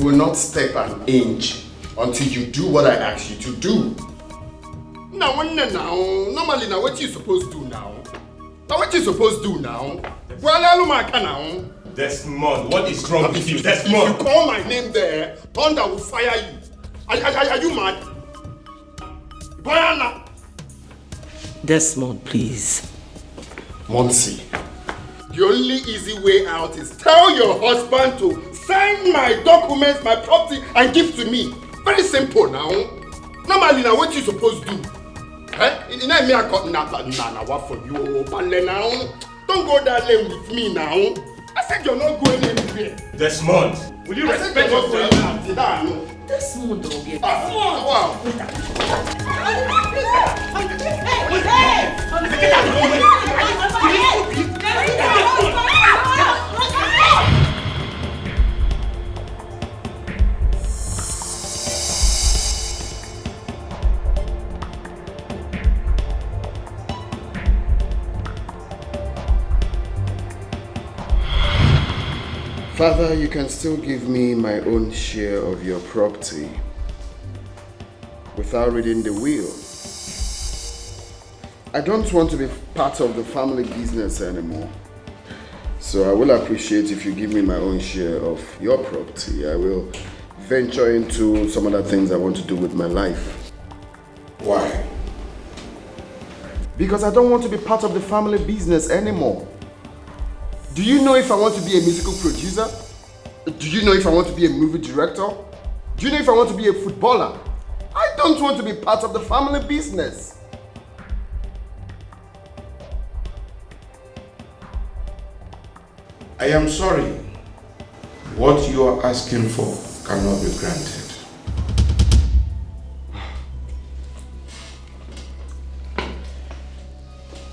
will not step an inch until you do what I ask you to do. Now, normally, now what you supposed to do now? Now what you supposed to do now? Well, Desmond, what is wrong with you? Desmond! If you call my name there, thunder will fire you. Are you mad? Boyana! Desmond, please. Monsi, the only easy way out is tell your husband to sign my documents, my property, and give to me. Very simple now. Normally, now what you supposed to do? You know me, I got nana what for you, Pale now. Don't go that lane with me now. I said you're not going anywhere. Desmond, will you respect yourself? Desmond, don't get wow. Father, you can still give me my own share of your property without reading the will. I don't want to be part of the family business anymore. So I will appreciate if you give me my own share of your property. I will venture into some other things I want to do with my life. Why? Because I don't want to be part of the family business anymore. Do you know if I want to be a musical producer? Do you know if I want to be a movie director? Do you know if I want to be a footballer? I don't want to be part of the family business. I am sorry. What you are asking for cannot be granted.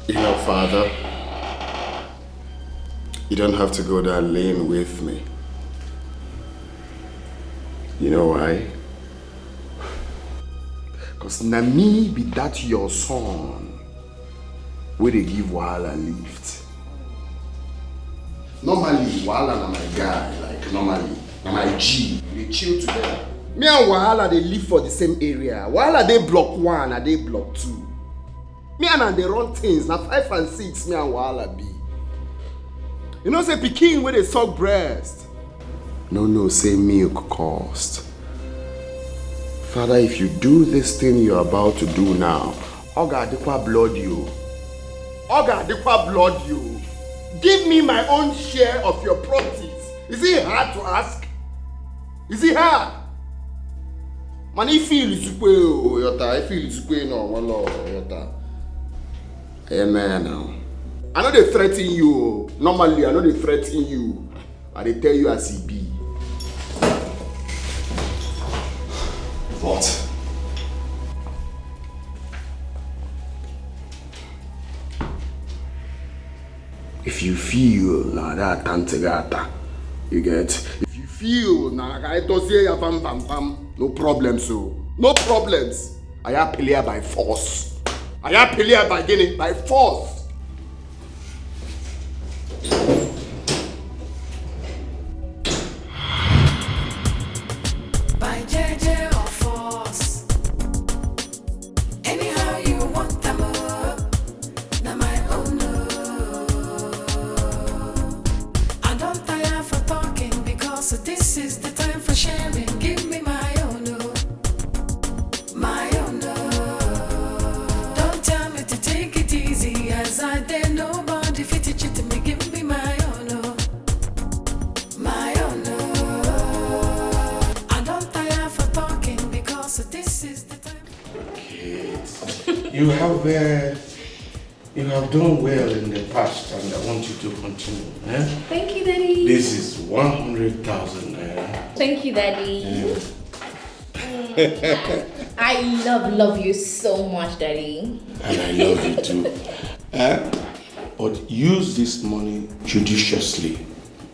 You know, Father, you don't have to go that lane with me. You know why? Because na me be that your son where they give Wahala lift. Normally, Wahala na my guy, like normally, na my G, they chill together. Me and Wahala, they live for the same area. Wahala, they block 1 and they block 2. Me and they run things, na 5 and 6, me and Wahala be. You know, say pikin where they suck breast. No, say milk cost. Father, if you do this thing you're about to do now, Oga Adikwa blood you. Oga Adikwa blood you. Give me my own share of your properties. Is it hard to ask? Is it hard? Man, I feel it's yota. I feel it's no one yota. Amen now. I know they threaten you. Normally, I know they threaten you. And they tell you as it be. What? If you feel na that tantegata, you get. If you feel na no problems, so no problems. I am player by force. I am player by getting by force. You have done well in the past, and I want you to continue. Eh? Thank you, Daddy. This is 100,000 naira. Thank you, Daddy. I love you so much, Daddy. And I love you too. But use this money judiciously.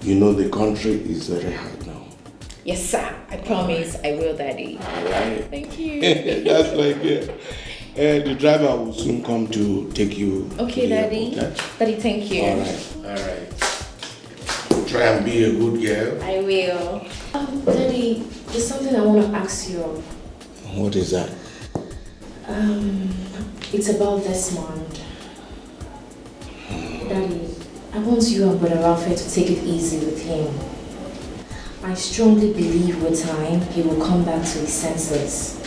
You know the country is very hard now. Yes, sir. I promise I will, Daddy. All right. Thank you. That's like it. The driver will soon come to take you. Okay, Daddy. Daddy, thank you. All right. Try and be a good girl. I will. Daddy, there's something I want to ask you of. What is that? It's about Desmond. Daddy, I want you and Brother Raphael to take it easy with him. I strongly believe with time he will come back to his senses.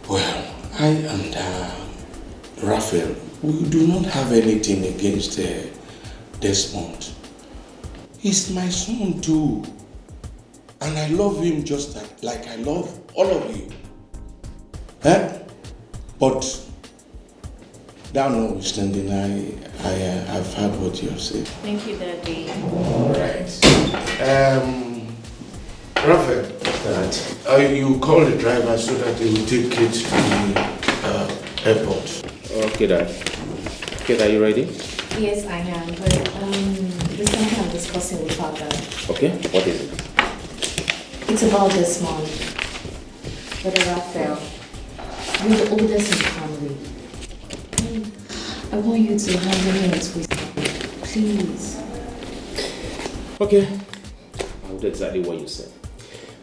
Well, I and Raphael, we do not have anything against Desmond. He's my son too. And I love him just like I love all of you. But that notwithstanding, I've heard what you have said. Thank you, Daddy. Right. Raphael, you call the driver so that he will take it to the airport. Okay, Dad. Okay, are you ready? Yes, I am, but there's something I'm discussing with Father. Okay, what is it? It's about Desmond. Brother Raphael, you're the oldest in the family. I want you to handle him with wisdom, please. Okay, I'll do exactly what you said.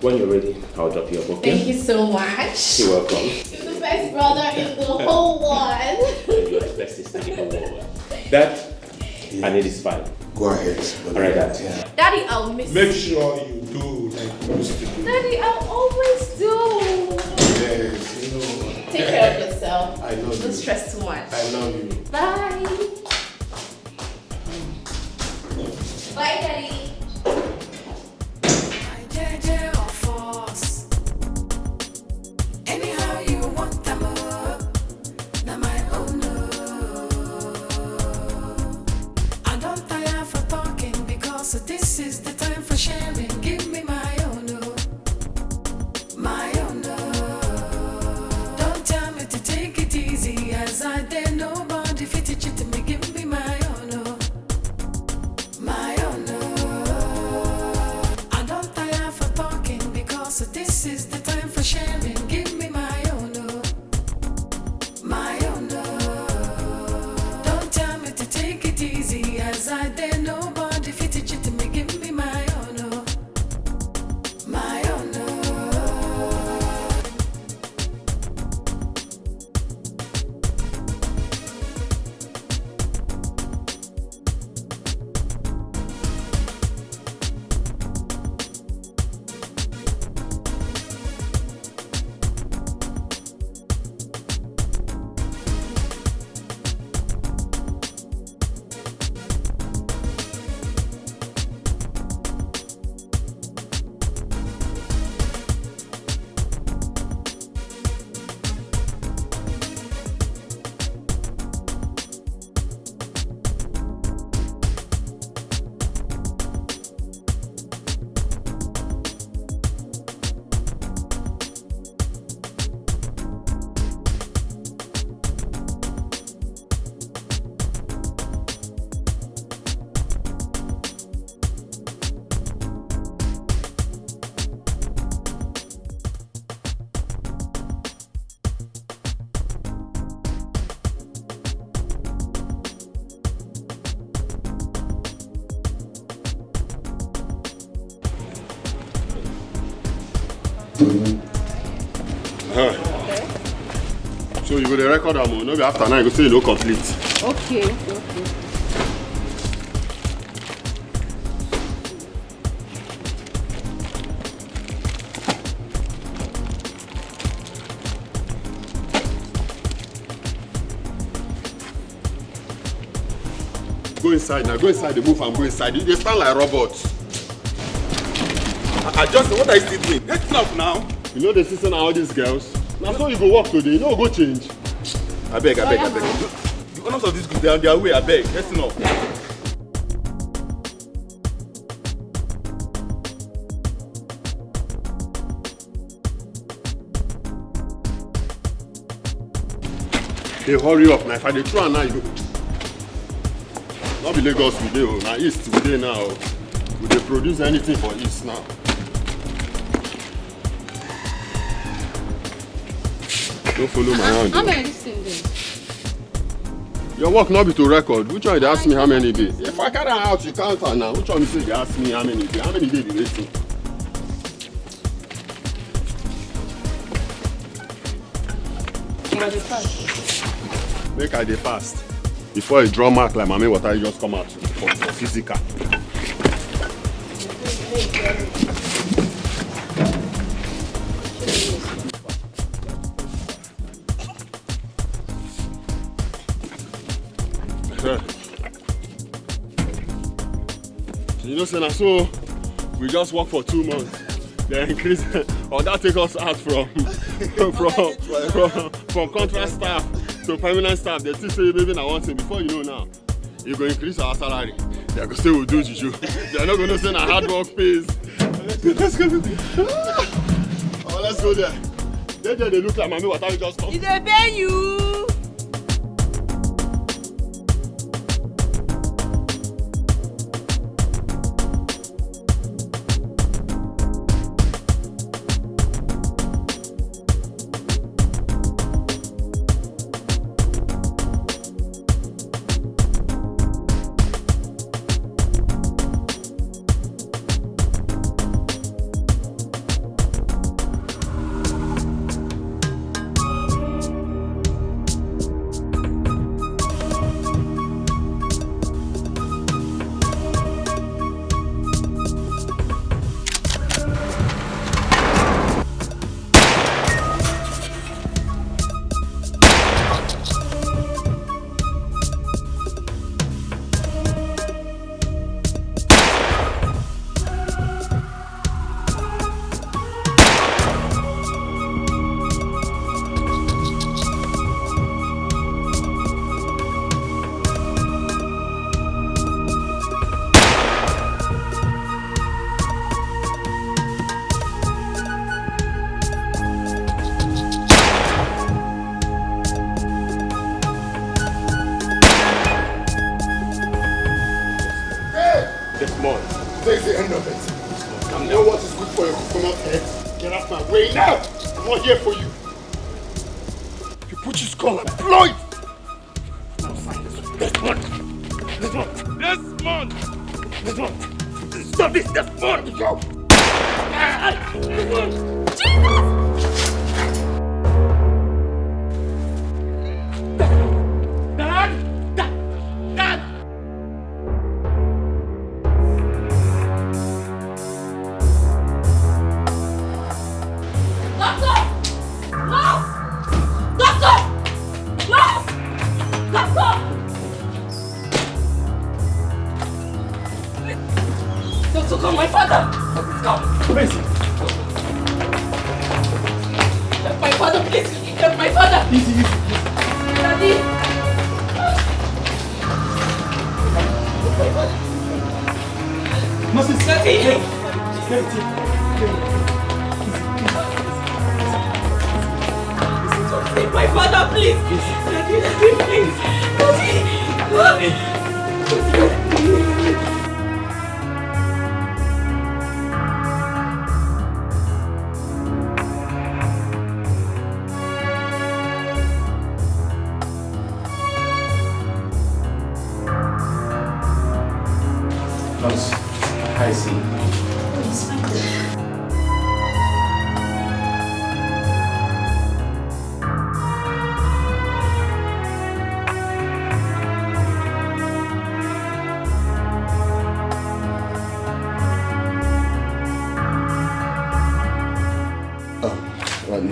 When you're ready, I'll drop you up, okay? Thank you so much. You're welcome. You're the best brother in the whole world. You're the best sister in the whole world. Dad, I need this file. Go ahead. Alright, Dad. Yeah. Daddy, I'll miss Make sure you do like you used to do. Daddy, I'll always do. Yes, Take care of yourself. I love you. Don't stress too much. I love you. Bye. Bye, Daddy. So this is the time for sharing. Give me my own, my own. Don't tell me to take it easy, as I dare nobody fit it to me. Give me my own, my own. I don't tire for talking because this is the time for sharing. Give me my own, my own. Don't tell me to take it easy, as I dare nobody fit it to me. Give me my own, my own. So you go to record am, no be after now you go say you no complete. Okay. Go inside now, go inside the move and go inside. You dey stand like robots. I just, what are you still doing? Get up now. You know the system all these girls. Now so you go work today, you know go change. I beg. The owners of this group, they are on their way, I beg. Listen up. Hey, hurry up now. If I dey throw am now, you go. Not be Lagos we dey, now East we dey now. We dey produce anything for East now. Don't follow my hand. How many things there? Your work not be to record. Which one they ask me how many days? If I carry am out, you count am now. Which one you say they ask me how many days? How many days you waiting? Make I dey fast. Before a draw mark like mommy water, you just come out for physical. You know, say so we just work for 2 months. They increase, or that take us out from contract staff to permanent staff. They still say maybe I want to. Before you know now, you go increase our salary. They go say we'll do juju. They're not gonna say na hard work pays. Let's go. Oh, let's go there. They look like mommy water just come. Did they pay you? Today's the end of it. You know what is good for your coconut head? Get out my way now! I'm not here for you. You put your skull and blow it! Now sign this one. Desmond! Stop this, Desmond! Go! Jesus!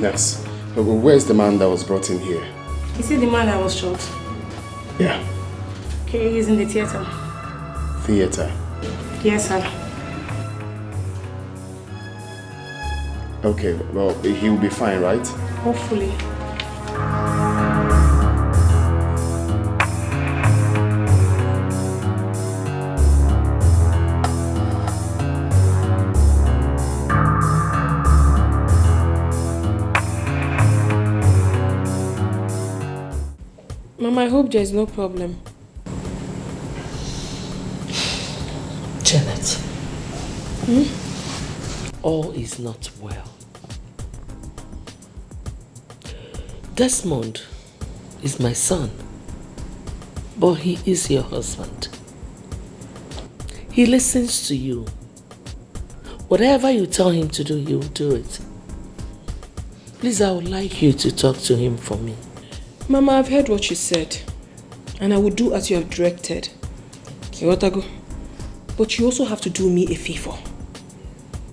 Yes. Where's the man that was brought in here? Is he the man that was shot? Yeah. Okay, he's in the theater. Theater? Yes, sir. Okay, well, he will be fine, right? Hopefully. Mama, I hope there's no problem. Janet. All is not well. Desmond is my son, but he is your husband. He listens to you. Whatever you tell him to do, he will do it. Please, I would like you to talk to him for me. Mama, I've heard what you said. And I will do as you have directed. Iwotago. But you also have to do me a favor.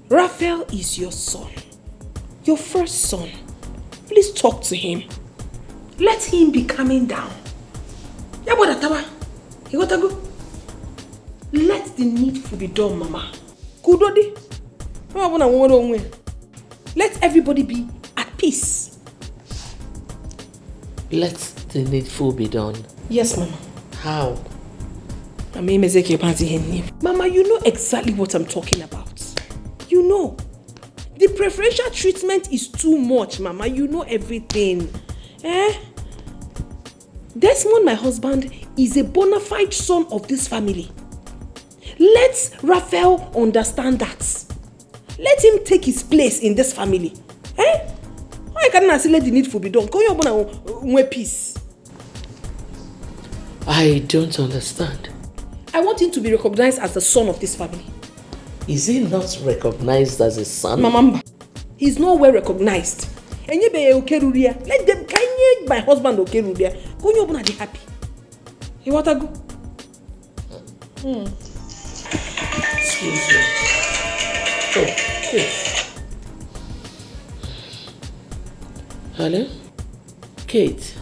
Raphael is your son. Your first son. Please talk to him. Let him be coming down. Iwotago. Let the needful be done, Mama. Kudodi. Let everybody be at peace. Let the needful be done. Yes, Mama. How? Mama, you know exactly what I'm talking about. You know. The preferential treatment is too much, Mama. You know everything. Desmond, my husband, is a bona fide son of this family. Let Raphael understand that. Let him take his place in this family. Why can't I say let the needful be done? Can you open peace? I don't understand. I want him to be recognized as the son of this family. Is he not recognized as a son? Mama, he's not well recognized. And you be okay, let them can my husband okay, Rudia. Can you open happy? You want to go? Excuse me. Oh, yes. Hello? Kate,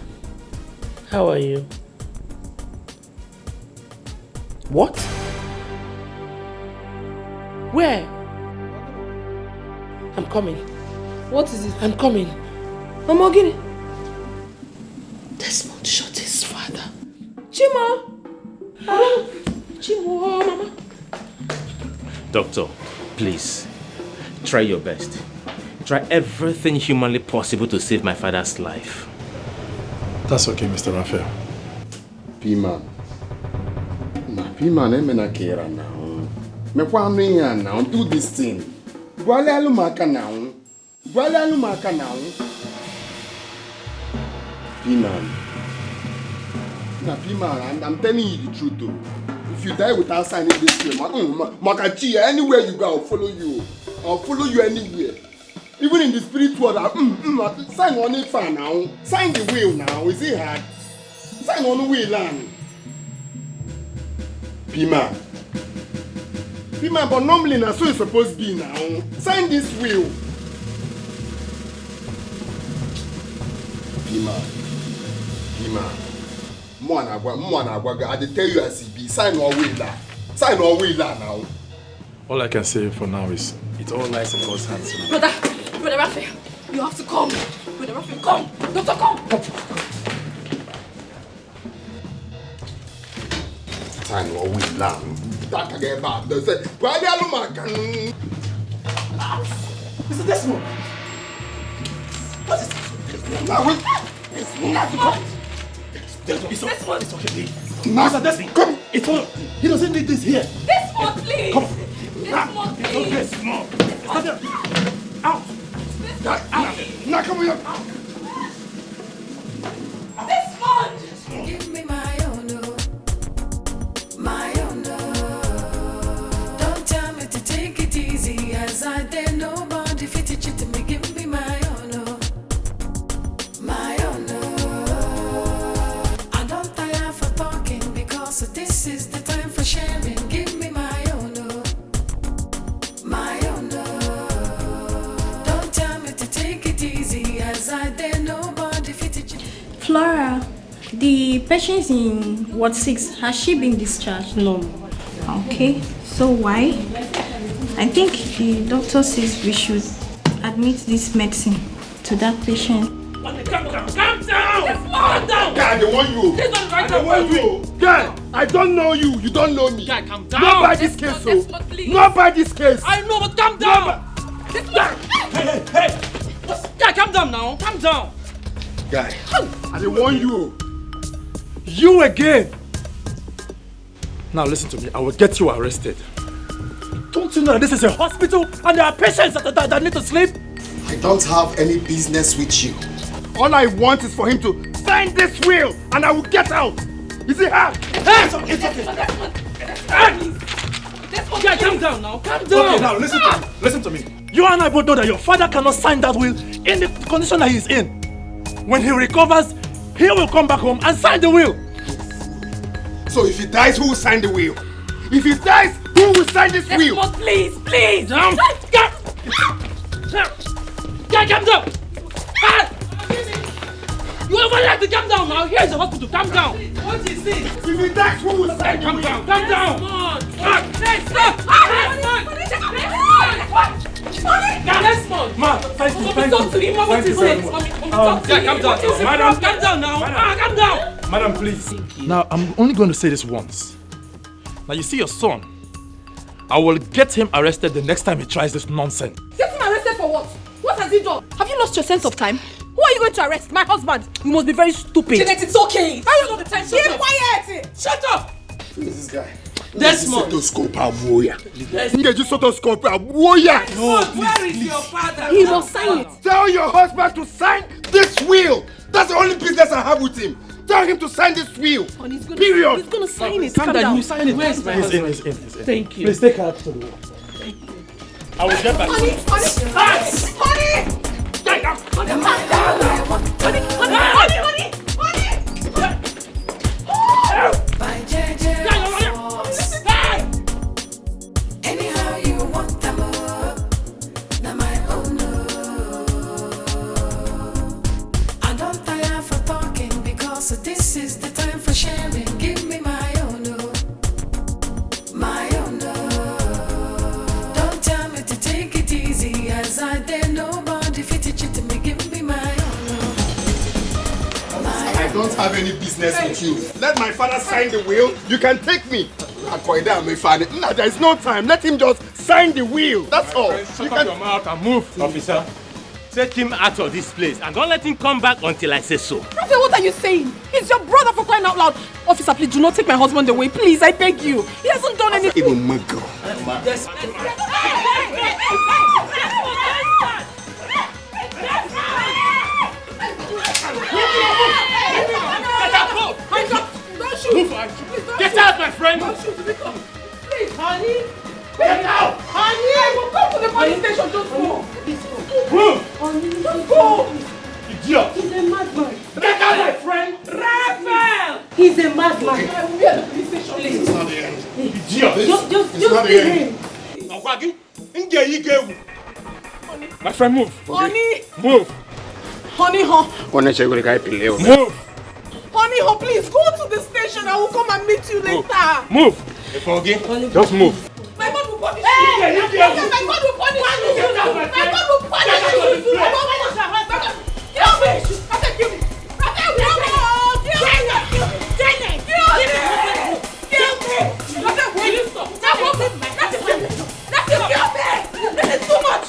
how are you? What? Where? I'm coming. What is it? I'm coming. Mama, get it. Desmond shot his father. Chima! Chima, Mama. Doctor, please, try your best. Try everything humanly possible to save my father's life. That's okay, Mr. Raphael. P-man. P-man, I'm not care now. Me kwanu ya now. Do this thing. Gwale alumaka now. Gwale alumaka now. P-man. Nah, P-man, I'm telling you the truth though. If you die without signing this film, Makachi, anywhere you go, I'll follow you. I'll follow you anywhere. Even in the spirit world, sign on it for now. Sign the will now. Is it hard? Sign on the will, land. P-man. P-man, but normally that's so it's supposed to be now. Sign this will. P-man. P-man. I tell you as it be. Sign our will now. Sign our will now. All I can say for now is it's all nice in God's hands. Brother Raphael, you have to come. Brother Raphael, come. Doctor, come. Sign our will now. That again back. They say, why they are not Mr. Desmond. What is this? now wait. It's okay, please. Mr. Desmond, come. It's all. He doesn't need this here. Desmond, please. Come. Desmond, please. Okay, Desmond. Stop there. Out. Out. Now come here. Desmond. Give me my honor, my honor. Don't tell me to take it easy, as I dare nobody fit it to me. Give me my honor, my honor. I don't tire for talking because this is the time for sharing. Give me my honor, my honor. Don't tell me to take it easy, as I dare nobody fit it. Flora, the patient in Ward 6, has she been discharged? No. Okay, so why? I think the doctor says we should admit this medicine to that patient. Calm down! Calm down! Guy, they want you. This don't right I want you. Guy, I don't know you. You don't know me. Guy, calm down. Not by this case, so. Not by this case. I know, but calm down. Hey! Guy, calm down now. Calm down. Guy, I don't want you. You again. Now listen to me. I will get you arrested. Don't you know that this is a hospital and there are patients that need to sleep? I don't have any business with you. All I want is for him to sign this will and I will get out. Is it hard? Hey! It's okay. Guy, calm down now. Calm down. Okay, now listen to me. Listen to me. You and I both know that your father cannot sign that will in the condition that he's in. When he recovers, he will come back home and sign the will. So if he dies, who will sign the will? If he dies, who will sign this will? Desmond, please, please! Down! Guy, calm down! You ever like to calm down now? Here's the hospital, calm down! What is it? If he dies, who will sign the will? Calm down! Desmond! Ma, thank you. Talk to him, what is it? Calm down, Madam. calm down now! Calm down! Madam, please. Now, I'm only going to say this once. Now, you see your son. I will get him arrested the next time he tries this nonsense. Get him arrested for what? What has he done? Have you lost your sense of time? Who are you going to arrest? My husband? You must be very stupid. Jeanette, it's okay. How you know the time? Keep quiet! Shut up! Who is this guy? Desmond! Stethoscope warrior. Stethoscope warrior. No, where is your father? He must sign it. Tell your husband to sign this will. That's the only business I have with him. Tell him to sign this will. Period. He's gonna sign it. Calm down, you sign it. Where's my husband? He's in. Thank you. Please take her up to the wall. I will get back. Honey! By JJ. Anyhow you want them up. Now my own. I don't tire for talking because this is the time for sharing. Give me my own. My own. Don't tell me to take it easy as I dare nobody fit it to me. Give me my own. I don't have any business with you. Let my father sign the will. You can take me. No, there is no time. Let him just sign the will. That's all. Shut up your mouth and move, officer. Take him out of this place and don't let him come back until I say so. Raphael, what are you saying? He's your brother, for crying out loud. Officer, please do not take my husband away. Please, I beg you. He hasn't done anything. Even my girl. Get out, my friend! Please, honey. Get out! Honey, I will come to the police station. Just go. Move! Honey, just go. Idiot! He's a madman. Get out, my friend! Raphael! He's a madman. I will be at the police station. Please. It's not the end. Idiot! Just leave him. My friend, move! Honey! Move! Honey, huh? Move! Honey, huh? Please go to the station. I will come and meet you later. Move! Just move! My God will punish you. My God will punish you. My God will punish you. Kill me. Raphael, kill me. Raphael, kill me. Raphael, will you stop? That's it. Kill me. This is too much.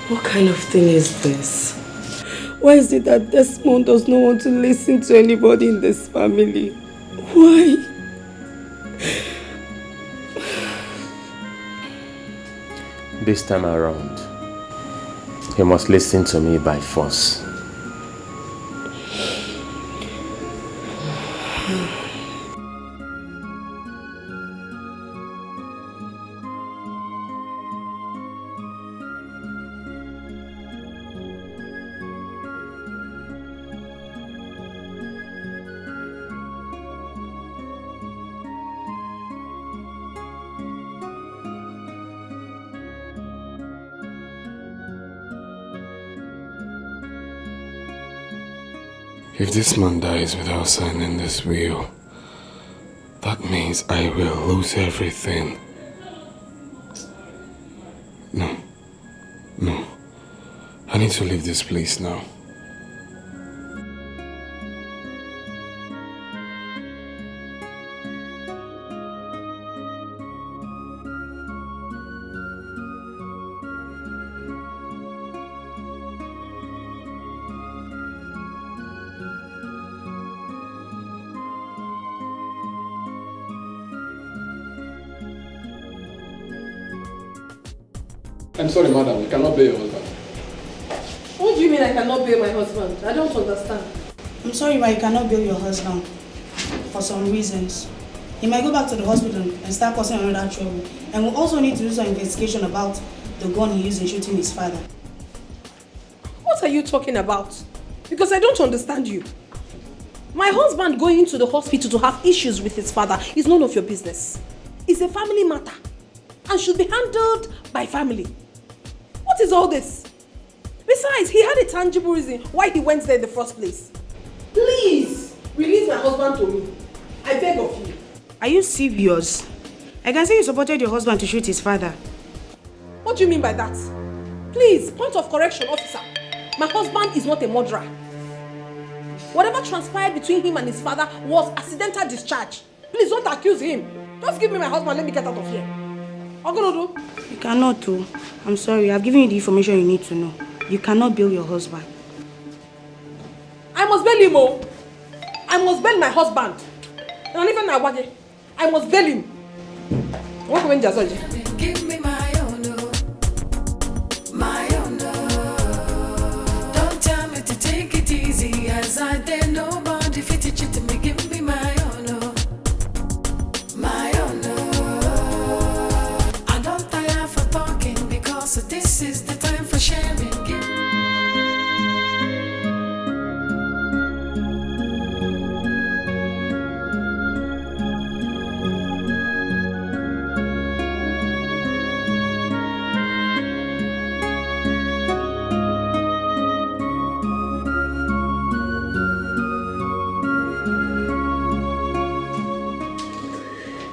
What kind of thing is this? Why is it that Desmond does not want to listen to anybody in this family? Why? This time around, he must listen to me by force. If this man dies without signing this will, that means I will lose everything. No. I need to leave this place now. I'm sorry, madam. We cannot bail your husband. What do you mean I cannot bail my husband? I don't understand. I'm sorry, but you cannot bail your husband for some reasons. He might go back to the hospital and start causing another trouble. And we'll also need to do some investigation about the gun he used in shooting his father. What are you talking about? Because I don't understand you. My husband going to the hospital to have issues with his father is none of your business. It's a family matter and should be handled by family. What is all this? Besides, he had a tangible reason why he went there in the first place. Please, release my husband to me. I beg of you. Are you serious? I can say you supported your husband to shoot his father. What do you mean by that? Please, point of correction, officer. My husband is not a murderer. Whatever transpired between him and his father was accidental discharge. Please don't accuse him. Just give me my husband, let me get out of here. Ogolodo. You cannot too. I'm sorry, I've given you the information you need to know. You cannot bail your husband. I must bail him, oh. I must bail my husband. And even I must bail him. What can I do? Give me my own, my own. Don't tell me to take it easy, as I dare nobody fit it to me. Give me my own, my own. I don't tire for talking because this is the time for sharing.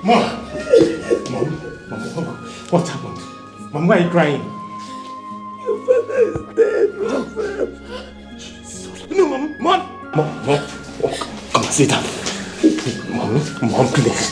Mom, what happened? Mom, why are you crying? Your father is dead, Raphael. No, Mom. Oh, come on, sit down. Mom, please.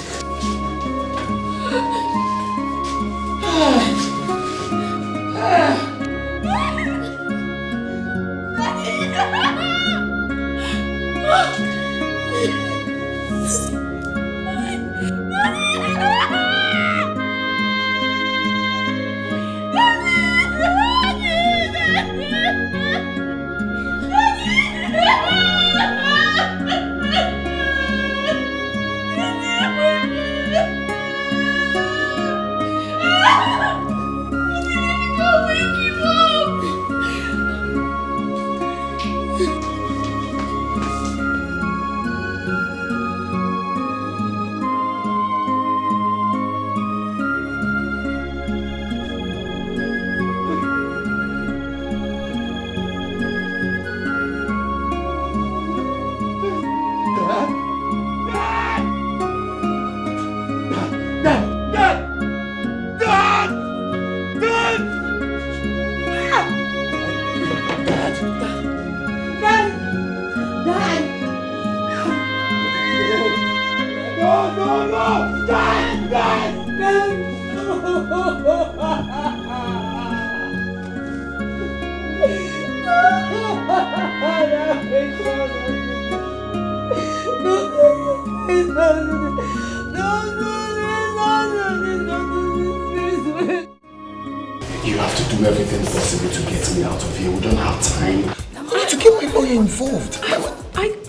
You have to do everything possible to get me out of here. We don't have time. I need to get my lawyer involved. I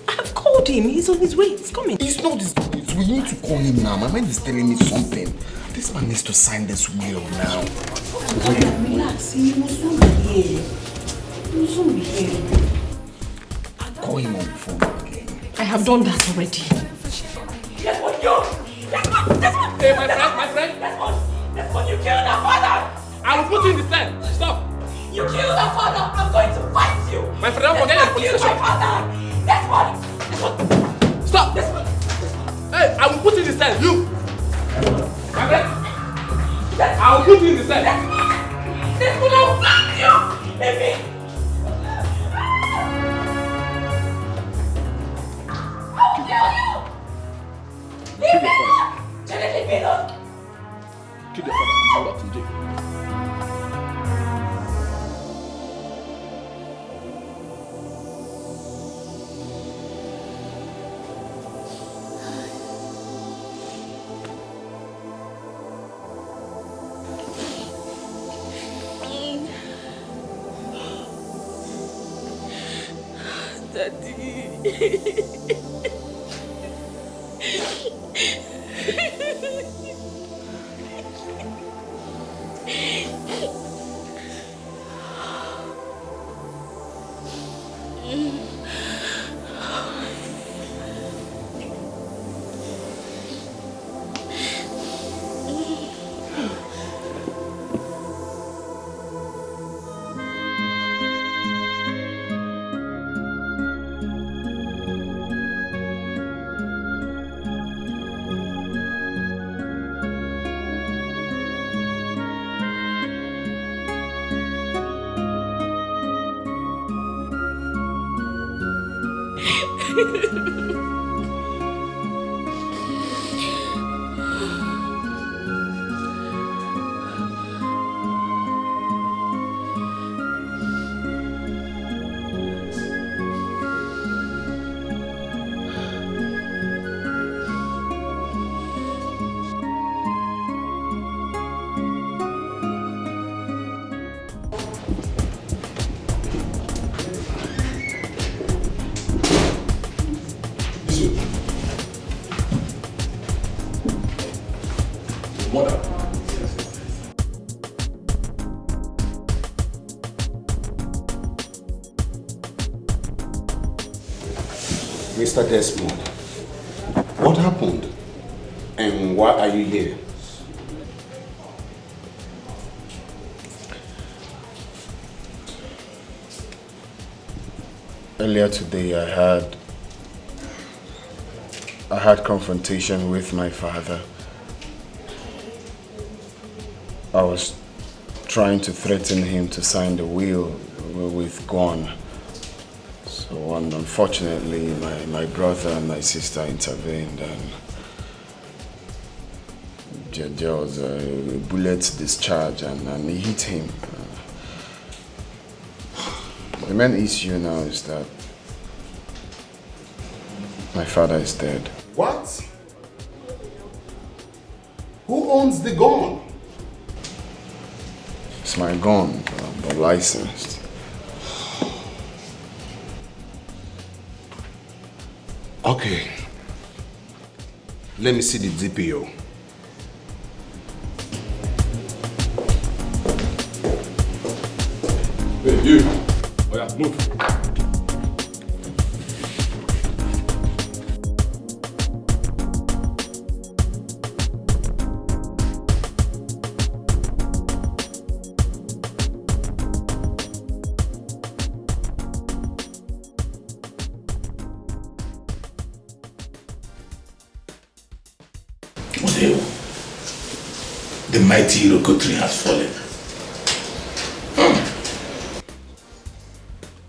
have called him. He's on his way. He's coming. He's not his way. We need to call him now. My mind is telling me something. This man needs to sign this will now. Relax. He will soon be here. He will soon be here. Call him on the phone again. I have done that already. Desmond, Desmond! Hey, my friend! Desmond, you killed our father! I will put you in the cell. Stop! You killed our father! I'm going to fight you! My friend, don't forget the police station. My father! Desmond! Stop! Desmond! Hey, I will put you in the cell. You! My friend! I will put you in the cell. Desmond, I will fight you! Leave me! I will kill you! Leave me alone! Janet, leave me alone! Kill your father. You're not in jail. Mr. Desmond, what happened? And why are you here? Earlier today I had confrontation with my father. I was trying to threaten him to sign the will with gun. So unfortunately, my brother and my sister intervened, and there was a bullet discharge and he hit him. The main issue now is that my father is dead. What? Who owns the gun? It's my gun, but licensed. Okay. Let me see the DPO. Hey, you. Oh yeah, move. The mighty Iroko tree has fallen.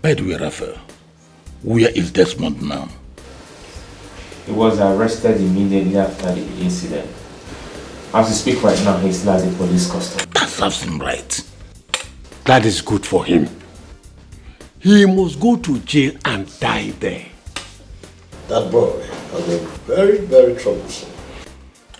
By the way, Raphael, where is Desmond now? He was arrested immediately after the incident. As we speak right now, he's still at the police custody. That serves him right. That is good for him. He must go to jail and die there. That boy has been very, very troublesome.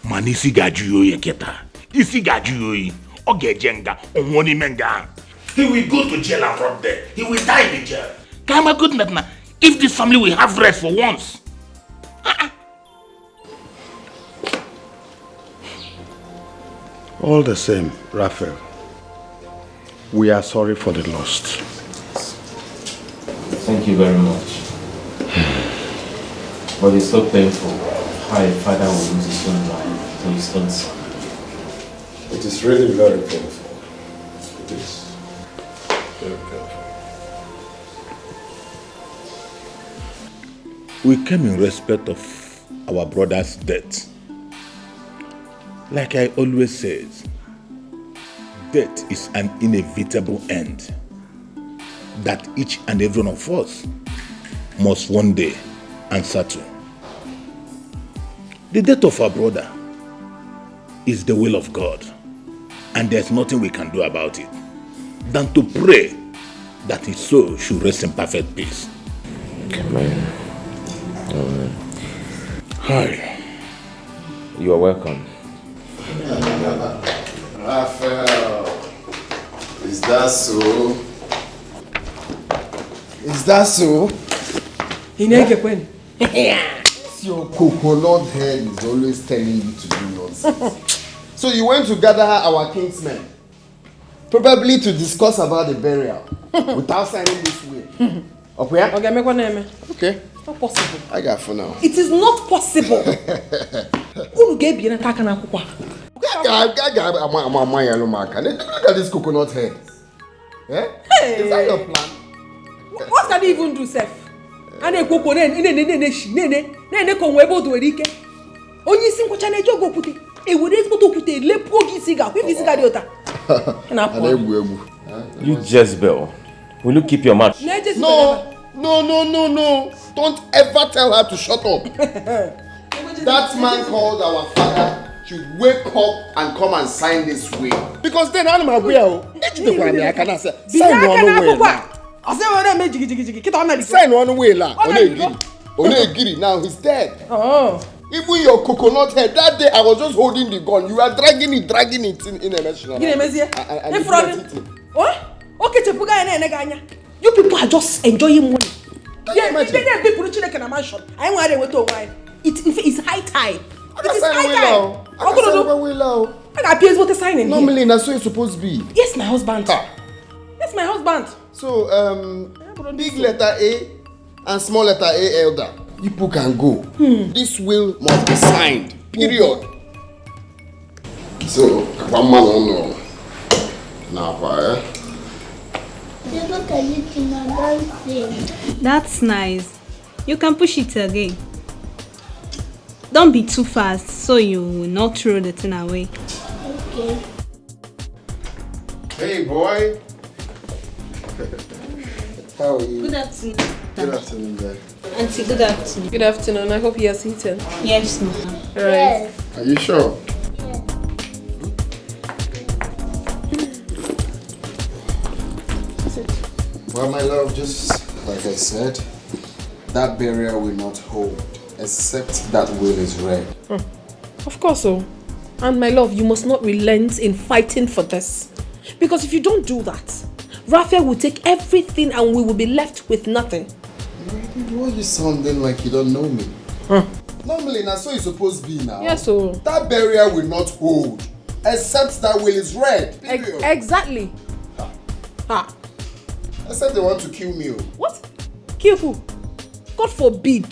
Man, isi gajuyo yeketa. Isi gajuyo ogejenga onwoni menga. He will go to jail and rot there. He will die in the jail. Kama goodness na. If this family will have rest for once. All the same, Raphael, we are sorry for the loss. Thank you very much. But it's so painful how a father will lose his own life to his own son. It is really very painful. It is very painful. We came in respect of our brother's death. Like I always say, death is an inevitable end that each and every one of us must one day answer to. The death of our brother is the will of God, and there's nothing we can do about it than to pray that his soul should rest in perfect peace. Amen. Amen. Hi. You are welcome. Raphael, is that so? Is that so? Your coconut head is always telling you to do nonsense. So you went to gather our kinsmen, probably to discuss about the burial, without signing this will. Okay? Okay, make one name. Okay. Not possible. I got for now. It is not possible. Who gave you a takana kukwa? Look at this coconut head. Yeah? Hey. Is that your plan? What can he even do, Seth? And a coconut, nene conwebo do erike. Only single channel jogo put it. A would to put a lepo cigar. Who is Gadiota? You Jezebel. Will you keep your mouth? No, No. Don't ever tell her to shut up. That man called our father should wake up and come and sign this will. Because then I'm aware. I cannot say. Sign one will. Sign one will. Onegiri. Now he's dead. Oh. Even your coconut head, that day I was just holding the gun. You were dragging it in a machine. What? Okay, you people are just enjoying money. Yeah, people in a mansion. I want to go to wine. It's high time. It's high time. I got PS what to sign in. Normally, that's what it's supposed to be. Yes, my husband. Yes, my husband. So, big letter A and small letter A elder. You people can go. This will must be signed. Period. So, one man on now, Look at it, that's nice. You can push it again. Don't be too fast so you will not throw the thing away. Okay. Hey boy. How are you? Good afternoon. Good afternoon, guys. Auntie, good afternoon. Good afternoon. I hope you are seated. Yes, ma'am. Right. Are you sure? Well, my love, just like I said, that barrier will not hold, except that will is read. Of course so. And my love, you must not relent in fighting for this. Because if you don't do that, Raphael will take everything and we will be left with nothing. Why are you sounding like you don't know me? Normally, that's what it's supposed to be now. Yes, so. That barrier will not hold, except that will is read. Period. Exactly. Ha. I said they want to kill me. What? Kill who? God forbid.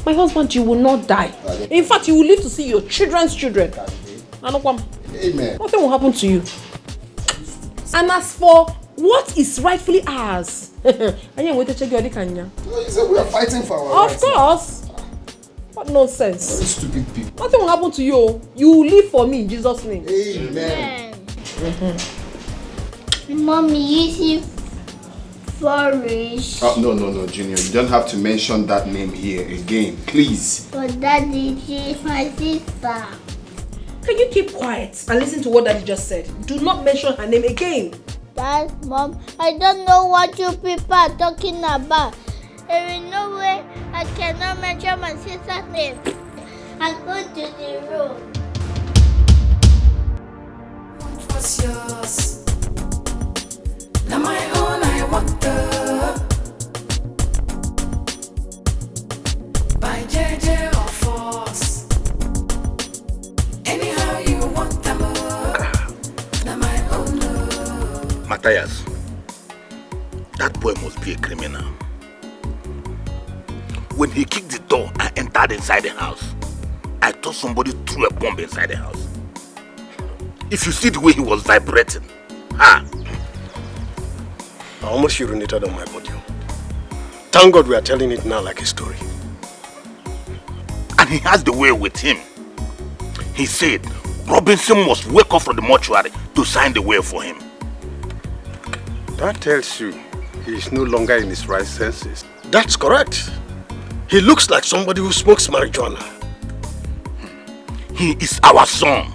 My husband, you will not die. In fact, you will live to see your children's children. Amen. Nothing will happen to you. And as for what is rightfully ours, I am waiting to check your Kanya. You said we are fighting for our rights. Of course. What nonsense. Very stupid people. Nothing will happen to you. You will live for me in Jesus' name. Amen. Mommy, you see flourish. Oh, no, Junior. You don't have to mention that name here again, please. But Daddy, she's my sister. Can you keep quiet and listen to what Daddy just said? Do not mention her name again. Dad, Mom, I don't know what you people are talking about. There is no way I cannot mention my sister's name. I'm going to the room. What was yours? Now my own, I wonder. By JJ or force. Anyhow you want them. Now my own. Matthias, that boy must be a criminal. When he kicked the door and entered inside the house, I thought somebody threw a bomb inside the house. If you see the way he was vibrating, I almost urinated on my body. Thank God we are telling it now like a story. And he has the way with him. He said Robinson must wake up from the mortuary to sign the will for him. That tells you he is no longer in his right senses. That's correct. He looks like somebody who smokes marijuana. He is our son.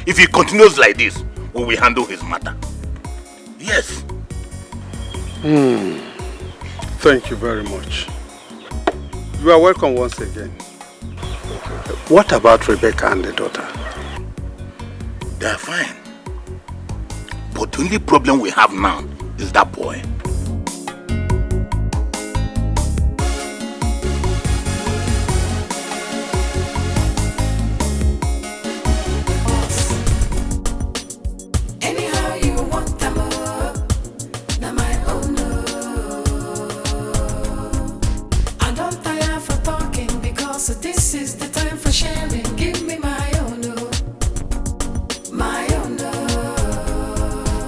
If he continues like this, we will handle his matter. Yes. Thank you very much. You are welcome once again. What about Rebecca and the daughter? They are fine. But the only problem we have now is that boy. Anyhow you want them. Now my own. I don't tire for talking because this is the time for sharing. Give me my own. My own.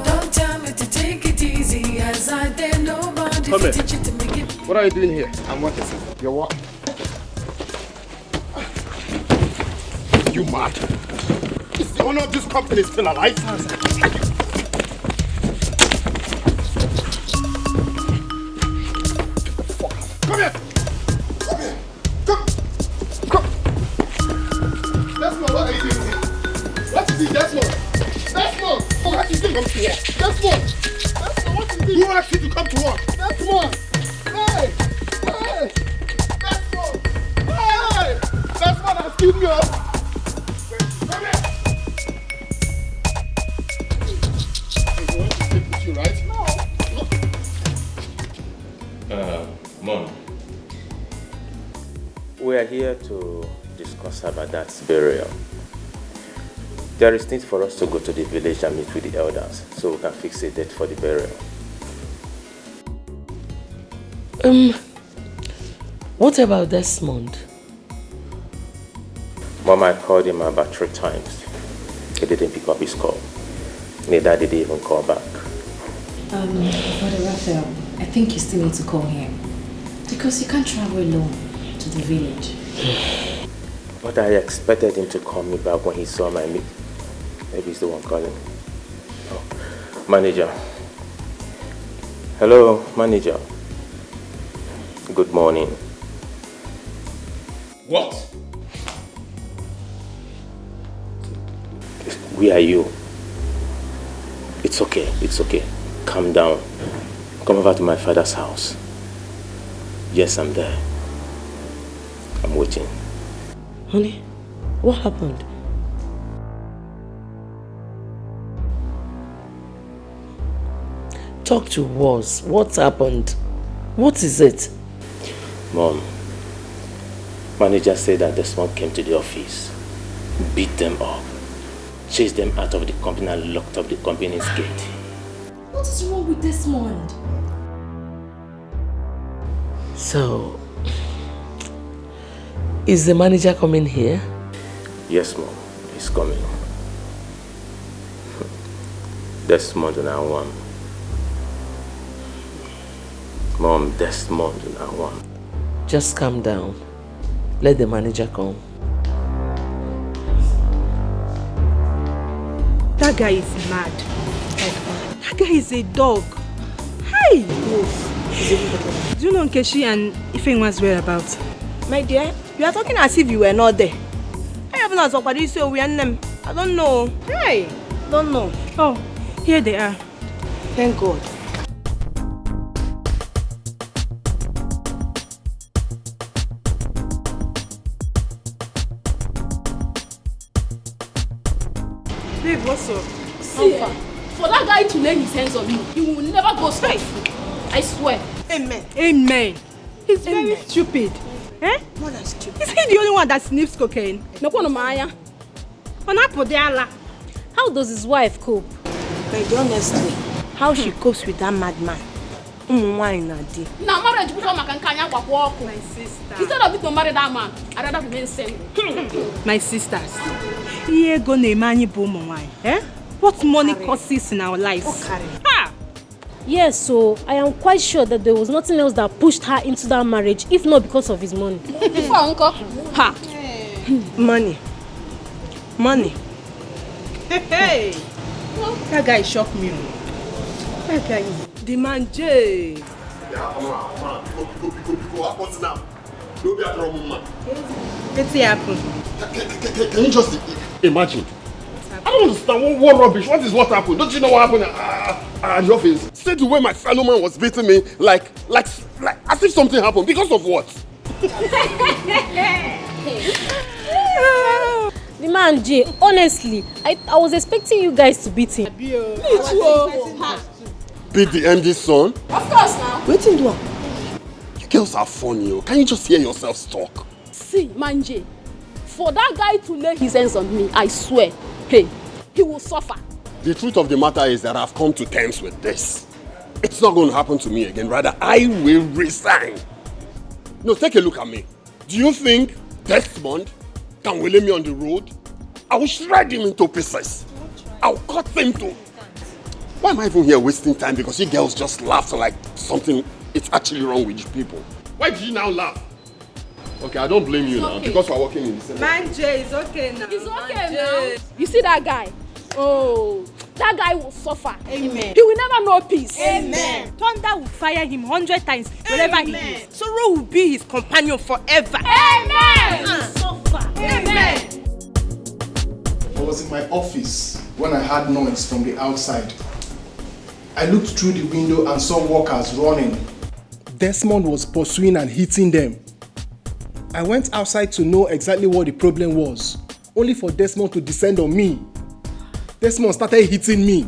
Don't tell me to take it easy as I dare nobody to teach it to make it. What are you doing here? I'm working, sir. You're what? You mad? Is the owner of this company still alive? Come here. Desmond! Desmond, what is this? Who asked you to come to work? Desmond! Hey! Hey! Desmond! Hey! Desmond has killed me up! Come here! You want to sleep with you, right? No. Mom. We are here to discuss about that burial. There is need for us to go to the village and meet with the elders so we can fix a date for the burial. What about Desmond? Mom, I called him about 3 times. He didn't pick up his call. Neither did he even call back. Brother Raphael, I think you still need to call him. Because you can't travel alone to the village. But I expected him to call me back when he saw my meet. Maybe he's the one calling. Oh, manager. Hello, manager. Good morning. What? Where are you? It's okay, it's okay. Calm down. Come over to my father's house. Yes, I'm there. I'm waiting. Honey, what happened? Talk to us. What happened? What is it? Mom, manager said that Desmond came to the office, beat them up, chased them out of the company and locked up the company's gate. What is wrong with Desmond? So, is the manager coming here? Yes, Mom, he's coming. Desmond and I won. Mom, Desmond and I won. Just calm down. Let the manager come. That guy is mad. That guy is a dog. Hey! Do you know Nkechi and Ifeanyi's whereabouts? My dear, you are talking as if you were not there. I have not talked about this, so we are them. I don't know. Hey! Don't know. Oh, here they are. Thank God. Babe, what's up? See, for that guy to lay his hands on you, he will never go straight. I swear. Amen. Amen. He's very stupid. Eh? More than stupid. Is he the only one that sniffs cocaine? No one Maya. How does his wife cope? But honestly, how she copes with that madman? Now marriage become a kankanya walk. My sister. Instead of it to marry that man, I'd rather remain single. My sisters. Eh? What money causes in our lives? Ha! Yes, so I am quite sure that there was nothing else that pushed her into that marriage, if not because of his money. Before uncle. Ha! Money. Money. Hey! That guy shocked me. That guy is the man J. What's now? Don't be a trouble, man. What's happened? Can you just imagine? I don't understand what rubbish. What happened? Don't you know what happened at your office? See the way my fellow man was beating me, like as if something happened. Because of what? The man J, honestly, I was expecting you guys to beat him. Me too. Beat the MD's son? Of course now. Waiting do. You girls are funny. Can you just hear yourselves talk? See, Manje, for that guy to lay his hands on me, I swear, hey, he will suffer. The truth of the matter is that I've come to terms with this. It's not going to happen to me again. Rather, I will resign. No, take a look at me. Do you think Desmond can lay me on the road? I will shred him into pieces. I'll cut him to... Why am I even here wasting time? Because you girls just laugh like something is actually wrong with you people. Why do you now laugh? Okay, I don't blame you now because we're working in the same. Man J is okay now. It's okay now. You see that guy? Oh, that guy will suffer. Amen. He will never know peace. Amen. Thunder will fire him 100 times wherever he is. Sorrow will be his companion forever. Amen. Suffer. Amen. I was in my office when I heard noise from the outside. I looked through the window and saw workers running. Desmond was pursuing and hitting them. I went outside to know exactly what the problem was, only for Desmond to descend on me. Desmond started hitting me.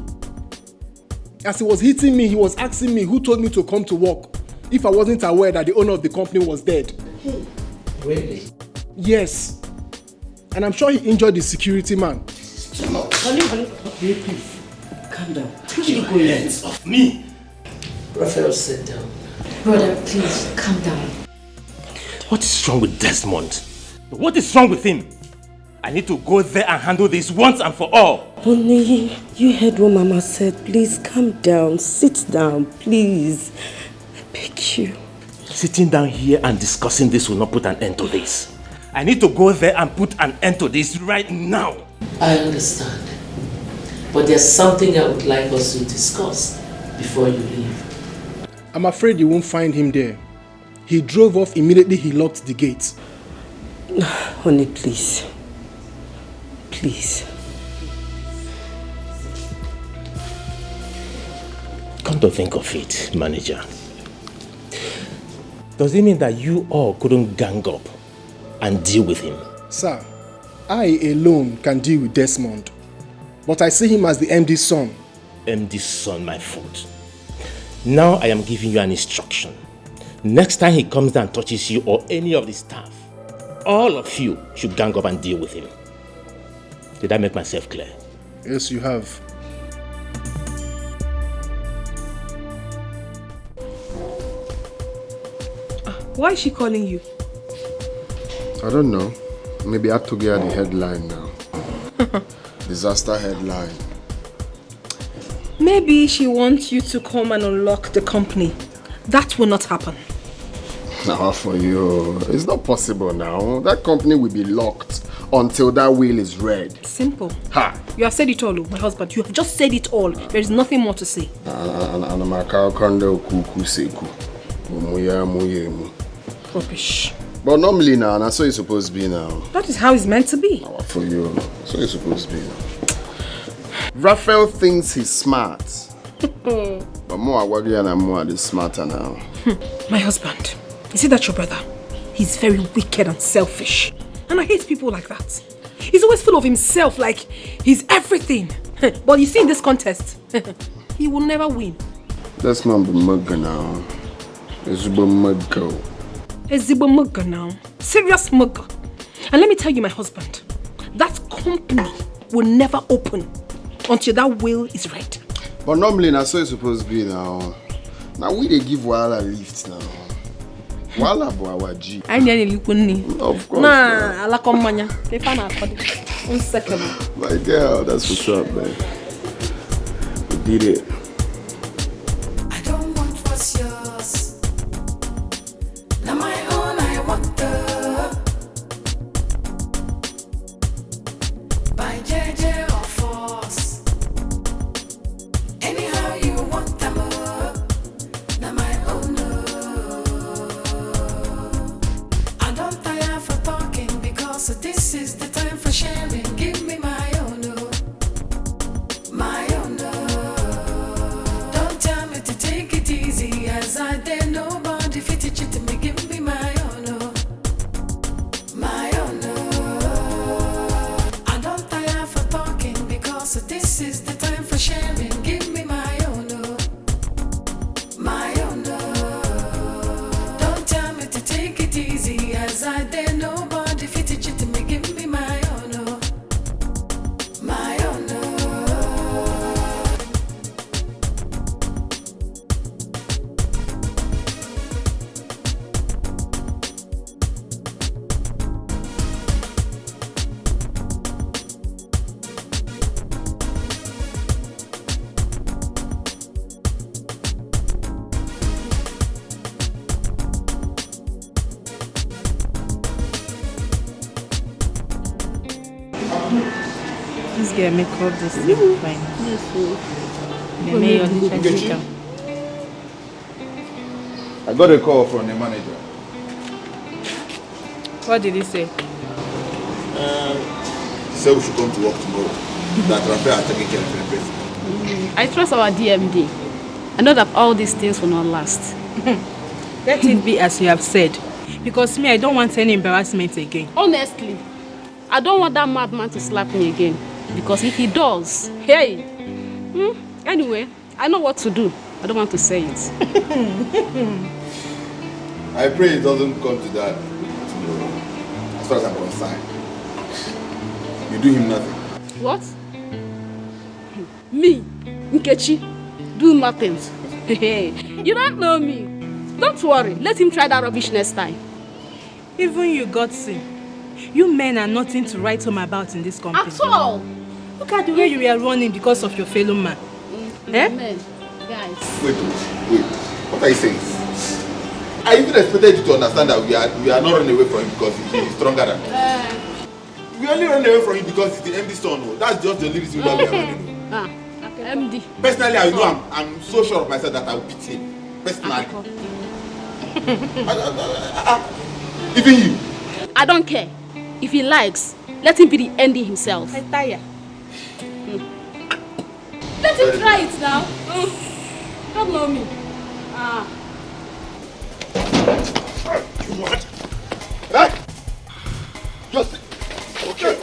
As he was hitting me, he was asking me who told me to come to work if I wasn't aware that the owner of the company was dead. Really? Yes. And I'm sure he injured the security man. Honey, please. Calm down. Take your hands off me. Raphael, sit down. Brother, please, calm down. What is wrong with Desmond? What is wrong with him? I need to go there and handle this once and for all. Onny, you heard what Mama said. Please calm down. Sit down, please. I beg you. Sitting down here and discussing this will not put an end to this. I need to go there and put an end to this right now. I understand. But there's something I would like us to discuss before you leave. I'm afraid you won't find him there. He drove off immediately he locked the gate. Honey, please. Please. Come to think of it, manager. Does it mean that you all couldn't gang up and deal with him? Sir, I alone can deal with Desmond. But I see him as the MD's son. MD's son, my fault. Now I am giving you an instruction. Next time he comes down and touches you or any of the staff, all of you should gang up and deal with him. Did I make myself clear? Yes, you have. Why is she calling you? I don't know. Maybe I have to get the headline now. Disaster headline. Maybe she wants you to come and unlock the company. That will not happen. Now for you, it's not possible now. That company will be locked until that will is read. Simple. Ha! You have said it all, my husband. You have just said it all. There is nothing more to say. Rubbish. But normally now, that's what it's supposed to be now. That is how it's meant to be. For you, that's what it's supposed to be now. Raphael thinks he's smart. But more Awagi and more is smarter now. My husband, is it that your brother? He's very wicked and selfish. And I hate people like that. He's always full of himself, like he's everything. But you see in this contest, he will never win. That's not the mugger now. It's the mugger. Ezibo mugger now. Serious mugger. And let me tell you, my husband, that company will never open until that will is read. But normally that's so it's supposed to be now. Now we they give Wala lift now. Wala boawa G. I need you. Of course. Nah, ala komanya. One second. My girl, that's what's up, man. We did it. I don't want what's yours. Now my own, I want the. By JJ or force. Anyhow you want them. Now my own. I don't tire for talking because this is the time for sharing. Give me my own. My own. Don't tell me to take it easy as I dare nobody fit it to me. Give me my own. My own. I don't tire for talking because this is the time for sharing. Give me my own. My own. Don't tell me to take it easy as I dare nobody fit it to me. Give me my own. My own. This girl make up this thing fine. I got a call from the manager. What did he say? He said we should come to work tomorrow. that Raphael has taken care of the president. I trust our DMD. I know that all these things will not last. Let it be as you have said. Because me, I don't want any embarrassment again. Honestly, I don't want that madman to slap me again. Because if he does, hey. Anyway, I know what to do. I don't want to say it. I pray it doesn't come to that tomorrow. As far as I'm concerned. You do him nothing. What? Me, Nkechi, do nothing. You don't know me. Don't worry, let him try that rubbish next time. Even you, Godson, you men are nothing to write home about in this company. At all. Look at the way you were running because of your fellow man. Men, guys. Wait. What are you saying? I even expected you to understand that we are not running away from him because he's stronger than us. We only run away from him because he's the MD son. That's just the only reason why we are running away. MD. Personally, I know I'm so sure of myself that I will beat him. Personally. Even you. I don't care. If he likes, let him be the MD himself. I'm tired. Let him try it now. Don't know me. What? Hey! Just... Okay.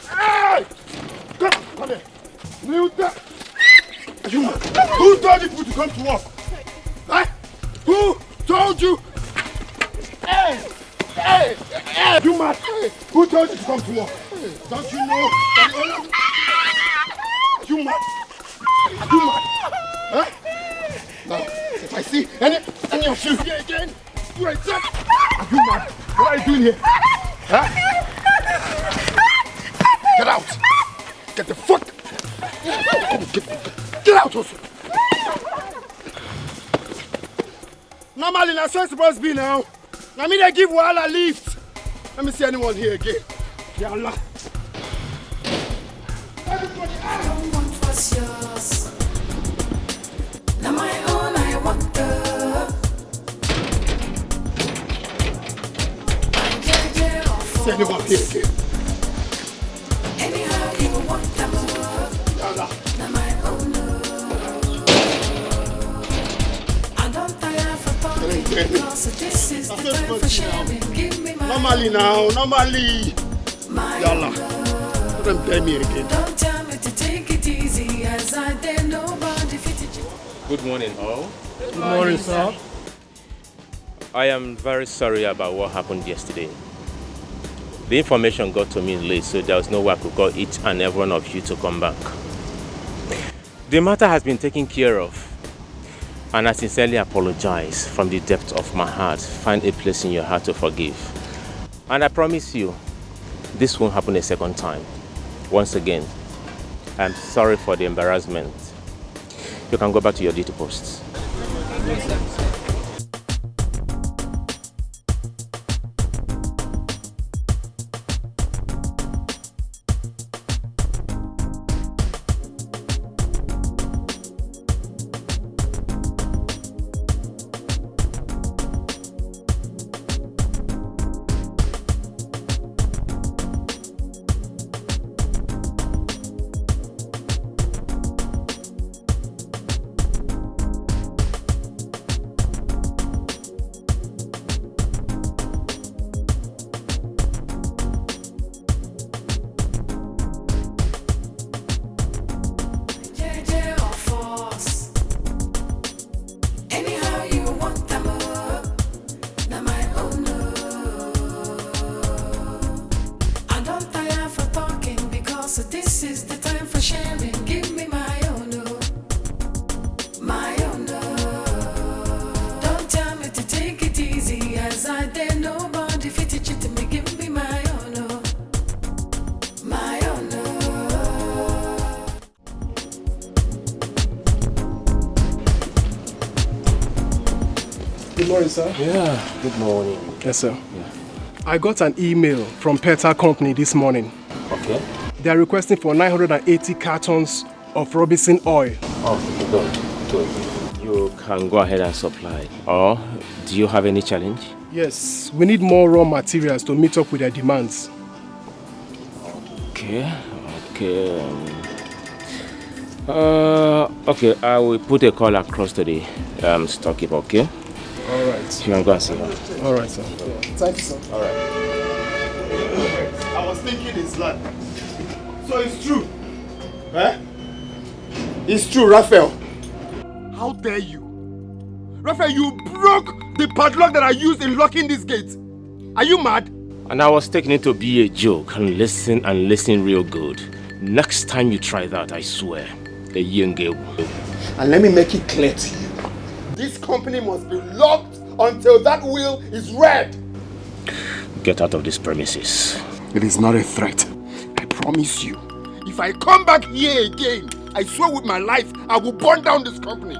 Hey! Come here. Kneel down. You man. Who told you to come to work? Hey! Who told you? Hey! You man. Who told you to come to work? Don't you know that the owner... You man. Huh? Now, if I see any of you here again, you ain't set. Are you mad? What are you doing here? Huh? Get out! Get the fuck! Get out also! Normally, that's how it's supposed to be now. I mean, they give Wahala lift. Let me see anyone here again. Ya Allah. Everybody out! What's yours? Now my own, I want the. See anyone here again? Anyhow you want them. Now my own. I don't tire for talking because this is the time for sharing. Give me my. Normally now, normally. Yalla. Let them tell me again. Don't tell me to take it easy as I dare nobody fit it. Good morning, all. Good morning, sir. I am very sorry about what happened yesterday. The information got to me late, so there was no way I could call each and every one of you to come back. The matter has been taken care of, and I sincerely apologize from the depth of my heart. Find a place in your heart to forgive. And I promise you, this won't happen a second time. Once again, I'm sorry for the embarrassment. You can go back to your duty posts. Good morning, sir. Yeah, good morning. Yes, sir. Yeah. I got an email from Peta Company this morning. Okay. They are requesting for 980 cartons of Robinson oil. Oh, good. You can go ahead and supply. Or do you have any challenge? Yes, we need more raw materials to meet up with their demands. Okay. Okay, I will put a call across to the storekeeper, okay? Alright. You can go and see her. Alright, sir. Thank you, sir. Alright. I was thinking it's like... So it's true? Eh? It's true, Raphael. How dare you? Raphael, you broke the padlock that I used in locking this gate. Are you mad? And I was taking it to be a joke and listen real good. Next time you try that, I swear, a young girl. And let me make it clear to you. This company must be locked until that will is read. Get out of these premises. It is not a threat. I promise you. If I come back here again, I swear with my life, I will burn down this company.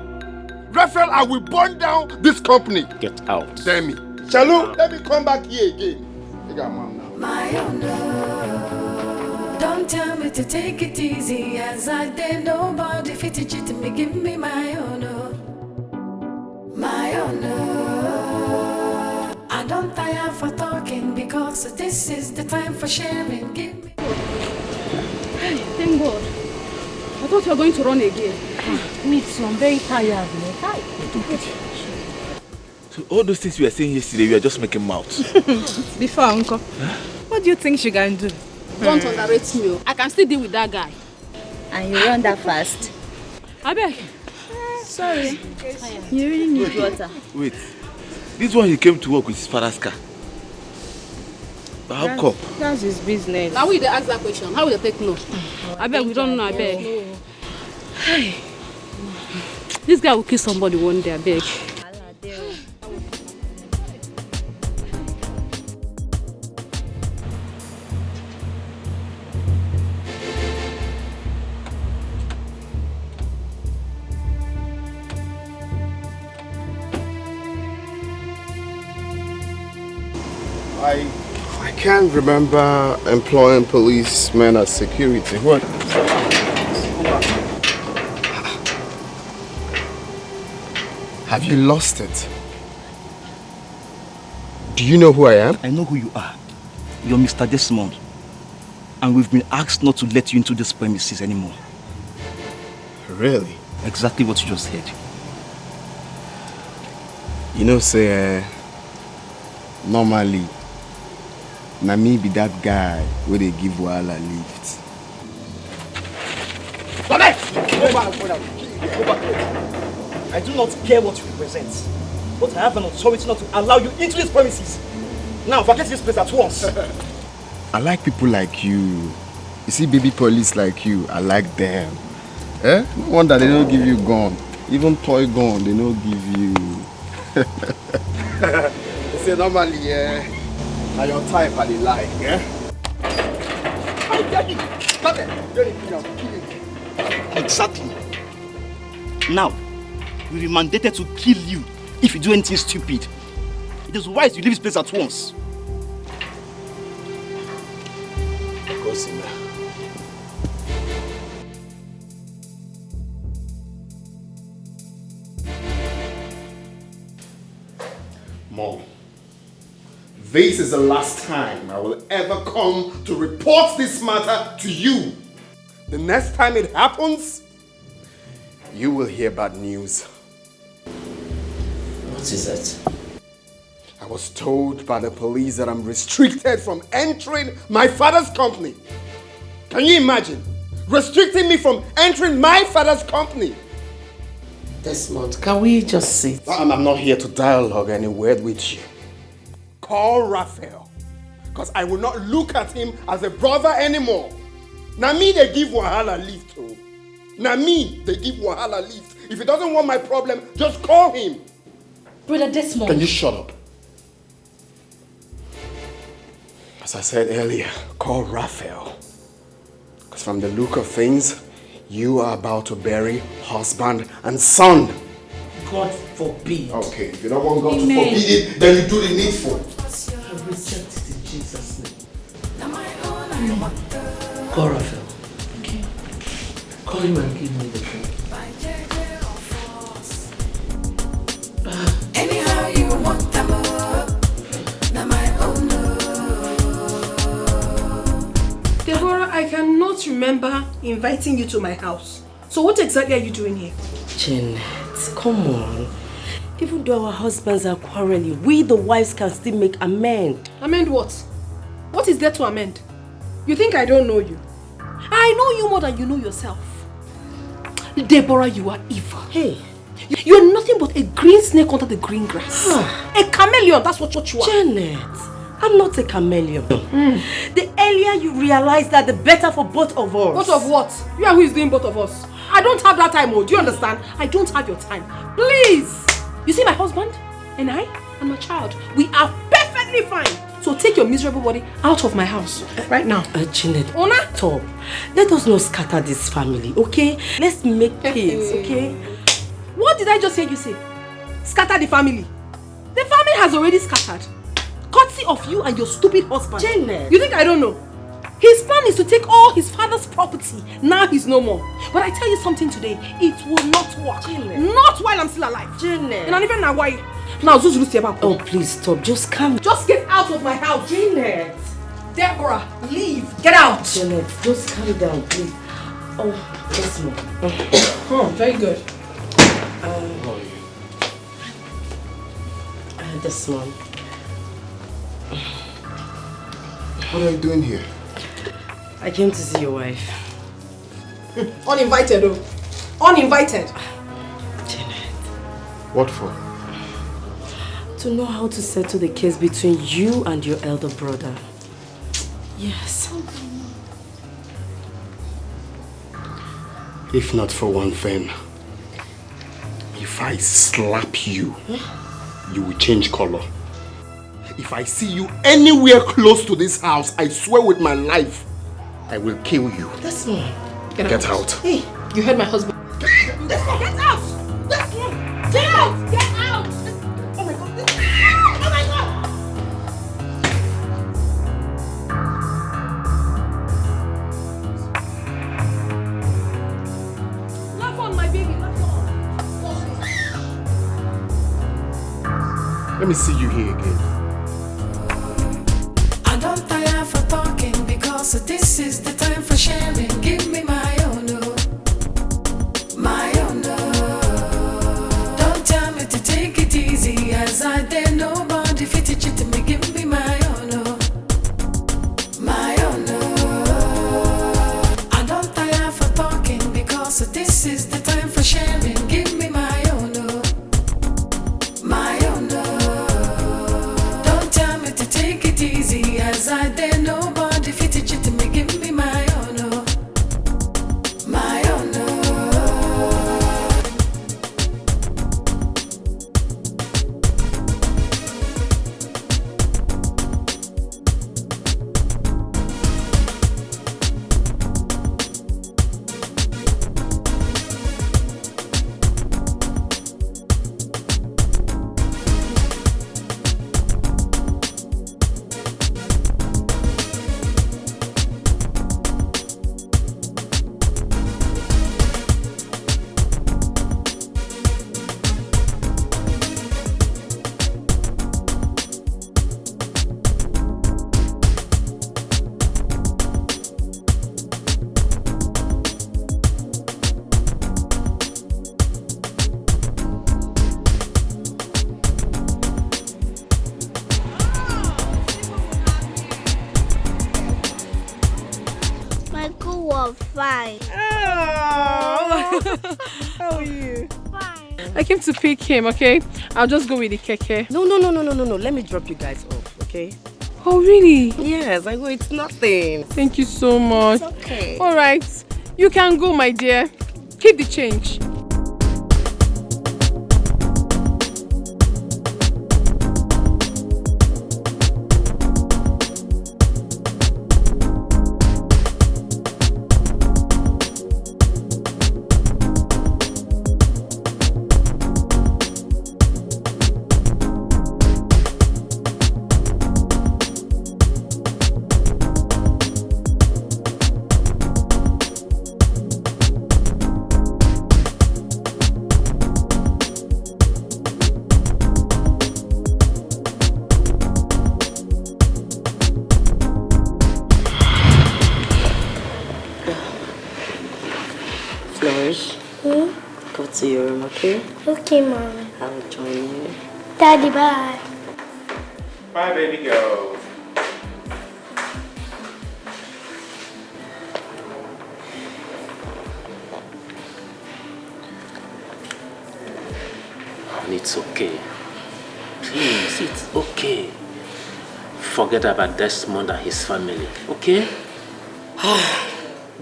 Raphael, I will burn down this company. Get out. Damn me. Shalu, let me come back here again. I got mom now. My honor, don't tell me to take it easy as I did. Nobody fit it to me, give me my honor. My honor, I don't tire for talking because this is the time for sharing. Give me. Thank God. I thought you were going to run again. Me too, I'm very tired. So all those things we were saying yesterday, we are just making mouths. Before, Uncle, what do you think she can do? Don't underrate me. I can still deal with that guy. And you run that fast? I beg. Sorry. You really need water. Wait. This one he came to work with his father's car. But how come? That's his business. Now we ask that question. How will they take no? I beg, we don't know, I beg. Hey. This guy will kill somebody one day, I beg. I can't remember employing policemen as security. What? Have you lost it? Do you know who I am? I know who you are. You're Mr. Desmond. And we've been asked not to let you into this premises anymore. Really? Exactly what you just said. You know, say, normally, na me be that guy where they give Wahala lift. Go back! Go back! I do not care what you represent, but I have an authority not to allow you into these premises. Now, vacate this place at once. I like people like you. You see baby police like you, I like them. Eh? No wonder they don't give you gun. Even toy gun, they don't give you. You see, normally, now your type are they like, eh? Stop it! Exactly. Now, we will be mandated to kill you if you do anything stupid. It is wise you leave this place at once. Mom, this is the last time I will ever come to report this matter to you. The next time it happens, you will hear bad news. What is it? I was told by the police that I'm restricted from entering my father's company. Can you imagine? Restricting me from entering my father's company. Desmond, can we just sit? I'm not here to dialogue any word with you. Call Raphael, because I will not look at him as a brother anymore. Now me they give Wahala lift to. Now me they give Wahala lift. If he doesn't want my problem, just call him. Brother Desmond. Can you shut up? As I said earlier, call Raphael. Because from the look of things, you are about to bury husband and son. God forbid. Okay, if you don't want God to forbid it, then you do the needful. I reject it in Jesus' name. Call Raphael. Okay. Call him and give me the phone. Anyhow you want them up. don't remember inviting you to my house. So what exactly are you doing here? Janet, come on. Even though our husbands are quarreling, we the wives can still make amend. Amend what? What is there to amend? You think I don't know you? I know you more than you know yourself. Deborah, you are evil. Hey. You're nothing but a green snake under the green grass. A chameleon, that's what you are. Janet, I'm not a chameleon. The earlier you realize that, the better for both of us. Both of what? You are who is doing both of us. I don't have that time, do you understand? I don't have your time. Please! You see my husband, and I, and my child, we are perfectly fine. So take your miserable body out of my house, right now. Janet, Ona? Stop. Let us not scatter this family, okay? Let's make peace, okay? What did I just hear you say? Scatter the family. The family has already scattered. Courtesy of you and your stupid husband. Janet. You think I don't know? His plan is to take all his father's property. Now he's no more. But I tell you something today, it will not work. Janet. Not while I'm still alive. Janet. And even now, why? Now, oh, please stop. Just come. Just get out of my house. Janet. Deborah, leave. Get out. Janet, just calm down, please. Oh, Desmond. Oh, very good. Desmond. What are you doing here? I came to see your wife. Uninvited, oh. Uninvited. Janet. What for? To know how to settle the case between you and your elder brother. Yes. If not for one thing, if I slap you, you will change color. If I see you anywhere close to this house, I swear with my life, I will kill you. Desmond. Get out. Hey, you heard my husband. Desmond, get out! Desmond, get out! Get out! Oh my God! Oh my God! Laugh on, my baby, laugh on. Let me see you here again. I don't tire for talking because this is the time for sharing. Give me my own, my own. Don't tell me to take it easy as I dare nobody fit it to me. Give me my own, my own. I don't tire for talking because this is the time for sharing. Give me my own, my own. Don't tell me to take it easy as I dare nobody fit it to me. Give me my own, my own. My school was fine. Oh. How are you? Fine. I came to pick him, okay? I'll just go with the keke. No. Let me drop you guys off, okay? Oh, really? Yes, I go. It's nothing. Thank you so much. It's okay. All right. You can go, my dear. Keep the change. okay? Okay, Mommy. I'll join you. Daddy, bye. Bye, baby girl. It's okay. Please, it's okay. Forget about Desmond and his family, okay?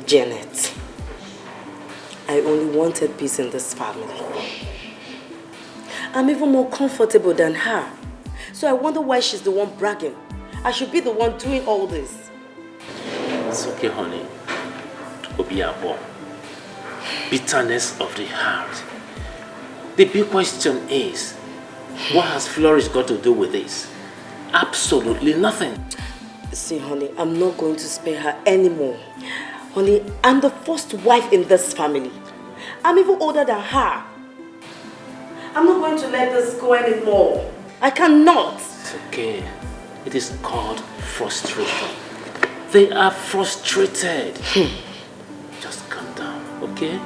Janet, I only wanted peace in this family. I'm even more comfortable than her. So I wonder why she's the one bragging. I should be the one doing all this. It's okay, honey. Obiabo. Bitterness of the heart. The big question is, what has Flourish got to do with this? Absolutely nothing. See, honey, I'm not going to spare her anymore. Honey, I'm the first wife in this family. I'm even older than her. I'm not going to let this go anymore. I cannot. It's okay. It is called frustration. They are frustrated. Just calm down, okay?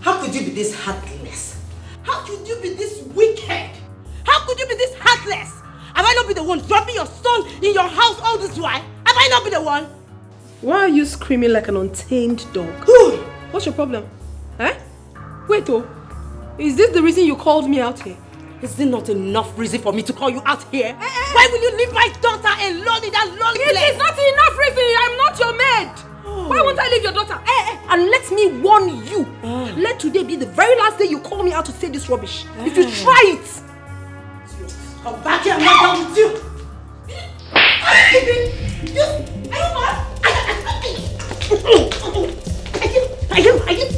How could you be this heartless? How could you be this wicked? How could you be this heartless? Have I not been the one dropping your son in your house all this while? Have I not been the one? Why are you screaming like an untamed dog? What's your problem? Eh? Wait, oh. Is this the reason you called me out here? Is it not enough reason for me to call you out here? Why will you leave my daughter alone in that lonely place? It is not enough reason. I'm not your maid. Why won't I leave your daughter? And let me warn you. Let today be the very last day you call me out to say this rubbish. If you try it. Come back here, I'm not done with you. Are you mad?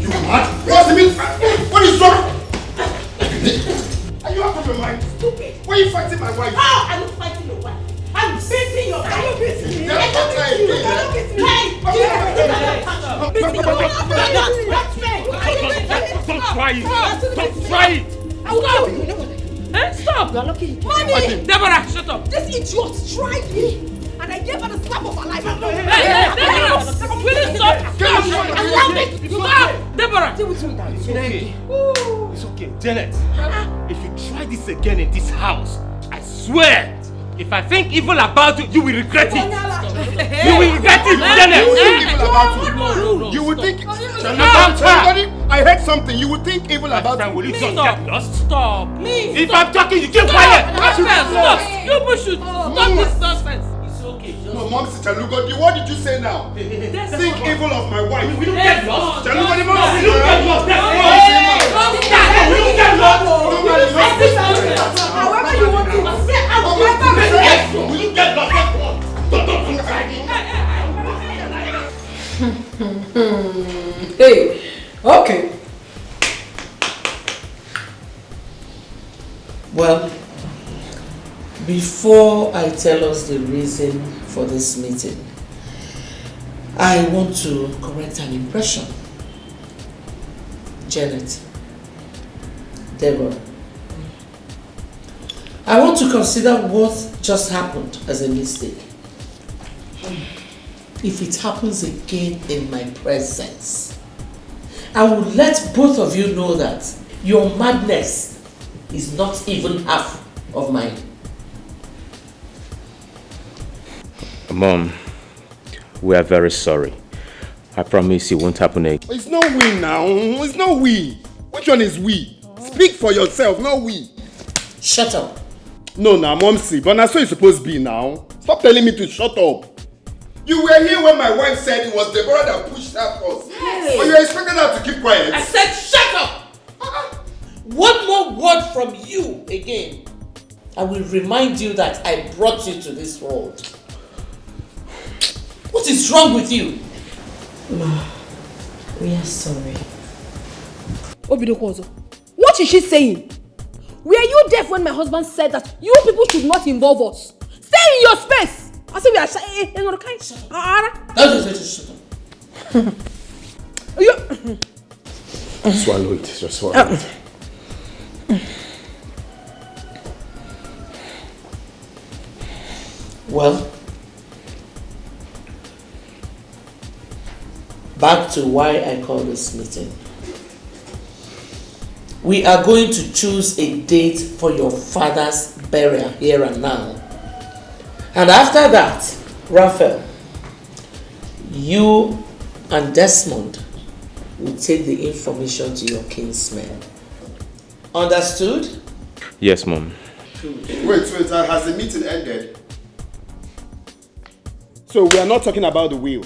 You mad? What's the mean? What is wrong? Are you out of your mind? Stupid. Why are you fighting my wife? How? I'm not fighting your wife. I'm beating your wife. Are you beating me? That's what I did. Don't beat me. Don't try it. Don't try it. Stop. You're lucky. Mommy! Deborah, shut up. This idiot tried me. And I gave her the slap of her life. Deborah! Will you stop? Stop! Deborah! It's okay. It's okay. Janet, if you try this again in this house, I swear, if I think evil about you, you will regret it. You will regret it, Janet. You will think evil about you. You will think I heard something. You will think evil about you. Will you just get lost? Stop. If I'm talking, you keep quiet. Stop. You push it. Stop this nonsense. It's okay. No, Mom, Chalugo, what did you say now? Think evil of my wife. We don't get lost. Chalugo, we don't get lost. We don't get lost. However you want to. We don't get lost. Hey, okay. Well, before I tell us the reason for this meeting, I want to correct an impression. Janet, Deborah, I want to consider what just happened as a mistake. If it happens again in my presence, I will let both of you know that your madness is not even half of mine. Mom, we are very sorry. I promise it won't happen again. It's not we now. It's not we. Which one is we? Speak for yourself, not we. Shut up. No, now, Mom, see, but that's what you're supposed to be now. Stop telling me to shut up. You were here when my wife said it was Deborah that pushed her first. Hey. But you expected her to keep quiet. I said shut up! One more word from you again. I will remind you that I brought you to this world. What is wrong with you? Ma, we are sorry. Obidokozo, what is she saying? Were you deaf when my husband said that you people should not involve us? Stay Stay in your space! I say we are shut up. Swallow it, just swallow it. Well, back to why I call this meeting. We are going to choose a date for your father's burial here and now. And after that, Raphael, you and Desmond will take the information to your kinsmen. Understood? Yes, Mom. Wait, has the meeting ended? So we are not talking about the will.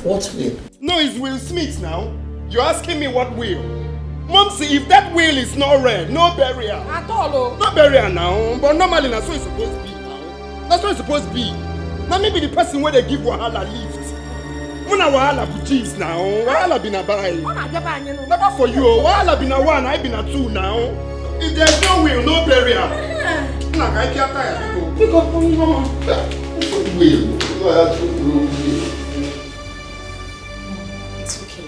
What will? No, it's Will Smith now. You're asking me what will? Mom, see, if that will is not read, no burial. At all. No burial now, but normally that's what it's supposed to be now. That's what it's supposed to be. Now maybe the person where they give Wahala lift. Muna Wahala bujis now. Wahala been a buy. Never for you. Wahala been a one, I been a two now. If there's no will, no burial. Nah, I can't tire. Pick up on mama. Will. It's okay.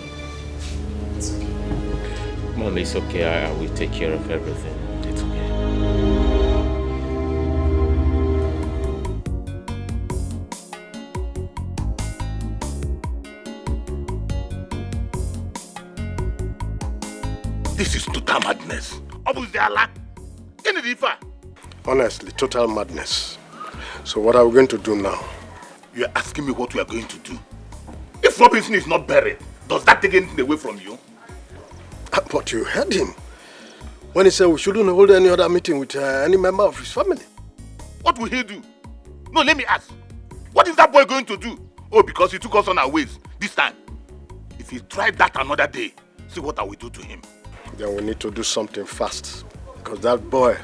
Mom, it's okay. I will take care of everything. It's okay. This is total madness. Honestly, total madness. So what are we going to do now? You're asking me what we are going to do? If Robinson is not buried, does that take anything away from you? But you heard him. When he said we shouldn't hold any other meeting with any member of his family. What will he do? No, let me ask. What is that boy going to do? Oh, because he took us on our ways this time. If he tried that another day, see what I will do to him. Then we need to do something fast. Because that boy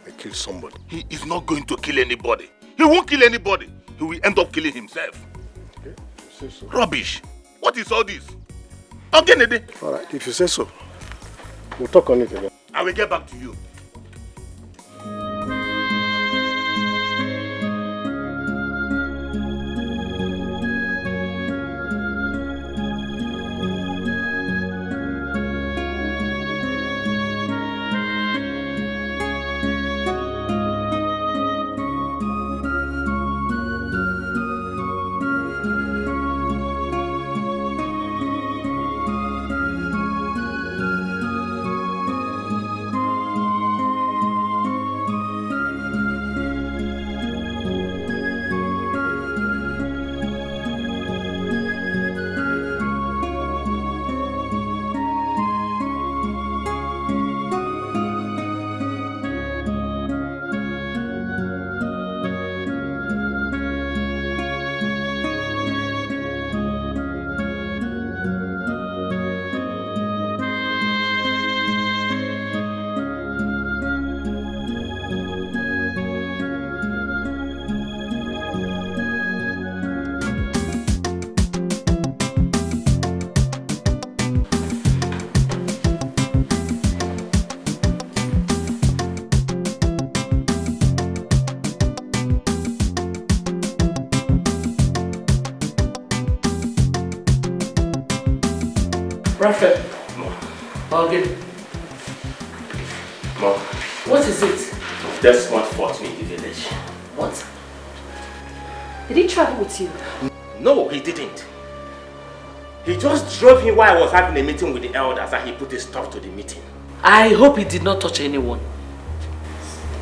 may kill somebody. He is not going to kill anybody. He won't kill anybody. He will end up killing himself. Okay, you say so. Rubbish. What is all this? Okay, alright, if you say so. We'll talk on it again. I will get back to you. Raphael. Morgan. Mom. What is it? Desmond fought me in the village. What? Did he travel with you? No, he didn't. He just drove me while I was having a meeting with the elders and he put a stop to the meeting. I hope he did not touch anyone.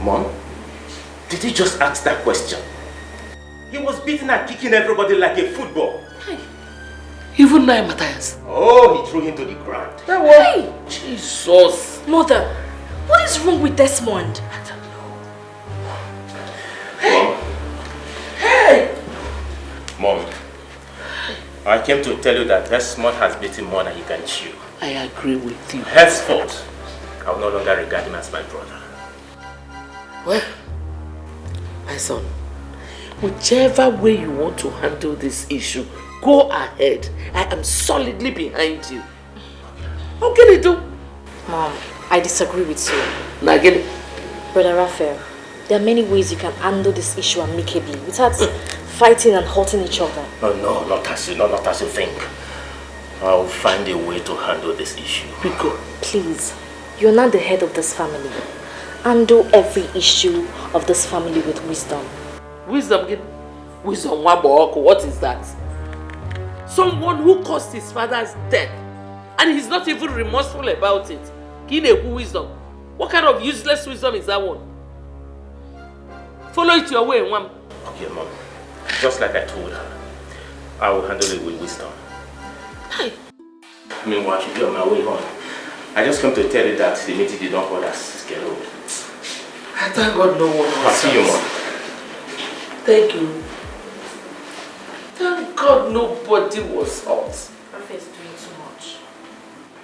Mom, did you just ask that question? He was beating and kicking everybody like a football. Hey. Even now, Matthias. Oh, he threw him to the ground. Hey! Jesus. Mother, what is wrong with Desmond? I don't know. Mom. Hey! Mom, I came to tell you that Desmond has beaten more than he can chew. I agree with you. Henceforth, I will no longer regard him as my brother. Well, my son, whichever way you want to handle this issue, go ahead. I am solidly behind you. How can you do? Mom, I disagree with you. Now get it. Brother Raphael, There are many ways you can handle this issue amicably without fighting and hurting each other. No, not as you think. I'll find a way to handle this issue. Rico, please. You're not the head of this family. Handle every issue of this family with wisdom. Wisdom? Wisdom, what is that? Someone who caused his father's death and he's not even remorseful about it. Wisdom. What kind of useless wisdom is that one? Follow it your way, Mom. Okay, Mom. Just like I told her, I will handle it with wisdom. Hi. Meanwhile, I should be on my way home. I just come to tell you that the meeting did not hold us scheduled. Thank God no one I'll see you, Mom. Thank you. Thank God nobody was hurt. Raphael is doing too much.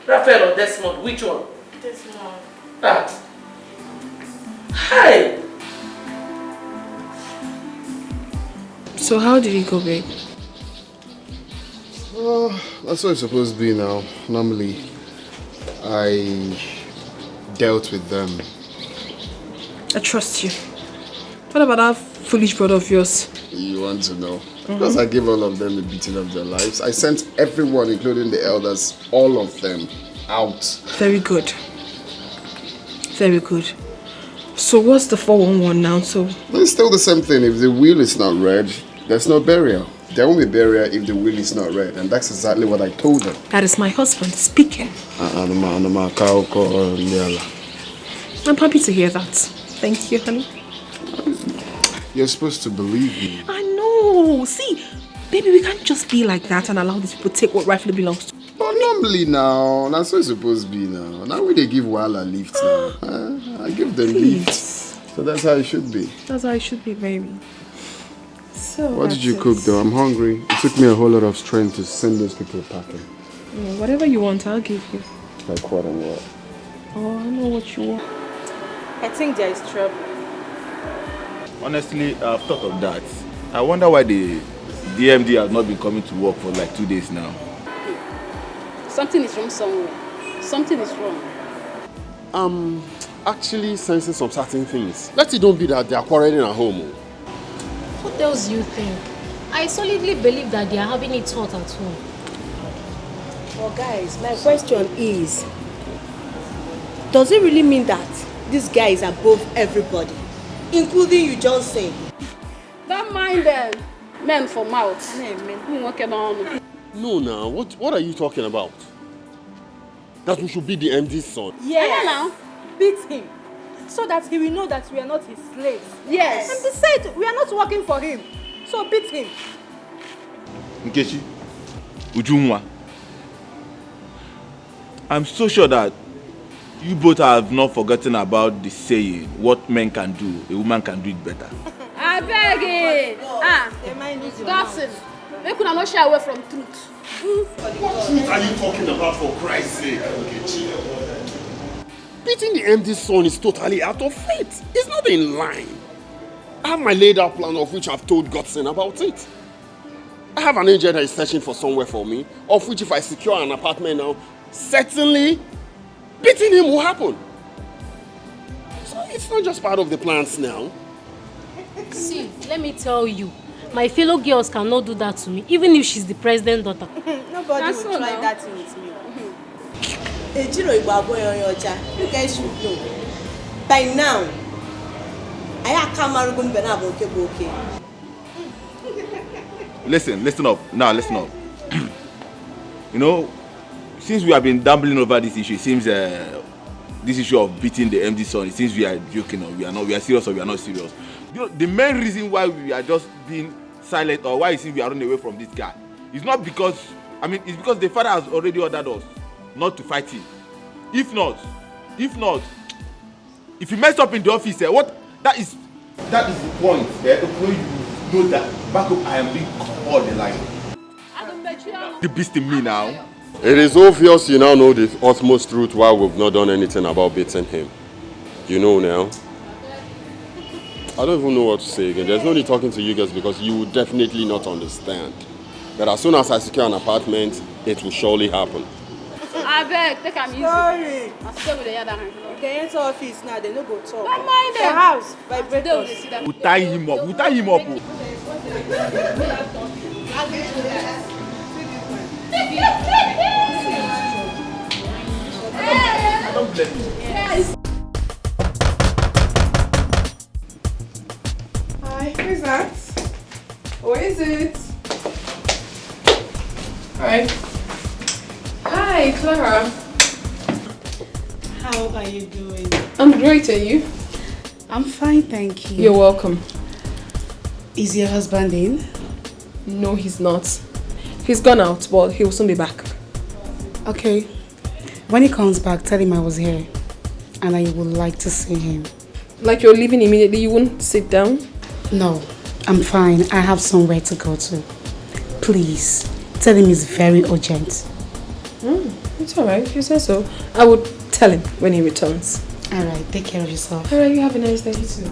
Raphael or Desmond, which one? Desmond. Ah. Hi. So how did it go, babe? That's what it's supposed to be now. Normally, I dealt with them. I trust you. What about that foolish brother of yours? You want to know? Because I gave all of them a beating of their lives. I sent everyone, including the elders, all of them, out. Very good. Very good. So what's the 411 now? So It's still the same thing. If the will is not read, there's no burial. There won't be burial if the will is not read. And that's exactly what I told them. that is my husband speaking. I'm happy to hear that. Thank you, honey. You're supposed to believe me. I know. See, baby, we can't just be like that and allow these people to take what rightfully belongs to. But normally now, that's what it's supposed to be now. Now we they give Wala lift now. I give them lift. So that's how it should be. That's how it should be, baby. So What did you cook though? I'm hungry. It took me a whole lot of strength to send those people packing. Whatever you want, I'll give you. Like what and what? Oh, I know what you want. I think there is trouble. Honestly, I've thought of that. I wonder why the DMD has not been coming to work for like 2 days now. Something is wrong somewhere. Something is wrong. Actually sensing some certain things. Let it don't be that they are quarreling at home. What else do you think? I solidly believe that they are having it hot at home. Well, guys, my question is, does it really mean that this guy is above everybody, including you, Johnson? Don't mind them. Men for mouth. No, now, what are you talking about? That we should be the MD's son. Yes. Now. Beat him, so that he will know that we are not his slaves. Yes. And besides, we are not working for him, so beat him. Nkechi, Ujunwa, I'm so sure that you both have not forgotten about the saying, what men can do, a woman can do it better. I beg it. Dawson, they could not shy away from truth. What truth are you talking about, for Christ's sake, Nkechi? Beating the MD's son is totally out of faith. It's not in line. I have my laid out plan of which I've told Godson about it. I have an agent that is searching for somewhere for me, of which if I secure an apartment now, certainly beating him will happen. So it's not just part of the plans now. See, let me tell you, my fellow girls cannot do that to me, even if she's the president's daughter. Nobody will try that with me. You guys should know. By now, I can't okay. Listen up. Now, listen up. You know, since we have been dabbling over this issue, it seems this issue of beating the MD son, it seems we are joking or we are serious or we are not serious. You know, the main reason why we are just being silent or why it seems we are running away from this guy is not because, it's because the father has already ordered us not to fight him. If not, if he messed up in the office, that is the point. When you know that back up, I am being called the line. The beast in me now. It is obvious you now know the utmost truth why we've not done anything about beating him. You know now. I don't even know what to say again. There's no need talking to you guys because you will definitely not understand. But as soon as I secure an apartment, it will surely happen. I beg, take him easy. Sorry. I'll stay with the other hand. They enter office now, they no go talk. Don't mind The them. house, vibrators. We'll tie him up. We'll tie him up. Oh. I don't blame you. Yes. Hi, who is that? Who is it? Hi. Hi, Clara. How are you doing? I'm great, and you? I'm fine, thank you. You're welcome. Is your husband in? No, he's not. He's gone out, but he'll soon be back. Okay. When he comes back, tell him I was here and I would like to see him. Like you're leaving immediately, you wouldn't sit down? No, I'm fine. I have somewhere to go to. Please, tell him it's very urgent. It's alright, if you say so. I would tell him when he returns. Alright, take care of yourself. Alright, you have a nice day. You too.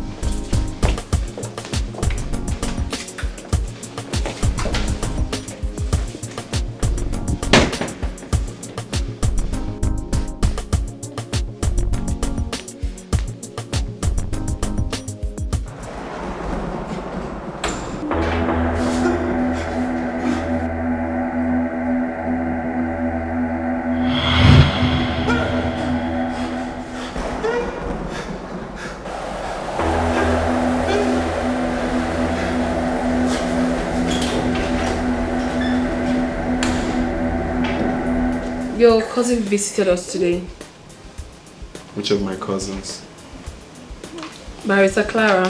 Your cousin visited us today. Which of my cousins? Barrister Clara.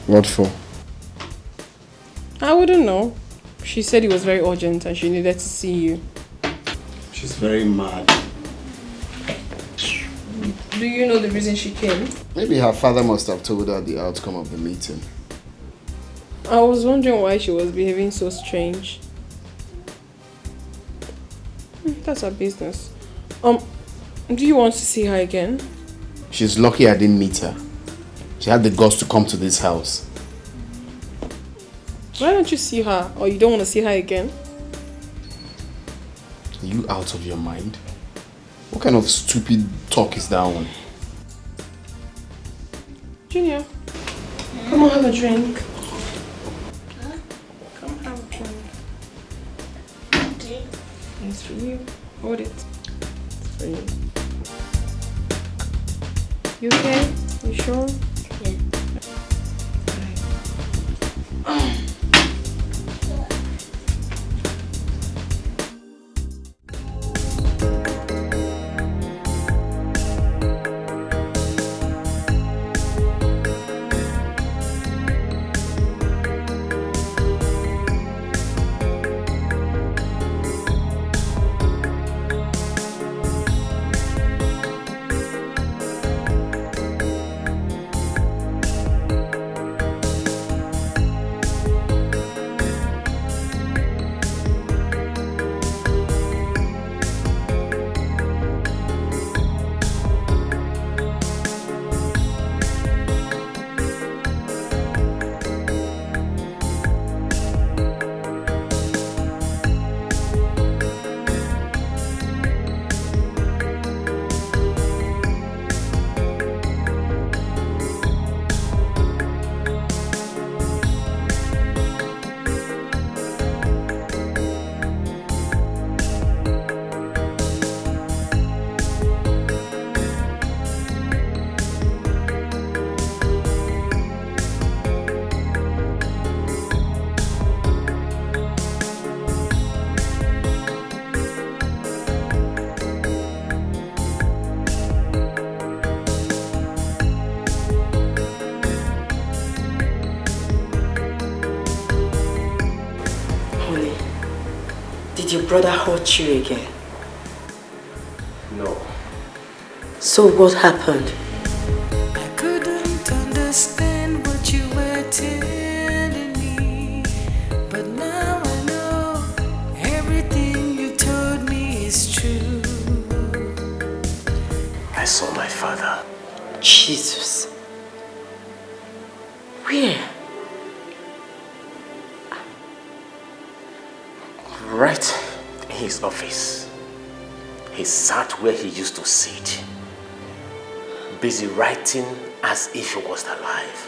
What for? I wouldn't know. She said it was very urgent and she needed to see you. She's very mad. Do you know the reason she came? Maybe her father must have told her the outcome of the meeting. I was wondering why she was behaving so strange. That's her business. Do you want to see her again? She's lucky I didn't meet her. She had the guts to come to this house. Why don't you see her? Or you don't want to see her again? Are you out of your mind? What kind of stupid talk is that one? Junior, come on, have a drink. Come have a drink. It's for you. Hold it. It's for you. You okay? You sure? Yeah. Did your brother hurt you again? No. So what happened? I couldn't understand what you were telling me, but now I know everything you told me is true. I saw my father. Jesus. Where? Right in his office. He sat where he used to sit, busy writing as if he was alive.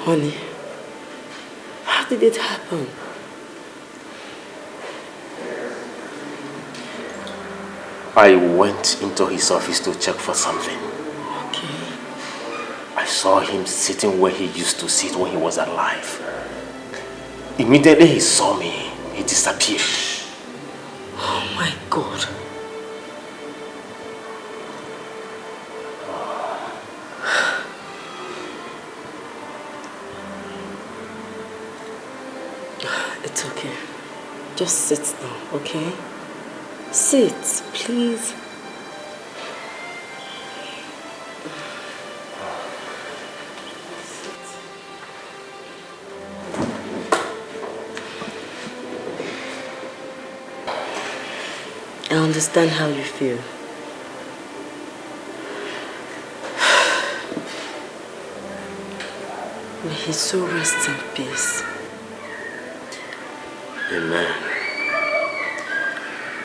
Honey, how did it happen? I went into his office to check for something. Okay. I saw him sitting where he used to sit when he was alive. Immediately he saw me, he disappeared. Oh my God. It's okay. Just sit down, okay? Sit, please. I understand how you feel. May his soul rest in peace. Amen.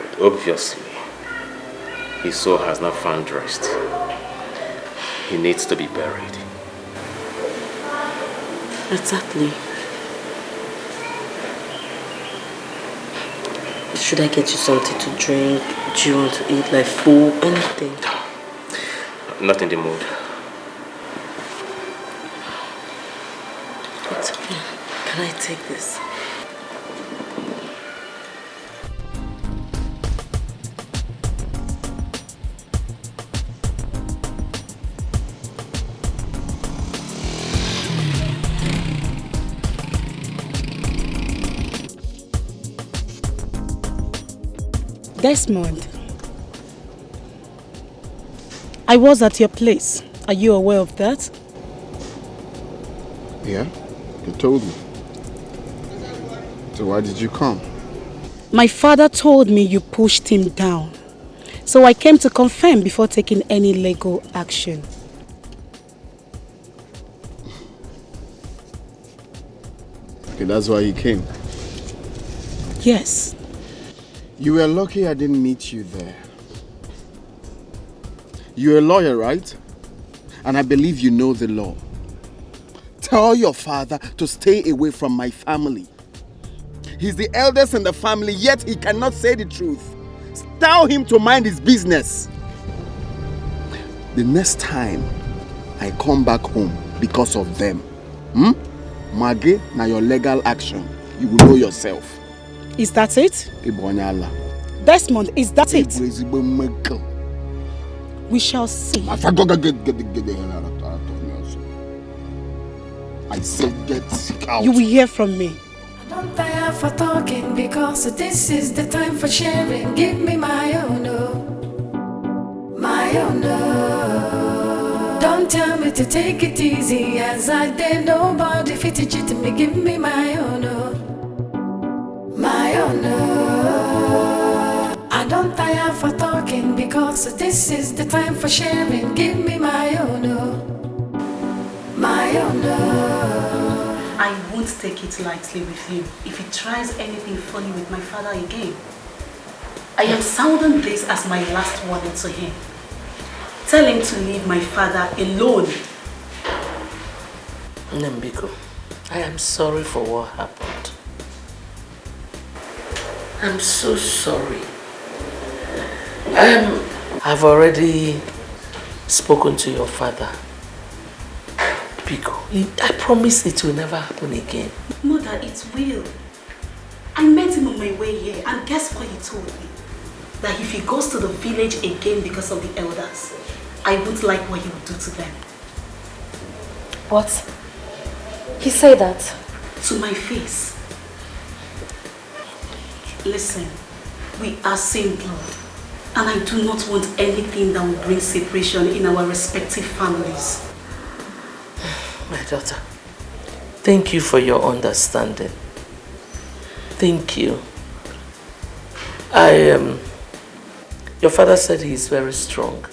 But obviously, his soul has not found rest. He needs to be buried. Exactly. Should I get you something to drink? Do you want to eat, like food, anything? Not in the mood. It's okay. Can I take this? Desmond, I was at your place. Are you aware of that? Yeah, you told me. So why did you come? My father told me you pushed him down. So I came to confirm before taking any legal action. Okay, that's why you came. Yes. You were lucky I didn't meet you there. You're a lawyer, right? And I believe you know the law. Tell your father to stay away from my family. He's the eldest in the family, yet he cannot say the truth. Tell him to mind his business. The next time I come back home because of them, Maggie, now your legal action, you will know yourself. Is that it? Desmond, is that it? We shall see. I said get out. You will hear from me. Don't tire for talking because this is the time for sharing. Give me my own, oh, my own, oh. Don't tell me to take it easy as I did. Nobody fit it to me. Give me my own, oh, my own, oh. I don't tire for talking because this is the time for sharing. Give me my own, oh, my own, oh. I won't take it lightly with him if he tries anything funny with my father again. I am sounding this as my last warning to him. Tell him to leave my father alone. Nambiko, I am sorry for what happened. I'm so sorry. I've already spoken to your father. Biko, I promise it will never happen again. Mother, it will. I met him on my way here, and guess what he told me? That if he goes to the village again because of the elders, I won't like what he would do to them. What? He said that? To my face. Listen, we are same blood, and I do not want anything that will bring separation in our respective families. daughter, thank you for your understanding. Thank you. Your father said he is very strong.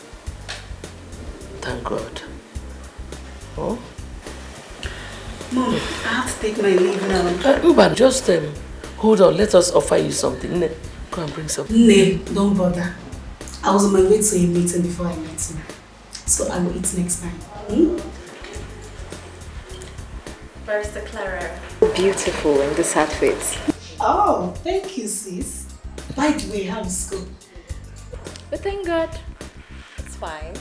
Thank God. Oh? Mom, I have to take my leave now. Uban, just hold on. Let us offer you something. Ne, go and bring something. No, don't bother. I was on my way to a meeting before I met him. So I will eat next time. Barrister Clara. Beautiful in this outfit. Oh, thank you, sis. By the way, how's school? But thank God, it's fine.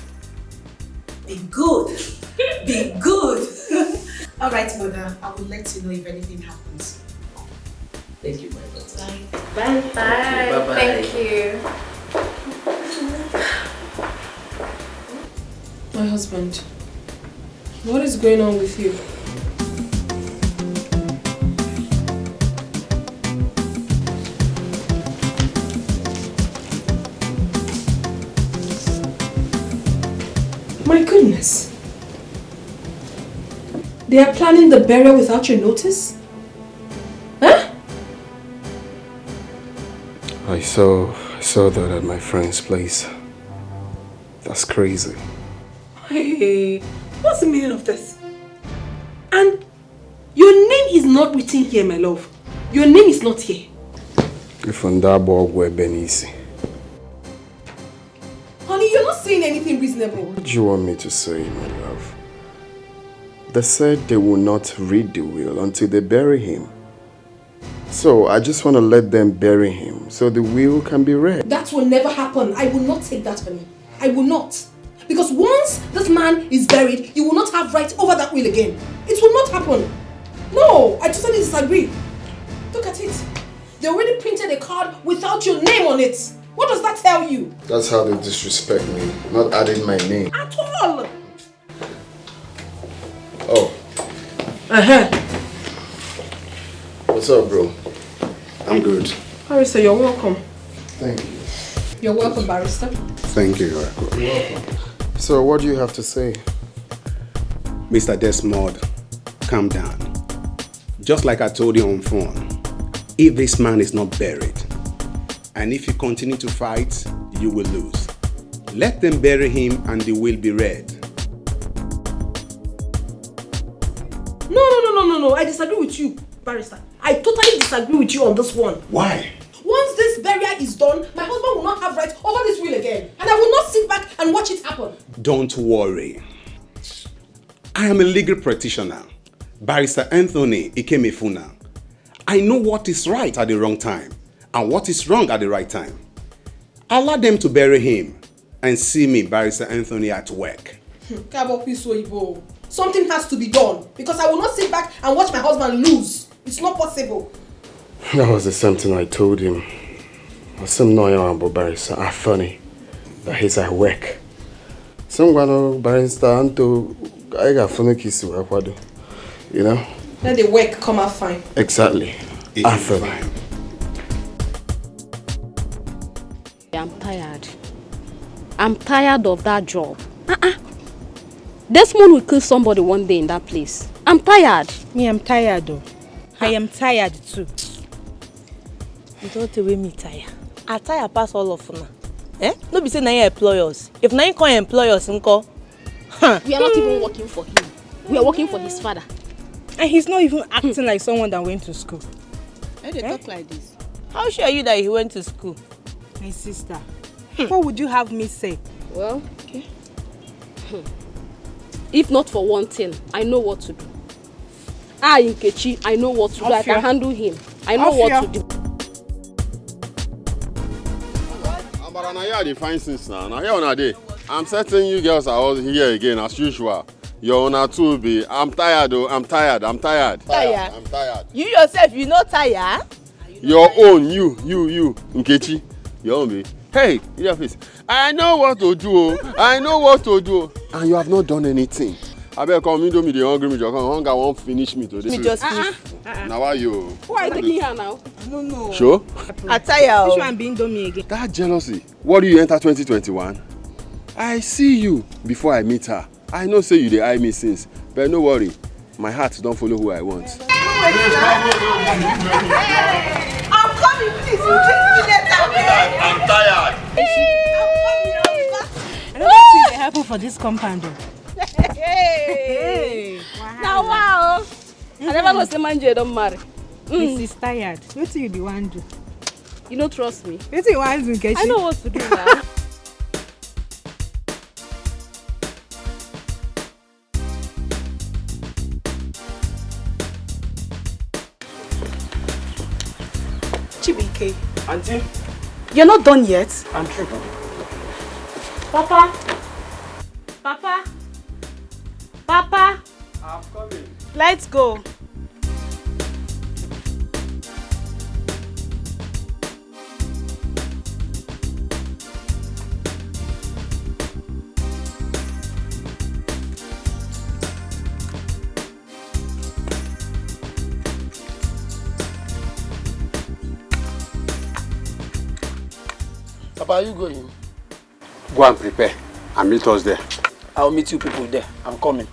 Be good. Be good. All right, mother. I will let you know if anything happens. Thank you, my daughter. Bye. Bye. Bye-bye. Thank you. My husband, what is going on with you? My goodness. They are planning the burial without your notice? Huh? I saw that at my friend's place. That's crazy. Hey, what's the meaning of this? And your name is not written here, my love. Your name is not here. If on that board were Benisi. Honey, you're not saying anything reasonable. What do you want me to say, my love? They said they will not read the will until they bury him. So I just want to let them bury him so the will can be read. That will never happen. I will not take that, honey. I will not. Because once this man is buried, you will not have right over that will again. It will not happen. No, I totally disagree. Look at it. They already printed a card without your name on it. What does that tell you? That's how they disrespect me, not adding my name. At all. Oh. What's up, bro? I'm good. Barrister, you're welcome. Thank you. You're welcome, Barrister. Thank you, you're welcome. So what do you have to say? Mr. Desmond, calm down. Just like I told you on phone, if this man is not buried, and if you continue to fight, you will lose. Let them bury him and the will be read. No, I disagree with you, Barrister. I totally disagree with you on this one. Why? Once this burial is done, my husband will not have rights over this will again. And I will not sit back and watch it happen. Don't worry. I am a legal practitioner. Barrister Anthony Ikemefuna. I know what is right at the wrong time and what is wrong at the right time. Allow them to bury him and see me, Barrister Anthony, at work. Something has to be done because I will not sit back and watch my husband lose. It's not possible. That was the same thing I told him. Some noise about Barrister Anthony that he's at work. Some Barrister Anto, I got funny kiss you, you know? Let the work come out fine. Exactly. Anthony. I'm tired. I'm tired of that job. Desmond will kill somebody one day in that place. I'm tired. Me, I'm tired though. I am tired too. You don't tell me tired. I tire pass all of now. Eh? No be say na you employ us. If na you can't employ us, nko. We are not even working for him. We are working for his father. And he's not even acting like someone that went to school. Why they talk like this? How sure are you that he went to school? My sister, what would you have me say? Well, okay. If not for one thing, I know what to do. Nkechi, I know what to do. I can handle him. I know what to do. But now you define since now. Now here on a day, I'm certain you girls are all here again as usual. You're on a 2B. I'm tired though. I'm tired. Tired? I'm tired. You yourself, you not tired? Your own, you, Nkechi. Your own, baby. Hey, your face. I know what to do. I know what to do. And you have not done anything. I better come into me the hungry me. Your hunger won't finish me today. Me just finish. Now why you? Who are you taking here now? No. Sure? I tire. This one being done me again. That jealousy. What do you enter 2021? I see you before I meet her. I know say you dey eye me since, but no worry. my heart don't follow who I want. I'm coming, please. You give me later, man. I'm tired. I don't think they happen for this compound. Hey. Now wow. I never know say manje don't marry. This is tired. What do you be want to do? You don't trust me. What do you want to do? I know what to do now. Chibike. Auntie? You're not done yet? I'm true. Papa. Papa. Papa. I'm coming. Let's go. Papa, are you going? Go and prepare and meet us there. I'll meet you people there. I'm coming.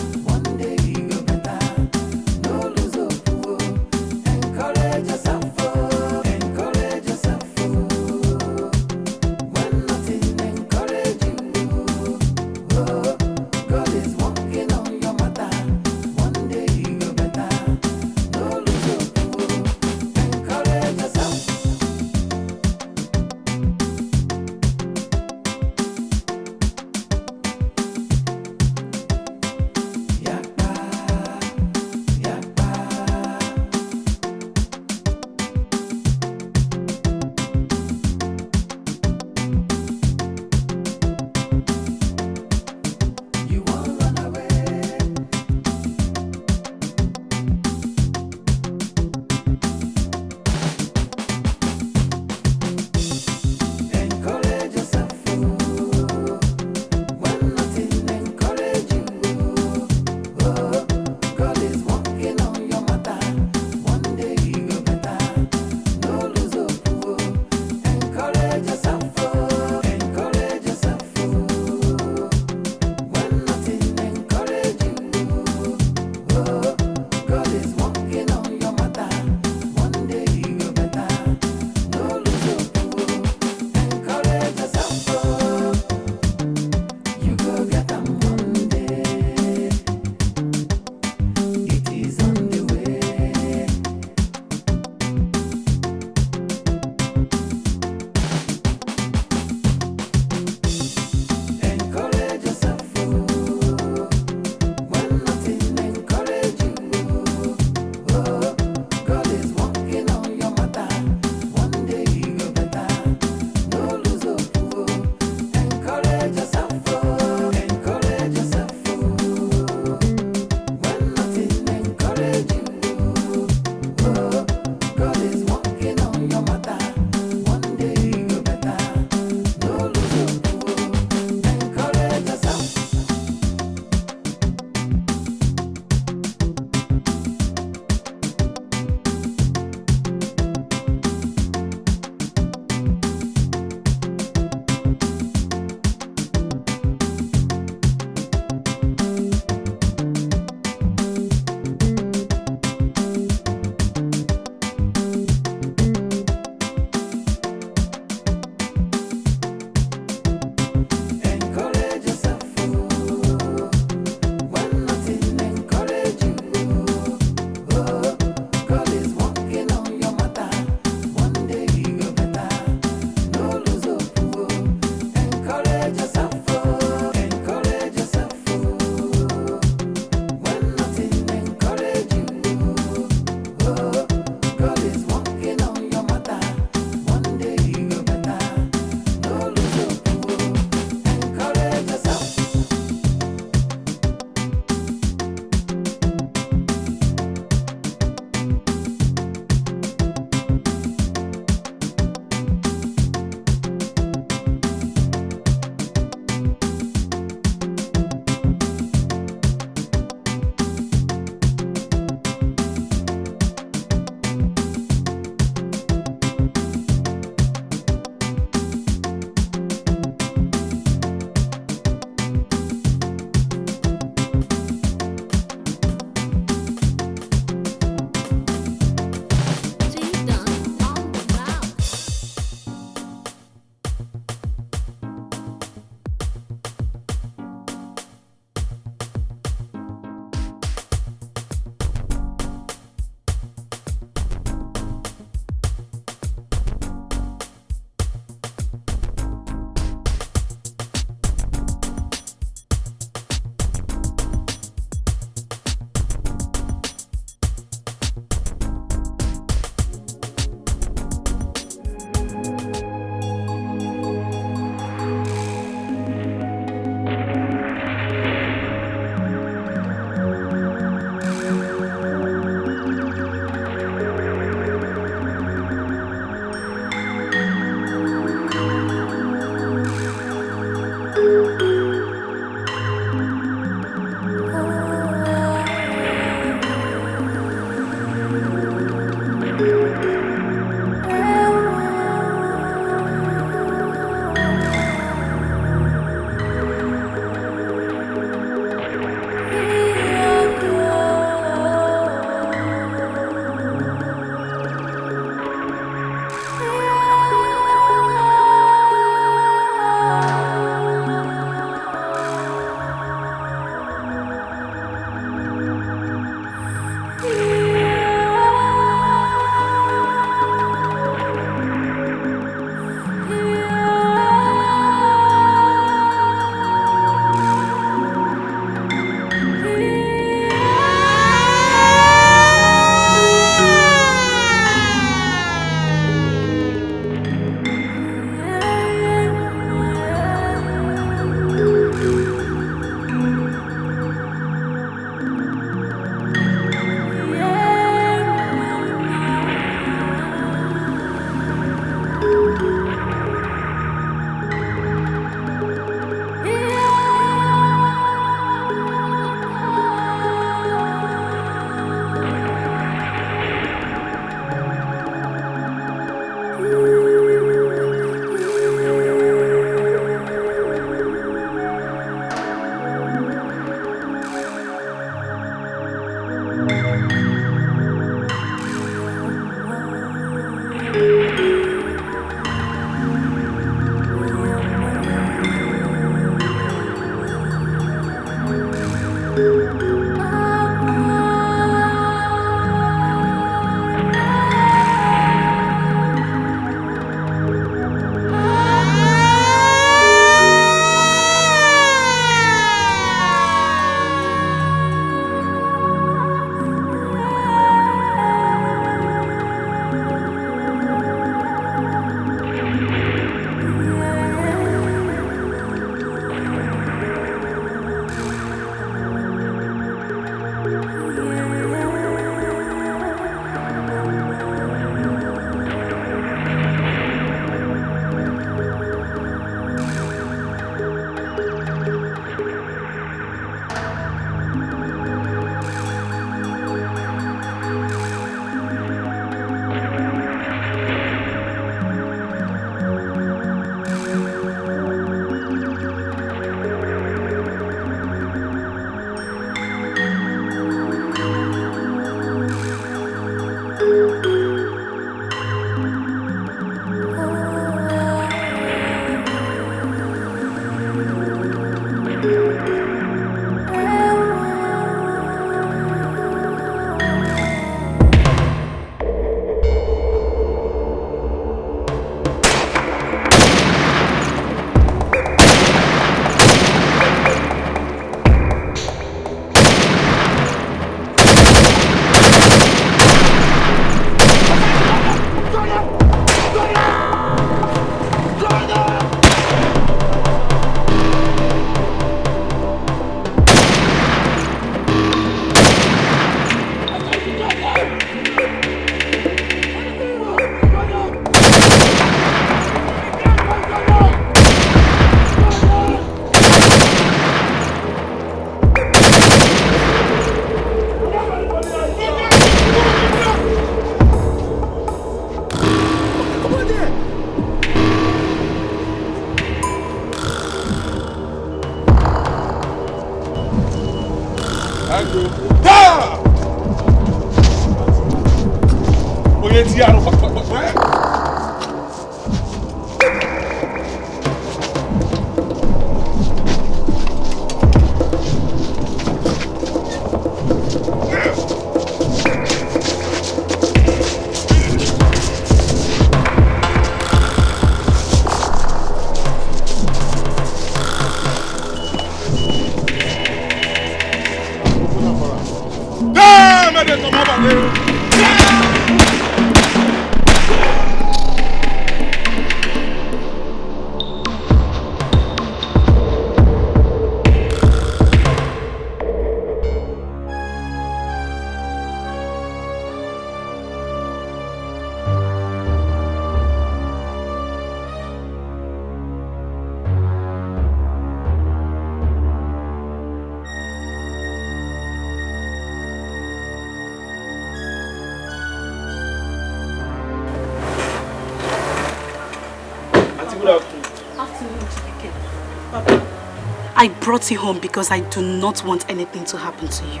I brought you home because I do not want anything to happen to you.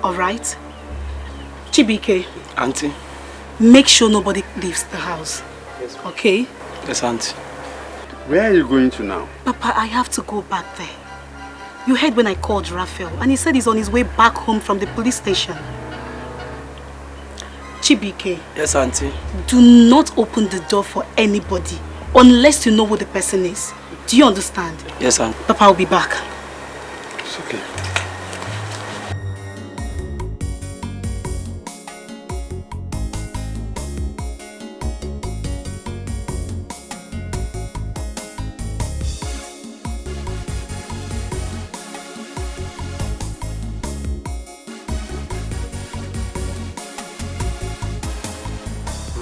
Alright? Chibike. Auntie. Make sure nobody leaves the house. Yes. Okay? Yes, Auntie. Where are you going to now? Papa, I have to go back there. You heard when I called Raphael and he said he's on his way back home from the police station. Chibike. Yes, Auntie. Do not open the door for anybody unless you know who the person is. Do you understand? Yes, Auntie. Papa, I'll be back. It's okay.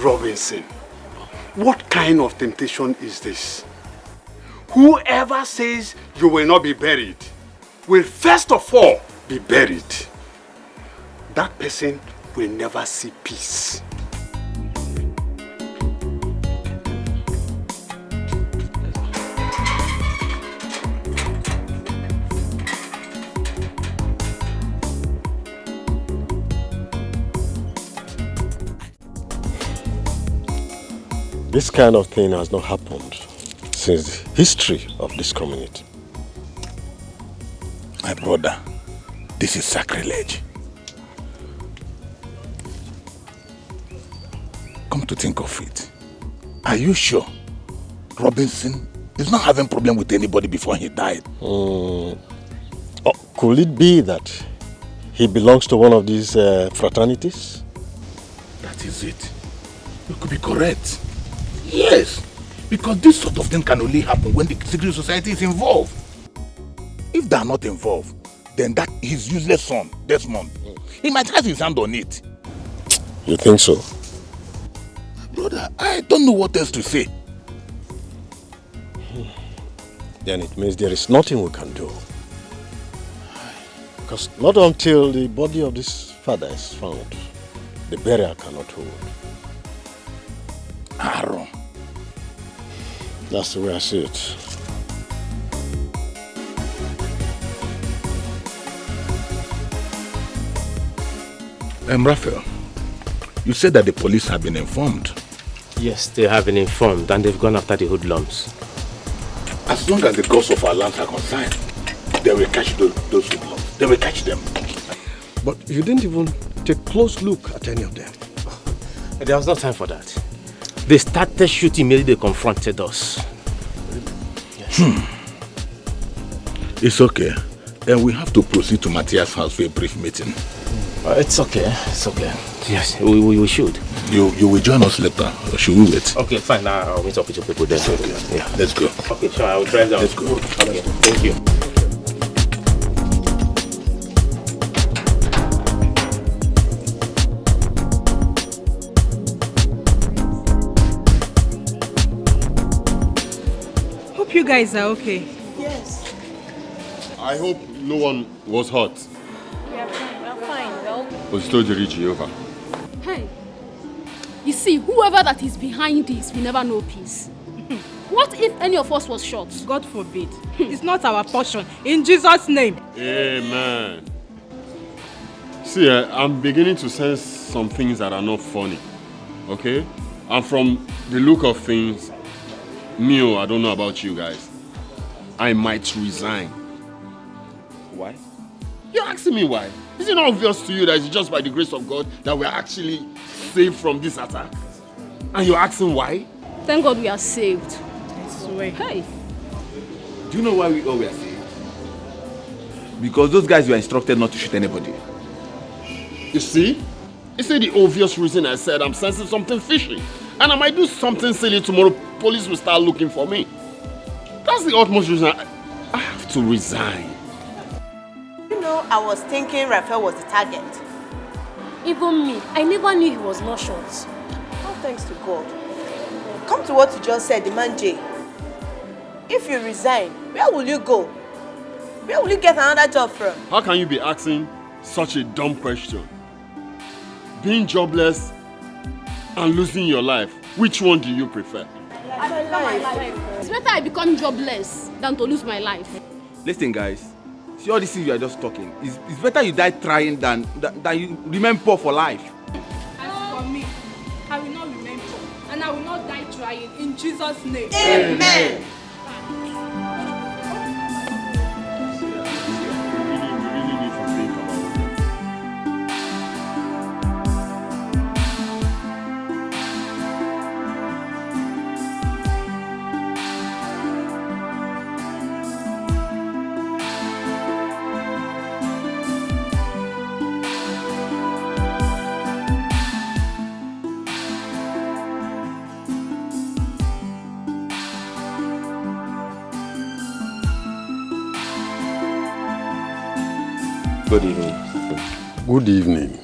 Robinson, what kind of temptation is this? Whoever says you will not be buried will first of all be buried. That person will never see peace. This kind of thing has not happened since the history of this community. My brother, this is sacrilege. Come to think of it, are you sure Robinson is not having problem with anybody before he died? Oh, could it be that he belongs to one of these fraternities? That is it. You could be correct. Yes, because this sort of thing can only happen when the secret society is involved. If they are not involved, then that his useless son, Desmond, he might have his hand on it. You think so? Brother, I don't know what else to say. Then it means there is nothing we can do. Because not until the body of this father is found, the burial cannot hold. Aaron. That's the way I see it. Raphael, you said that the police have been informed. Yes, they have been informed and they've gone after the hoodlums. As long as the gods of our lands are concerned, they will catch those hoodlums. They will catch them. But you didn't even take a close look at any of them. There was no time for that. They started shooting immediately they confronted us. Yes. It's okay. Then we have to proceed to Matthias' house for a brief meeting. It's okay. It's okay. Yes, we should. You will join us later, or should we wait? Okay, fine. Now I'll meet up with your people then. Okay. Yeah, let's go. Okay, sure. I'll drive down. Let's go. Okay, thank you. Hope you guys are okay. Yes. I hope no one was hurt. We're fine, well. Was told to reach over. Hey, you see, whoever that is behind this will never know peace. What if any of us was shot? God forbid. It's not our portion. In Jesus' name. Amen. See, I'm beginning to sense some things that are not funny. Okay? And from the look of things, Mio, I don't know about you guys, I might resign. Why? You're asking me why? Is it not obvious to you that it's just by the grace of God that we're actually saved from this attack? And you're asking why? Thank God we are saved. Hey. Do you know why we all were saved? Because those guys were instructed not to shoot anybody. You see? You see the obvious reason I said I'm sensing something fishy. And I might do something silly tomorrow. Police will start looking for me. That's the utmost reason I have to resign. You know, I was thinking Raphael was the target. Even me, I never knew he was not shot. Oh, thanks to God. Come to what you just said, the man J. If you resign, where will you go? Where will you get another job from? How can you be asking such a dumb question? Being jobless and losing your life, which one do you prefer? I prefer my life. It's better I become jobless than to lose my life. Listen, guys. See all these things you are just talking. It's better you die trying than you remain poor for life. As for me, I will not remain poor. And I will not die trying. In Jesus' name. Amen. Good evening. Good evening.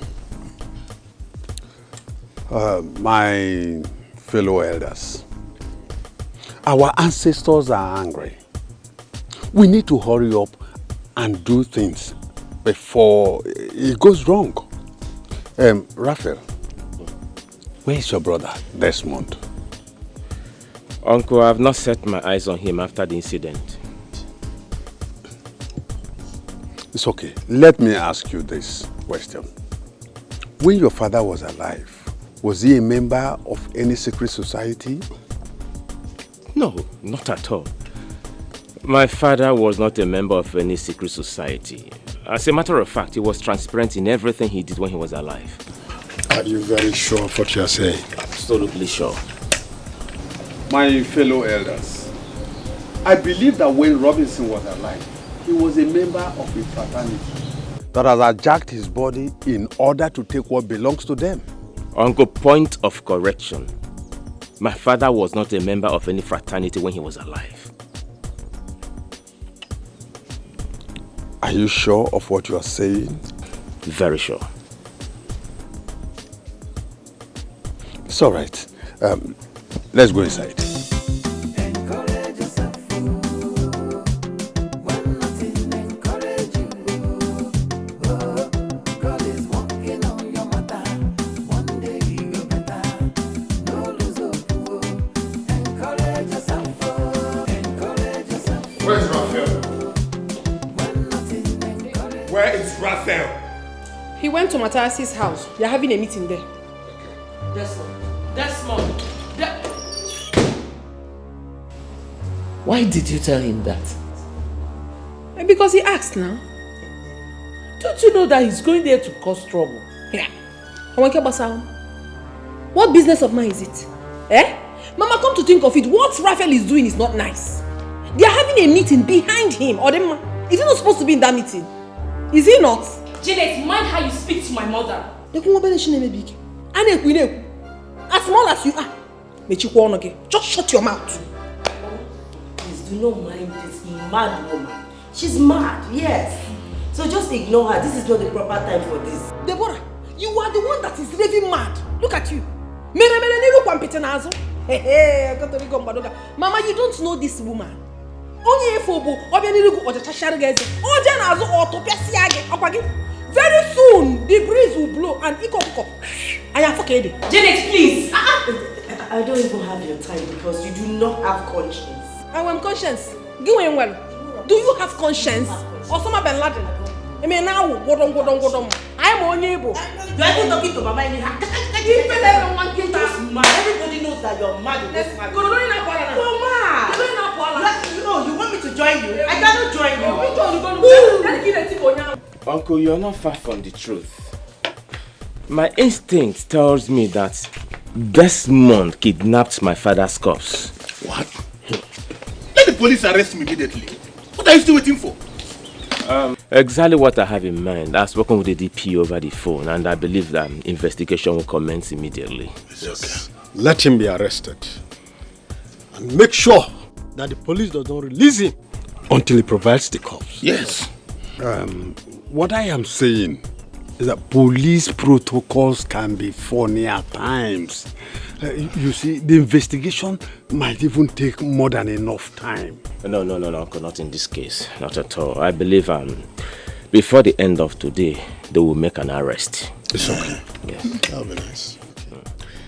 My fellow elders, our ancestors are angry. We need to hurry up and do things before it goes wrong. Raphael, where is your brother, Desmond? Uncle, I have not set my eyes on him after the incident. It's okay. Let me ask you this question. When your father was alive, was he a member of any secret society? No, not at all. My father was not a member of any secret society. As a matter of fact, he was transparent in everything he did when he was alive. Are you very sure of what you are saying? Absolutely sure. My fellow elders, I believe that when Robinson was alive, he was a member of a fraternity that has hijacked his body in order to take what belongs to them. Uncle, point of correction. My father was not a member of any fraternity when he was alive. Are you sure of what you are saying? Very sure. It's all right. Let's go inside. Where's Raphael? Where is Raphael? He went to Matthias's house. They're having a meeting there. Desmond. Why did you tell him that? Because he asked now. Don't you know that he's going there to cause trouble? Yeah. What business of mine is it? Eh? Mama, come to think of it, what Raphael is doing is not nice. They are having a meeting behind him. Or is he not supposed to be in that meeting? Is he not? Janet, mind how you speak to my mother. As small as you are, just shut your mouth. Please do not mind this mad woman. She's mad, yes. So just ignore her. This is not the proper time for this. Deborah, you are the one that is raving mad. Look at you. Mama, you don't know this woman. Very soon, the breeze will blow and Etiko. Janet, please. I don't even have your time because you do not have conscience. I want conscience. Do you have conscience? Osama bin Laden. I mean now, I am on able. You are even talking to Mama anyhow. Even everyone thinks I'm mad. Everybody knows that you're mad in this family. You're mad. No, you want me to join you? I cannot join you. Uncle, you're not far from the truth. My instinct tells me that Desmond kidnapped my father's corpse. What? Let the police arrest him immediately. What are you still waiting for? Exactly what I have in mind. I've spoken with the DP over the phone, and I believe that investigation will commence immediately. It's okay. Let him be arrested. And make sure that the police does not release him until he provides the corpse. Yes. What I am saying is that police protocols can be funny at times. You see, the investigation might even take more than enough time. No, Uncle, not in this case. Not at all. I believe before the end of today, they will make an arrest. It's okay. Yes. That'll be nice.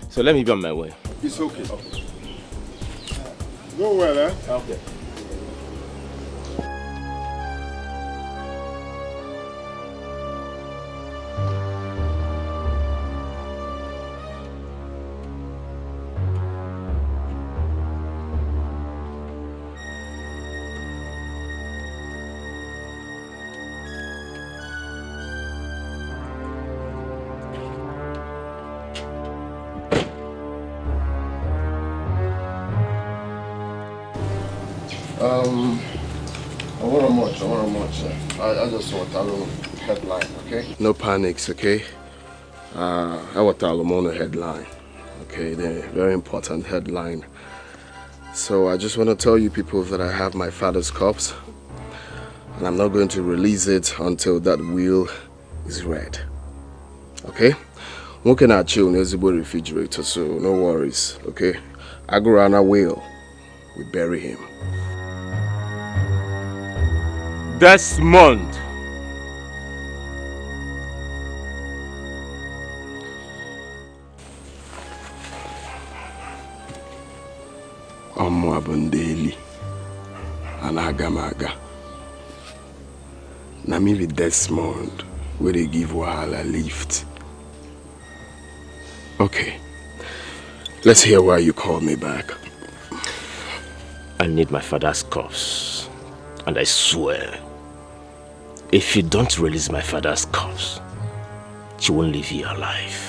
So let me be on my way. It's okay. Go well, eh? Okay. I just want a little headline, okay? No panics, okay? I want a little headline, okay? The very important headline. So I just want to tell you people that I have my father's corpse, and I'm not going to release it until that will is read, okay? One can chill in the refrigerator, so no worries, okay? Agorana will, we bury him. Desmond. Abundeli and Agamaga. Na me with Desmond where they give Wahala lift. Okay. Let's hear why you called me back. I need my father's corpse. And I swear, if you don't release my father's corpse, she won't leave here alive.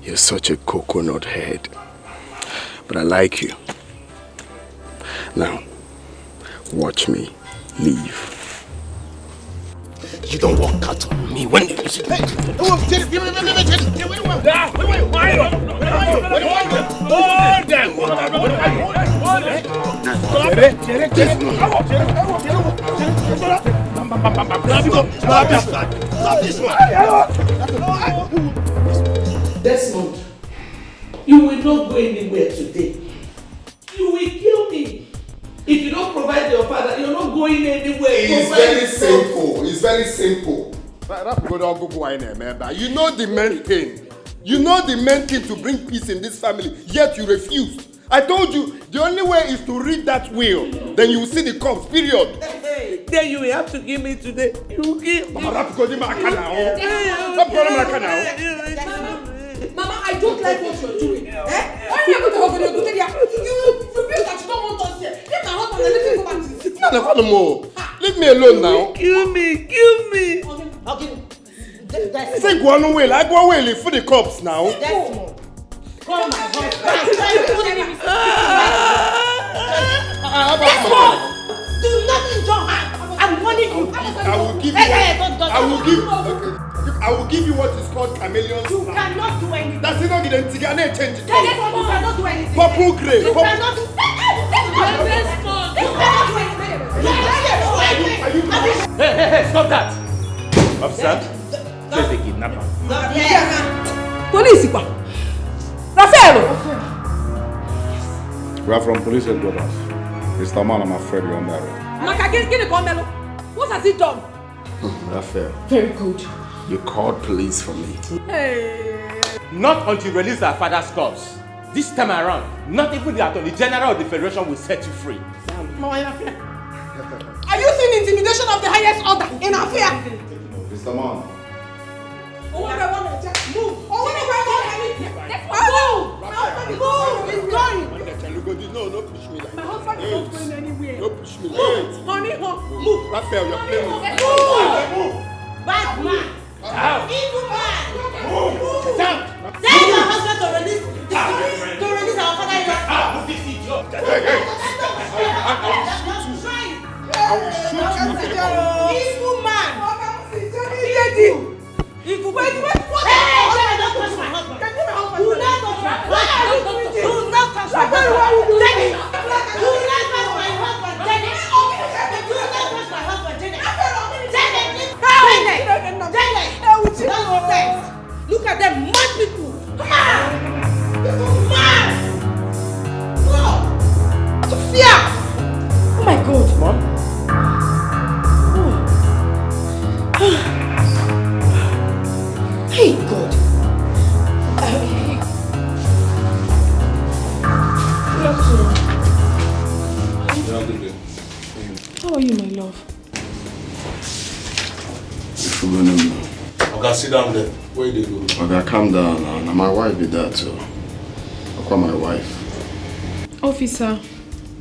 You're such a coconut head. But I like you. Now, watch me leave. You don't walk out on me when you... Desmond, you will not go anywhere today. You will kill me. If you don't provide your father, you're not going anywhere. It's very simple. It's very simple. You know the main thing. You know the main thing to bring peace in this family, yet you refused. I told you, the only way is to read that will. Then you will see the corpse, period. Then you will have to give me today. You will give me. Mama, I don't like what you're doing. Why are you going to hold on to you? You feel that you don't want us here. Leave my husband and let me go back to the city. No, more. Leave me alone now. Kill me. Okay. I say go on way. I go away for the corpse now. Desmond. Come on, do not enjoy her. I'm warning you. I will give you what is called chameleon. You cannot do anything. That's it. Not get anything. I need change it. You cannot do anything. Purple grey. You cannot do anything. Hey, stop that! Officer, place the kidnapper. Police, Rafael! We are from police headquarters. Mr. Man, I'm afraid you're on that road. What has he done? Raphael. Very good. You called police for me. Hey. Not until you release our father's corpse. This time around, not even the Attorney General of the Federation will set you free. Are you seeing intimidation of the highest order in Afia? me. Move! Honey, move! Raphael, you're playing with me. Move! Bad man! Evil man! Move! Tell your husband to release our father-in-law. I will shoot you. Evil man! Evil man! Wait! Don't touch my husband! Do not touch my husband! Do not touch my husband! Jenny! Do not touch my husband! Jenny! Do not touch my husband! Jenny! Jenny! Look at them mad people! Mad! To fear! Oh my God! Mom? Hey God! How are you, my love? Okay, sit down there. Where they go? Okay, calm down now. Now my wife be there too. I'll call my wife. Officer,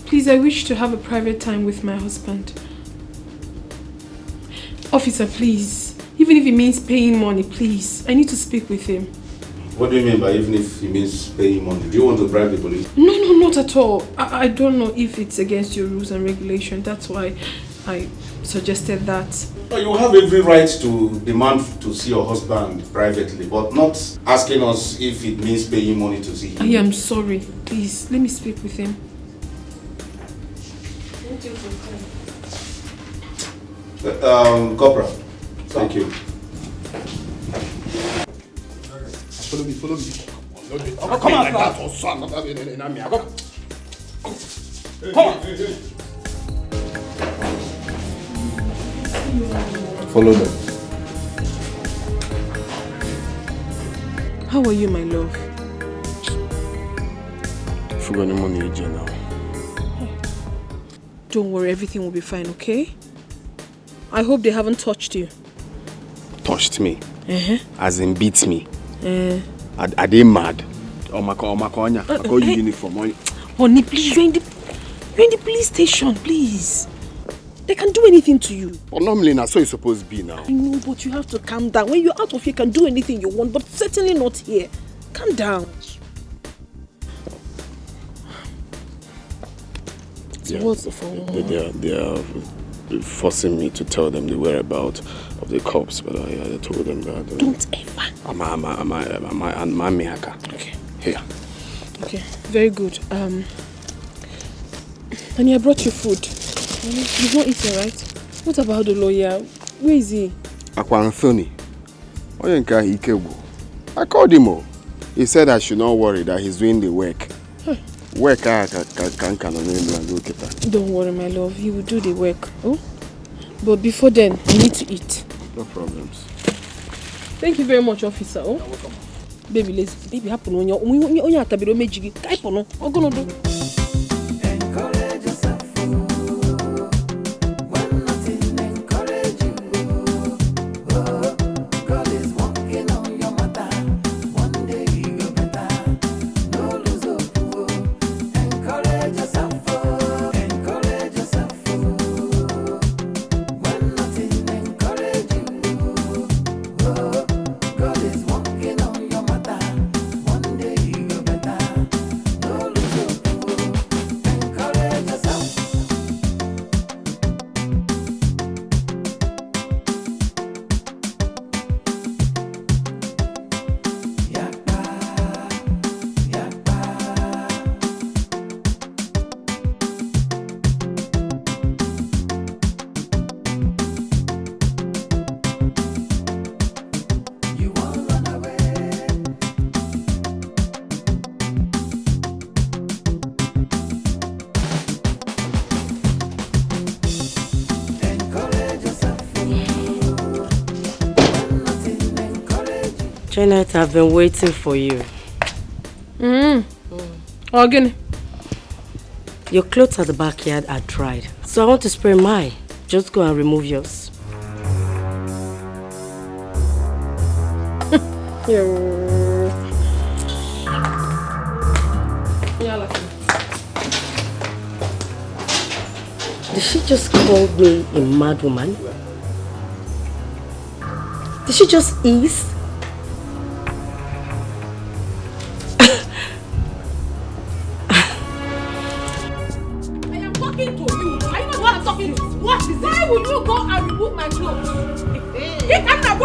please, I wish to have a private time with my husband. Officer, please. Even if it means paying money, please. I need to speak with him. What do you mean by even if it means paying money? Do you want to bribe the police? No, not at all. I don't know if it's against your rules and regulations. That's why I suggested that. You have every right to demand to see your husband privately, but not asking us if it means paying money to see him. I am sorry. Please, let me speak with him. Corporal, thank you. Follow me. Oh, come on, like that or son. Come on. Follow them. How are you, my love? If you got any money, you now. Don't worry, everything will be fine, okay? I hope they haven't touched you. Touched me? As in beat me? Are they mad? I call you uniform. Honey, please, you're in the police station, please. They can do anything to you. Well, normally, that's how it's supposed to be now. I know, but you have to calm down. When you're out of here, you can do anything you want, but certainly not here. Calm down. So what's the phone? They are forcing me to tell them the whereabouts of the cops, but I told them that. Don't ever. I'm okay. Here. Okay, very good. Honey, I brought you food. You've not eaten, right? What about the lawyer? Where is he? Anthony. I called him. He said I should not worry that he's doing the work. Work Don't worry, my love. He will do the work. Oh? But before then, you need to eat. No problems. Thank you very much, officer. Oh? You're welcome. Baby, baby, happen on your own. Janet, I've been waiting for you. Again. Your clothes at the backyard are dried, so I want to spray mine. Just go and remove yours. Did she just call me a mad woman? Did she just ease? I am talking to you. Are you not talking to me? What is it? Why will you go and remove my clothes? Get out of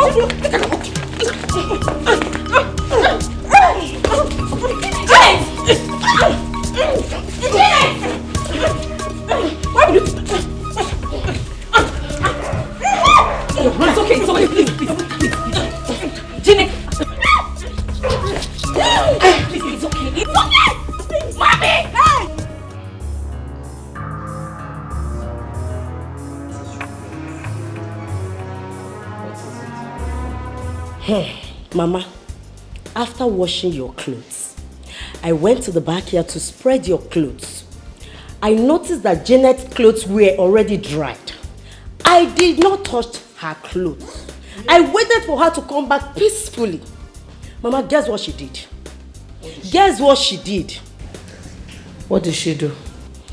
It's okay, please. Jenny! Please, it's okay. It's okay! Mommy! Hey, Mama, after washing your clothes, I went to the backyard to spread your clothes. I noticed that Janet's clothes were already dried. I did not touch her clothes. I waited for her to come back peacefully. Mama, guess what she did? Guess what she did? What did she do?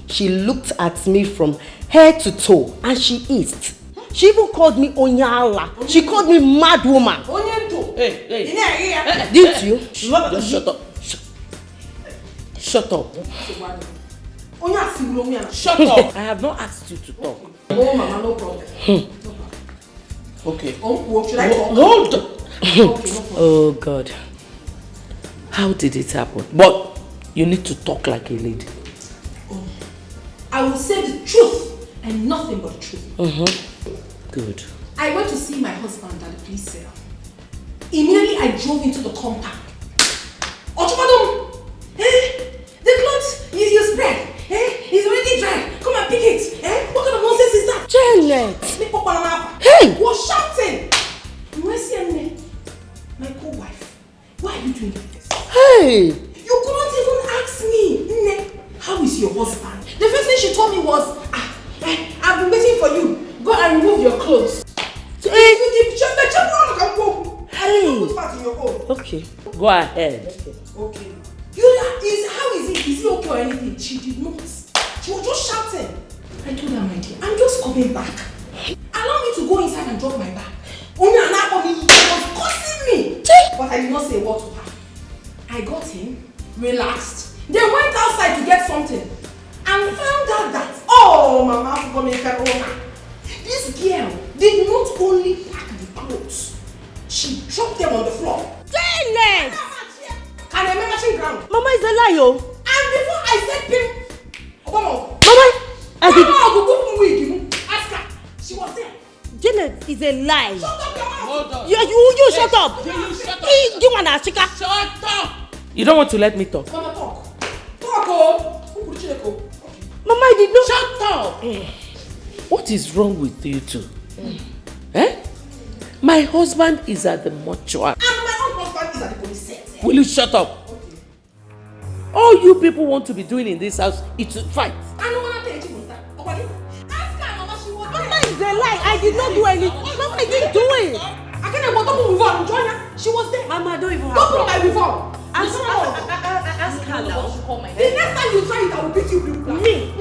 She looked at me from head to toe and she hissed. She even called me Onyala. She called me mad woman. Hey. Didn't you? Just shut up. Shut up. Shut up. I have not asked you to talk. Oh, Mama, no problem. Okay. Should I talk? Hold on. Oh, God. How did it happen? But you need to talk like a lady. I will say the truth and nothing but the truth. Good. I went to see my husband at the police cell. Immediately I drove into the compound. Ochumadom! The clothes you spread, it's already dried. Come and pick it. What kind of nonsense is that? Janet! Hey! Was shouting. My co-wife, why are you doing this? Hey! You couldn't even ask me, Nne, how is your husband? The first thing she told me was, I've been waiting for you. Go and remove your clothes. Okay. Go ahead. Okay. How is it? Is he okay or anything? She did not. She was just shouting. I told her, my dear, I'm just coming back. Allow me to go inside and drop my bag. Only an hour was cursing me. But I did not say a word to her. I got in, relaxed. They went outside to get something and found out that, oh, Mama, this girl did not only pack the clothes, she dropped them on the floor. Janet! And I remember she ground. Mama is a liar. And before I said pim, Mama, ask her. She was there. Janet is a lie. Shut up your mouth. Hold on. You shut up. You shut up. You want a chica? Shut up. You don't want to let me talk. Mama, talk. Talk, oh. Mama, I did not. Shut up. What is wrong with you two? My husband is at the mortuary. And my own husband is at the police cell. Will you shut up? Okay. All you people want to be doing in this house is to fight. I don't want to tell you that. Ask her, Mama, she was there. Mama is a lie. I did not do anything. Mama, I didn't do it. I can't even don't move on. Join her. She was there. Mama, I don't even have don't put my reform. Ask her now. The next time you try it, I will beat you. Me?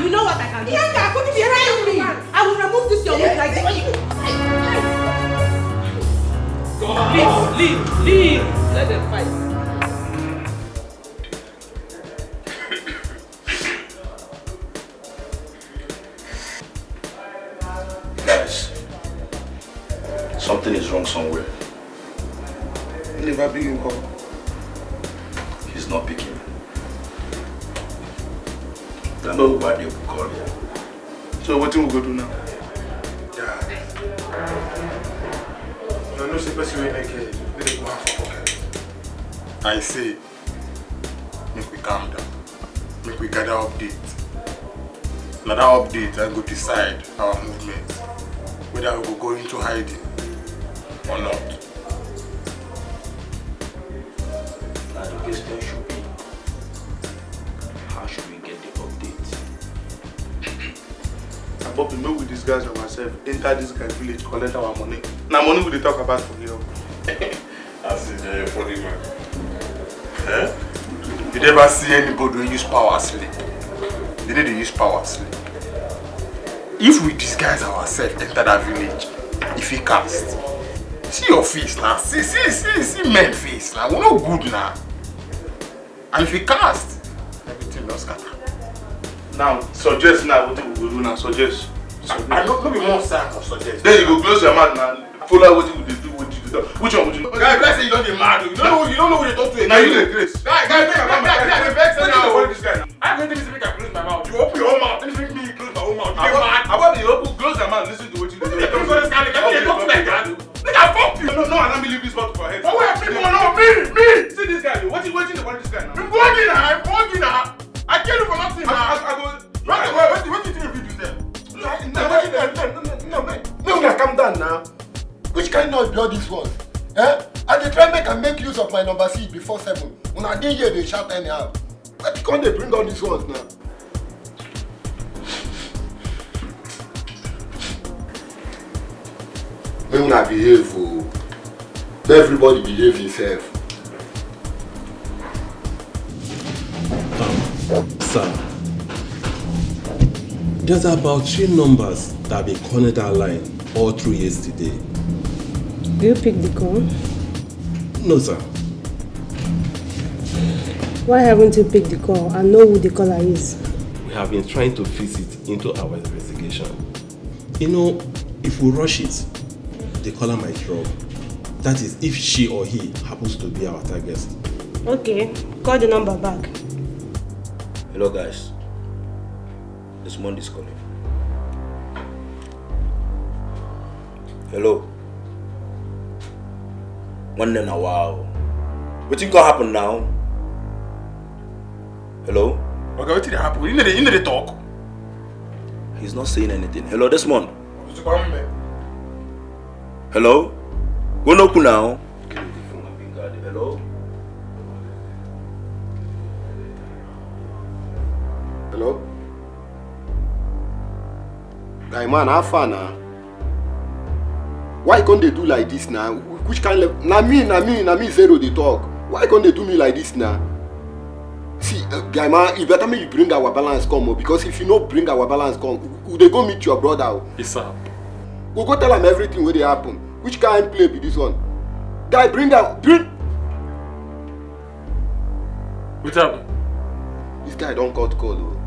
You know what I can do. I will remove this your wig like this. Leave. Let them fight. Guys, something is wrong somewhere. Never picking call. He's not picking. Then why they will call you? So what will we go do now? You know the person we make it. They go have for pocket. I say, make we calm down. Make we gather update. Now that update, I go decide our movement. Whether we will go into hiding or not. Now the question should be, how should we get the update? Bobby, make we disguise ourselves, enter this guy's village, collect our money. Now money we talk about for here. That's a funny man. You never see anybody who use power sleep. They need to use power sleep. if we disguise ourselves, enter that village, if he cast, see your face now. See men face now. We're not good now. And if he cast, everything will scatter. Now, suggest now what we will do now. Suggest. I don't be more sad or suggest. Then you go close your mouth now. Follow what you do, what you do. Which one would you do? Guy, let's say you don't get mad. You don't know what you talk to. Now you the grace. Guy, I'm vex now. I'm going to make I close my mouth. You open your own mouth. Let me make me close my own mouth. You get mad. How about you open, close your mouth, listen to what you do. You don't understand. You talk like that. Nigga, fuck you. No, let me leave this bottle for head. Oh, wait, people know me. See this guy, what you waiting to this guy now? I'm working now. I can't do for nothing now. I go. What do you think you do there? No, calm down now. Which kind of blood this one? Eh? I dey try make use of my number C before 7. When I dey here, they shout anyhow. Why can't they bring all these ones now? May una behave, oh. Let everybody behave himself. Sir, there's about 3 numbers that have been calling that line all through yesterday. Do you pick the call? No, sir. Why haven't you picked the call and know who the caller is? We have been trying to fit it into our investigation. You know, if we rush it, the caller might drop. That is, if she or he happens to be our target. Okay, call the number back. Hello guys. Desmond is calling. Hello. One in a while. What think gonna happen now? Hello? Okay, what did happen? You need to talk. He's not saying anything. Hello, Desmond. Hello? Go no now. Hello? Hello? Guy man, how far now? Why can't they do like this now? Which kind of... Na me, zero they talk. Why can't they do me like this now? See, guy man, you better make you bring our balance come, because if you don't bring our balance come, they go meet your brother. Yes, sir. We'll go tell him everything where they happen. Which kind of play be this one? Guy, bring. What's happened? This guy don't cut call. Oh.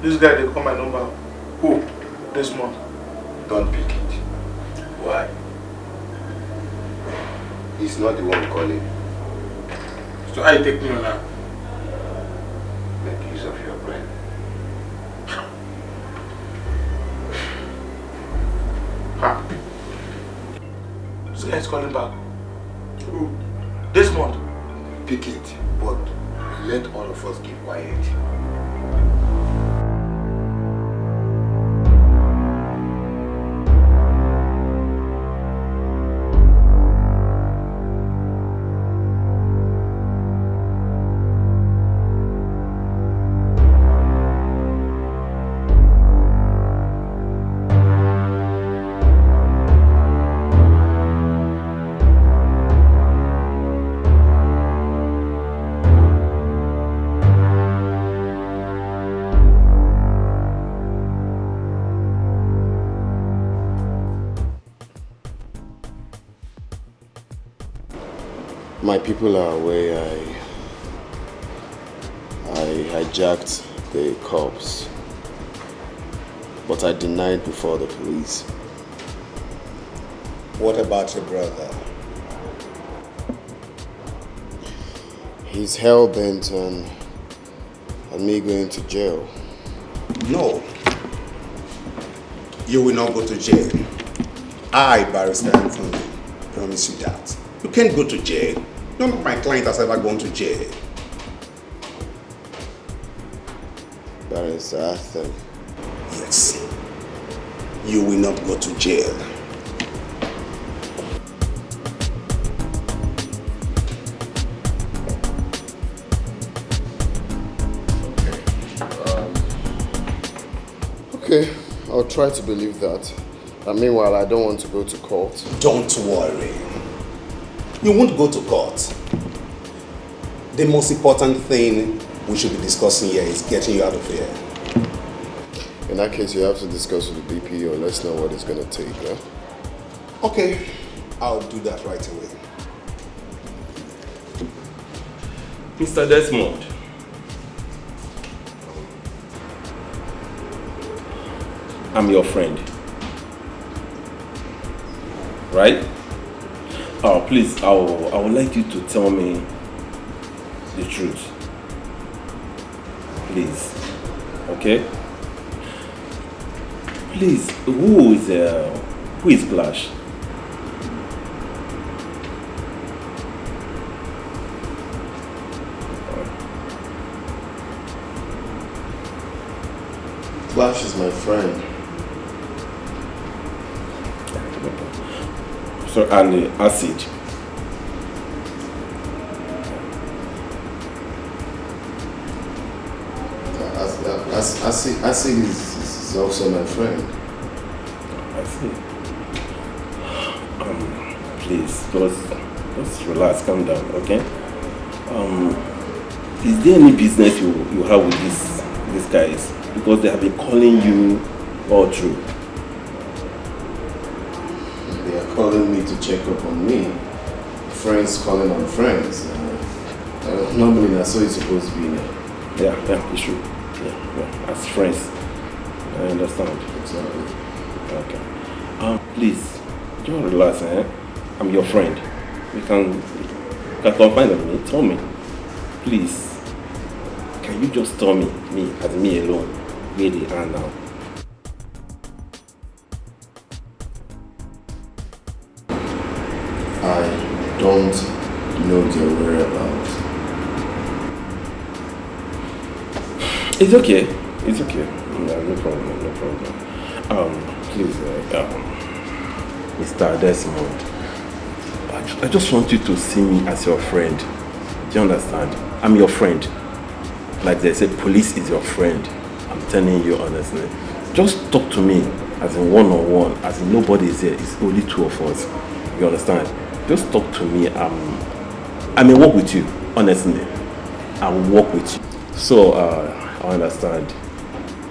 This guy, they call my number. Who? Desmond. Don't pick it. Why? He's not the one calling. So how you take me on now? Make use of your brain. This guy is calling back. Who? Desmond. Pick it, but let all of us keep quiet. My people are aware I hijacked the cops, but I denied before the police. What about your brother? He's hell-bent on me going to jail. No. You will not go to jail. I, Barrister Anthony, promise you that. You can't go to jail. None of my client has ever gone to jail. Barrister Anthony. Yes. You will not go to jail. Okay, I'll try to believe that. And meanwhile, I don't want to go to court. Don't worry. You won't go to court. The most important thing we should be discussing here is getting you out of here. In that case, you have to discuss with the DPO. Let's know what it's going to take, yeah? Okay, I'll do that right away. Mr. Desmond. I'm your friend. Right? Oh, please, I would like you to tell me the truth. Please. Okay? Please, who is Clash? Clash is my friend. So, and acid. Acid is also my friend. I see. Please, just relax, calm down, okay? Is there any business you have with these guys? Because they have been calling you all through. They are calling me to check up on me. Friends calling on friends. Normally that's how it's supposed to be now. Yeah, it's true. Yeah, as friends. I understand. Exactly. Okay. Please, just relax, eh? I'm your friend. You can confide on me. Tell me. Please. Can you just tell me as me alone, where they are now? I don't know their whereabouts. It's okay. It's okay. No problem. Please, Mr. Desmond, I just want you to see me as your friend. Do you understand? I'm your friend. Like they say, police is your friend. I'm telling you honestly. Just talk to me as in one-on-one, as in nobody is here. It's only two of us. You understand? Just talk to me. I may work with you, honestly. I will work with you. So, I understand.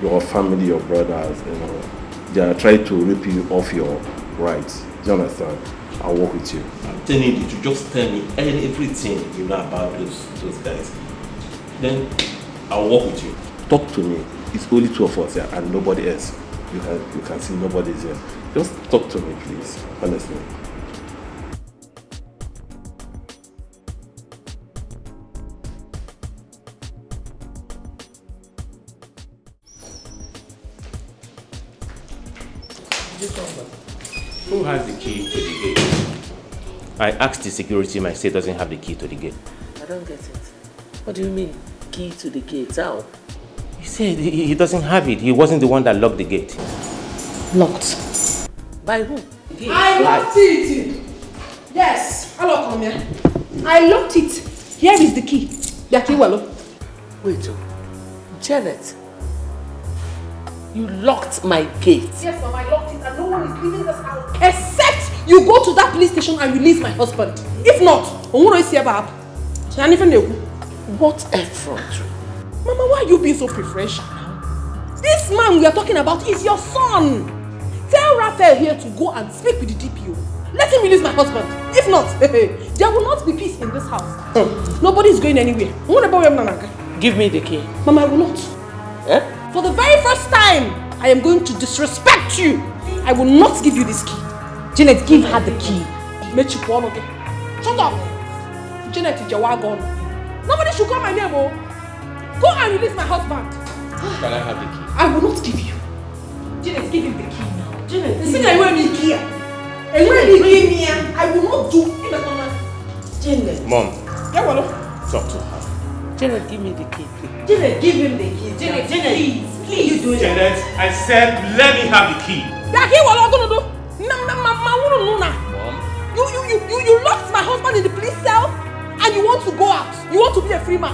Your family, your brothers, they are trying to rip you off your rights. Do you understand? I'll work with you. I'm telling you to just tell me everything you know about those guys. Then I'll work with you. Talk to me. It's only two of us here and nobody else. You can see nobody's here. Just talk to me, please. Honestly. Who has the key to the gate? I asked the security man, he doesn't have the key to the gate. I don't get it. What do you mean, key to the gate? How? He said he doesn't have it. He wasn't the one that locked the gate. Locked? By who? I locked it! Yes, hello, come here. I locked it. Here is the key. Wait, Janet. You locked my gate. Yes, Mom, I locked it and no one is leaving this house. Except you go to that police station and release my husband. If not, what effort? Mama, why are you being so preferential now? This man we are talking about is your son. Tell Raphael here to go and speak with the DPO. Let him release my husband. If not, there will not be peace in this house. Nobody is going anywhere. Give me the key. Mama, I will not. Eh? For the very first time, I am going to disrespect you. I will not give you this key. Janet, give her the key. Shut up. Janet, it's your wagon. Nobody should call my name. Oh. Go and release my husband. Can I have the key? I will not give you. Janet, give him the key now. Janet, see I will be here. I will not do it. Janet. Mom. Yeah, talk to her. Janet, give me the key, please. Janet, give him the key. Janet, please you do it. Janet, I said let me have the key. That key, what I'm gonna do? You locked my husband in the police cell and you want to go out. You want to be a free man.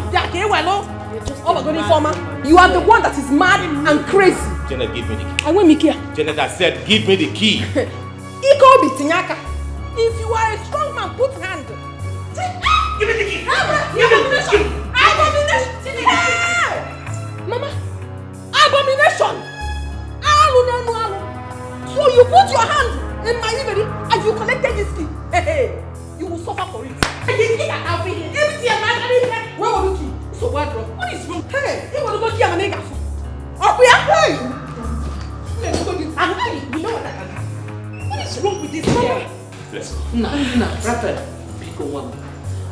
Oh my God, informer. You are the one that is mad and crazy. Janet, give me the key. I want me here. Janet, I said give me the key. If you are a strong man, put hand. Give me the key! Abomination! Hey! Mama! Abomination! So you put your hand in my inventory and you collected this key. Hey, you will suffer for it. Where will you key? So what is wrong? Hey, you want to go kill my nigga? Up here? Hey! You know what I can do? What is wrong with this girl? Let's go. No, Raphael, pick a one.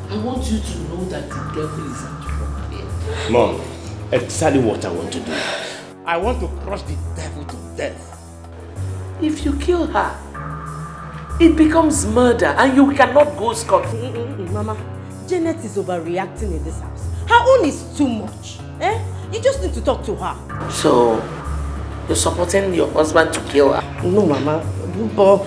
I want you to know that the devil is at work here. Mom, exactly what I want to do. I want to crush the devil to death. If you kill her, it becomes murder and you cannot go scot-free. Mama, Janet is overreacting in this house. Her own is too much. You just need to talk to her. So, you're supporting your husband to kill her? No, Mama. But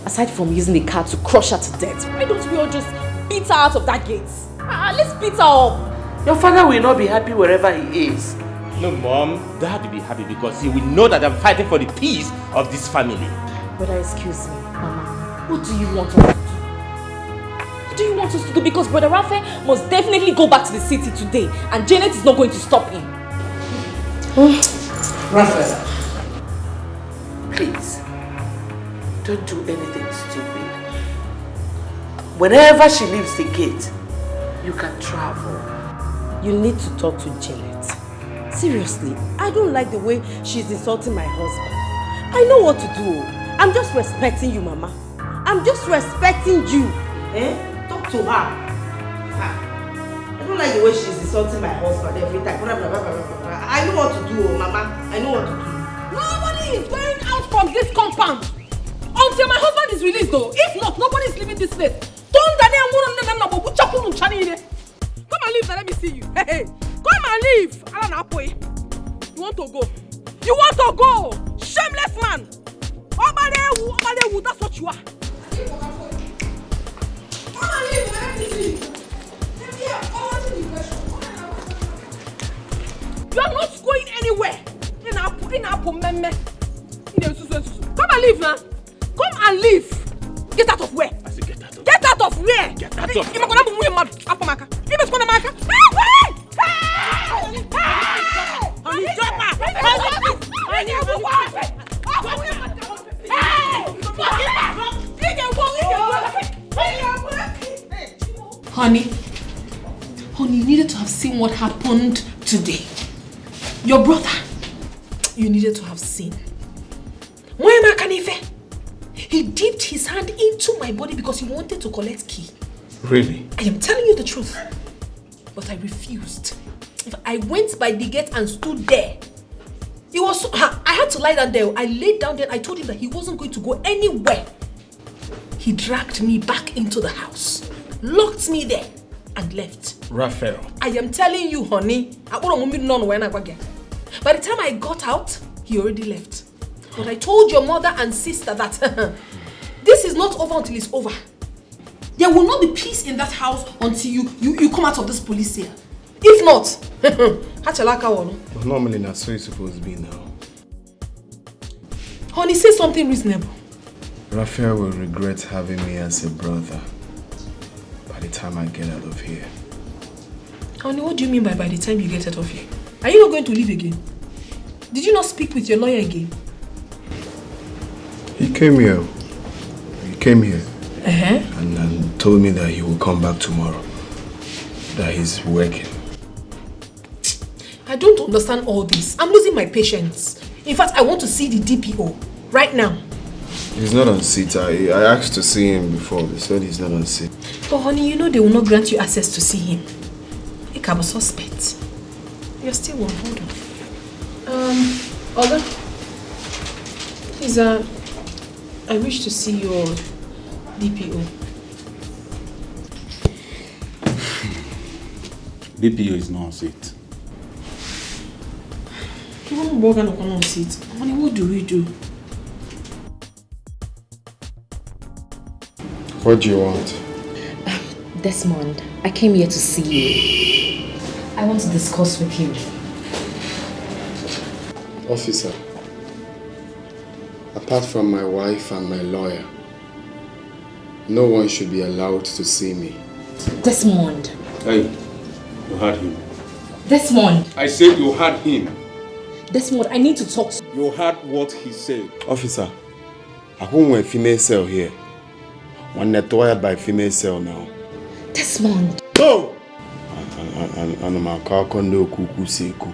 aside from using the car to crush her to death, why don't we all just beat her out of that gate? Let's beat her up. Your father will not be happy wherever he is. No, Mom, Dad will be happy because he will know that I'm fighting for the peace of this family. Brother, excuse me, Mama. What do you want us to do? What do you want us to do? Because Brother Raphael must definitely go back to the city today, and Janet is not going to stop him. Raphael, please, don't do anything stupid. Whenever she leaves the gate, you can travel. You need to talk to Janet. Seriously, I don't like the way she's insulting my husband. I know what to do. I'm just respecting you, Mama. I'm just respecting you. Talk to her. I don't like the way she's insulting my husband every time. I know what to do, Mama. I know what to do. Nobody is going out from this compound until my husband is released, though. If not, nobody is leaving this place. Come and leave, let me see you. Hey, come and leave. You want to go? You want to go? Shameless man. Obadewu, that's what you are. Come and leave, let me see you. You are not going anywhere. Come and leave now. Come and leave. Get out of where? I said get out of. Get out of where? Get out of. Honey, you needed to have seen what happened today. Your brother, you needed to have seen. He dipped his hand into my body because he wanted to collect key. Really? I am telling you the truth. But I refused. I went by the gate and stood there. It was so, I had to lie down there. I laid down there. I told him that he wasn't going to go anywhere. He dragged me back into the house, locked me there, and left. Raphael. I am telling you, honey. By the time I got out, he already left. But I told your mother and sister that this is not over until it's over. There will not be peace in that house until you come out of this police cell. If not, normally that's so it's supposed to be now. Honey, say something reasonable. Raphael will regret having me as a brother by the time I get out of here. Honey, what do you mean by the time you get out of here? Are you not going to leave again? Did you not speak with your lawyer again? He came here. And then told me that he will come back tomorrow. That he's working. I don't understand all this. I'm losing my patience. In fact, I want to see the DPO right now. He's not on seat. I asked to see him before. They said he's not on seat. But honey, you know they will not grant you access to see him. I can be suspect. You're still one. Hold on. Olga, please, I wish to see your DPO. DPO is not on seat. Honey, what do we do? What do you want? Desmond, I came here to see you. I want to discuss with you. Officer, apart from my wife and my lawyer, no one should be allowed to see me. Desmond. Hey, you heard him. Desmond. I said you heard him. Desmond, I need to talk to you. You heard what he said. Officer, I won't a female cell here. One net wired by female cell now. Desmond. No! And my car condo kuku seku.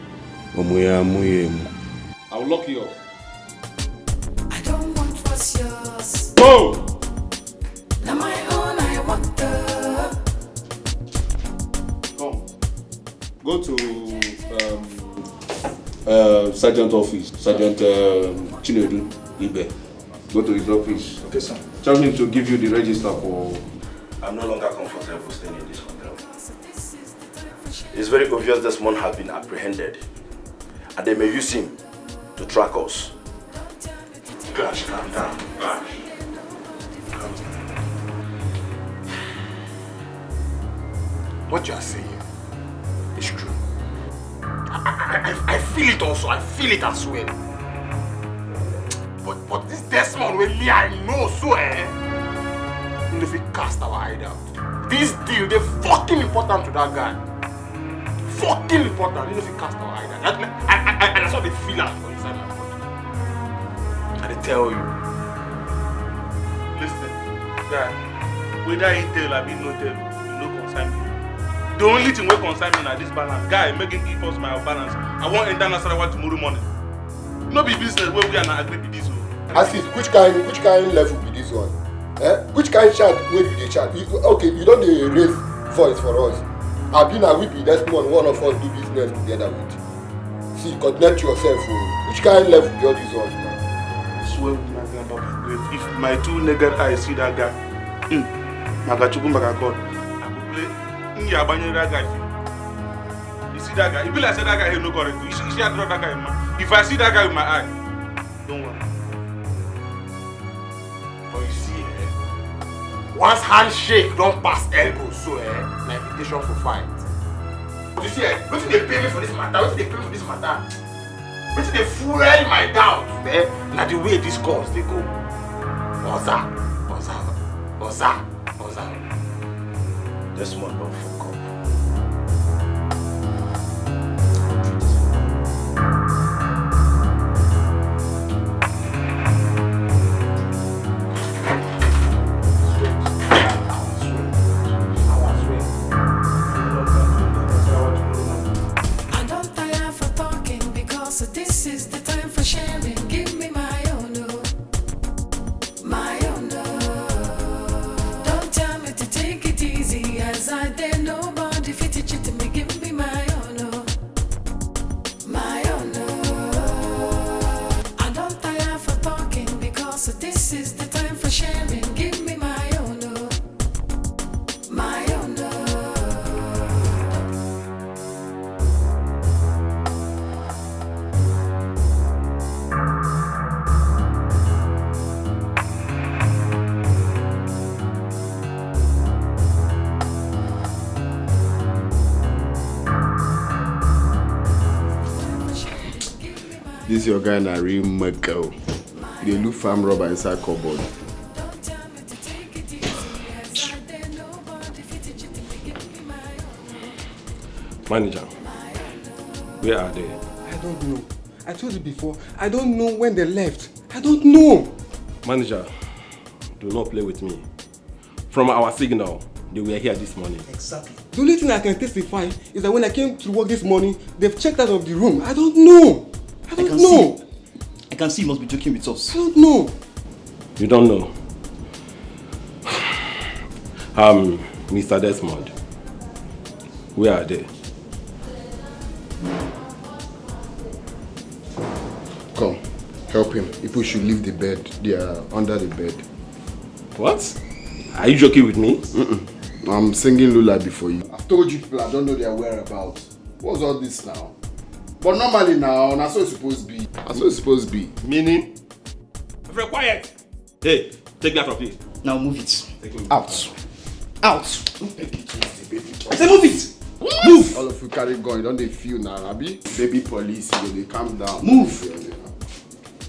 I will lock you up. I don't want what's yours. Go! Now my own, I want the. Come. Go to Sergeant office. Sergeant Chinedu Ibe. Go to his office. Okay, sir. Tell him to give you the register for... I'm no longer comfortable staying in this hotel. It's very obvious Desmond has been apprehended. And they may use him to track us. Gosh, calm down. Gosh. What you are saying is true. I feel it also. I feel it as well. But this Desmond with me, I know so if we cast our hideout. This deal, they're fucking important to that guy. Fucking important. If we cast our hideout. And that's what they feel out for inside my body. And they tell you. Listen, guy, whether he tell or no tell, you no concern me. The only thing we concern me is this balance. Guy, making give us my balance. I want international one tomorrow morning. No be business where we are not agree with this one. Asis, which kind level be this one? Which kind chat where you dey chat? Okay, you don't raise voice for us. Abina we be Desmond, one of us do business together with. See, connect yourself. Which kind level be all these ones now? I swear with my grandpa, if my two naked eyes see that guy, Magachuku Magakon, I will play that guy. You see that guy? If I say that guy, he no correct. You see I draw that guy in my. If I see that guy with my eye, don't worry. But you see, once handshake don't pass elbow, so my invitation for fight. But you see, what did they pay me for this matter? What did they pay me for this matter? What did they fuel my doubt? Now the way these calls they go. Oza. Desmond don't fuck up. So this is the time for sharing. Give me my own, my own. Don't tell me to take it easy, as I dare nobody fit it to me. Give me my own, my own. I don't tire for talking because so this is the time for sharing. Give me my own, my own. This your guy na real muggle. They look farm rubber inside cupboard. Manager, where are they? I don't know. I told you before, I don't know when they left. I don't know. Manager, do not play with me. From our signal, they were here this morning. Exactly. The only thing I can testify is that when I came to work this morning, they've checked out of the room. I don't know. I don't know. I can see you must be joking with us. I don't know. You don't know? Mr. Desmond, where are they? Come, help him. People should leave the bed. They are under the bed. What? Are you joking with me? I'm singing lullaby for you. I've told you people I don't know their whereabouts. What's all this now? But normally now, that's what it's supposed to be. That's what it's supposed to be. Meaning? Very quiet. Hey, take that from here. Now move it. Out. Out. I say move it. Move. All of you carry gun. Don't they feel now, Abi? Baby police, they calm down. Move.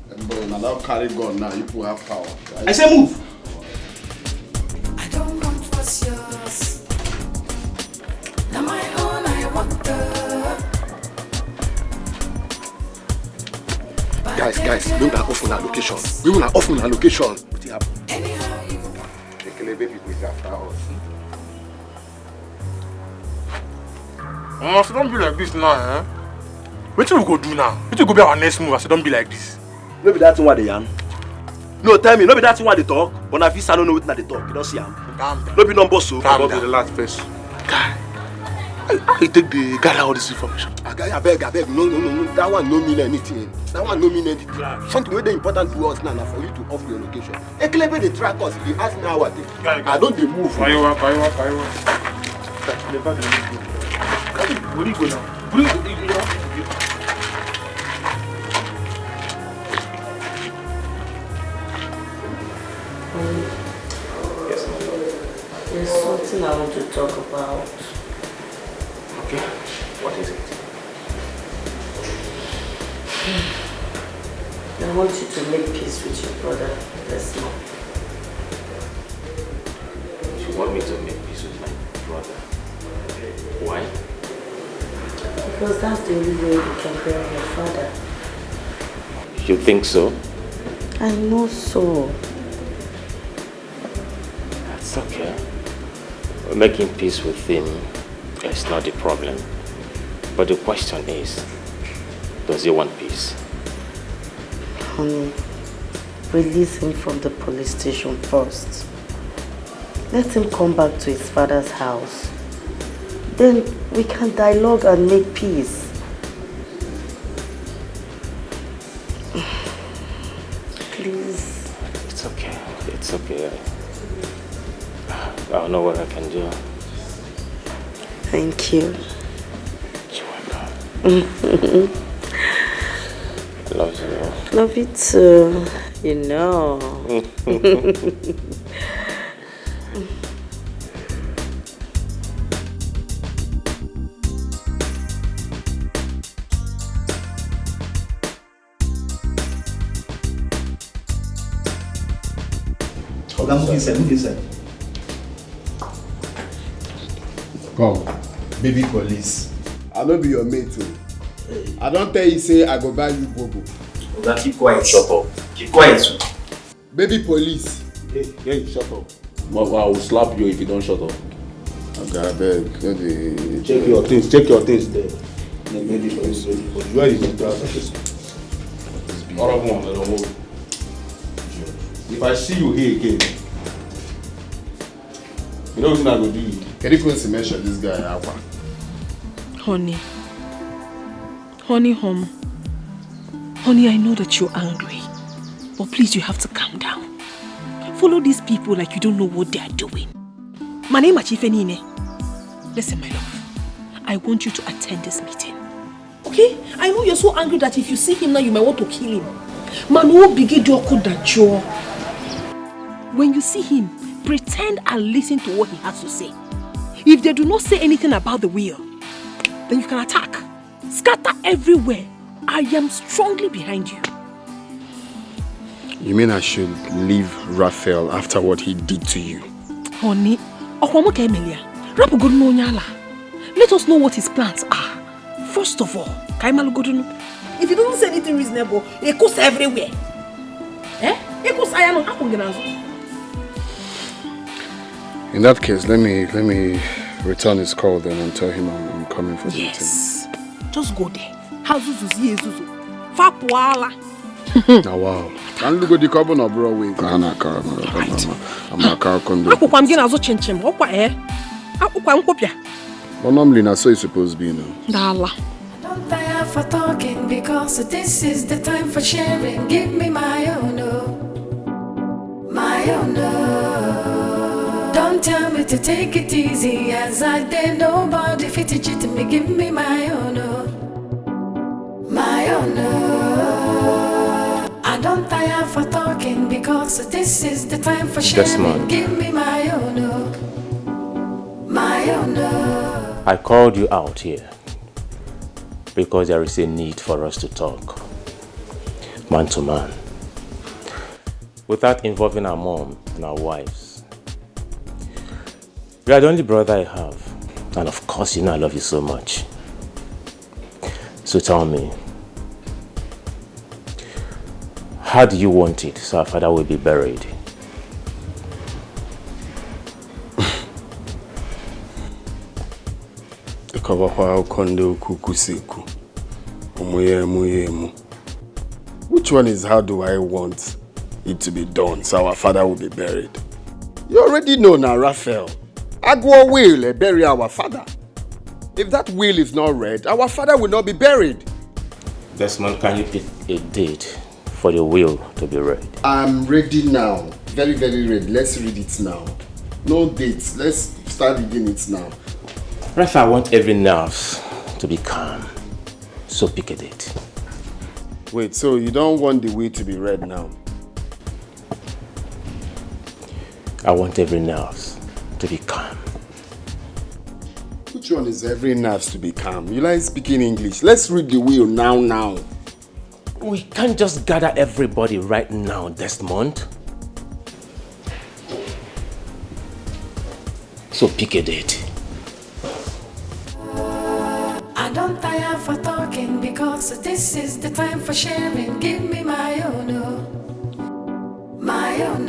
But now carry gun now. You people have power. Right? I say move. I don't want what's yours. Guys, we will off on our location. We will off on our location. What happened? The baby is after us. So don't be like this now, eh? What we go do now? What we go be our next move? So don't be like this. No be that one they yarn. No, tell me, no be that one they talk. But if you don't know what they talk, you don't see them. No be number so. Calm down. The last face. Guy, I take the gather all this information. I beg. No. That one no mean anything. Something very important to us now for you to off your location. Ekelebe they track us. If you ask me how I think, I don't move. Where you are? Where do you go now? Yes, my lord. There's something I want to talk about. Okay, what is it? I want you to make peace with your brother, Desmond. You want me to make peace with my brother? Why? Because that's the only way you can bury your father. You think so? I know so. That's okay. Making peace with him is not the problem. But the question is, does he want peace? Honey, release him from the police station first. Let him come back to his father's house. Then we can dialogue and make peace. Please. It's okay. It's okay. I'll know what I can do. Thank you. You're welcome. Love you. Love you too. You know. Move inside. Come, baby police. I no be your mate too. I don't tell you say I go buy you bobo. Oga, keep quiet. Shut up. Keep quiet. Baby police. Hey, shut up. I will slap you if you don't shut up. Okay, I beg. Check your things there. Where is it? All of them, I don't move. If I see you here again, you know what I'm going to do? Can you please mention this guy, Alpha? Honey, I know that you're angry, but please, you have to calm down. Follow these people like you don't know what they are doing. My name is Chifenine. Listen, my love, I want you to attend this meeting. Okay? I know you're so angry that if you see him now, you might want to kill him. When you see him, pretend and listen to what he has to say. If they do not say anything about the will, then you can attack. Scatter everywhere. I am strongly behind you. You mean I should leave Raphael after what he did to you? Honey, let us know what his plans are. First of all, if he doesn't say anything reasonable, he goes everywhere. In that case, let me return his call then and tell him I'm coming for the meeting. Yes. Just go there. Now wow. Can you go the carbon or bro way? I'm a car condo. But normally that's so it's supposed to be now. Don't tire for talking because this is the time for sharing. Give me my own, my own. Don't tell me to take it easy as I did. Nobody fit to cheat me. Give me my own, my own. I don't tire for talking because this is the time for sharing. Desmond. Give me my own, my own. I called you out here because there is a need for us to talk, man to man, without involving our mom and our wives. You are the only brother I have, and of course you know I love you so much. So tell me, How do you want it so our father will be buried? Which one is how do I want it to be done so our father will be buried? You already know now, Raphael. Agua will bury our father. If that will is not read, our father will not be buried. Desmond, can you pick a date for the will to be read? I'm ready now. Very, very ready. Let's read it now. No dates. Let's start reading it now. Raphael, I want every nerve to be calm. So pick a date. Wait, so you don't want the will to be read now? I want every nerve to be calm. Which one is every nerve to be calm? You like speaking English? Let's read the will now. We can't just gather everybody right now, Desmond. So pick a date. I don't tire for talking because this is the time for sharing. Give me my own, my own.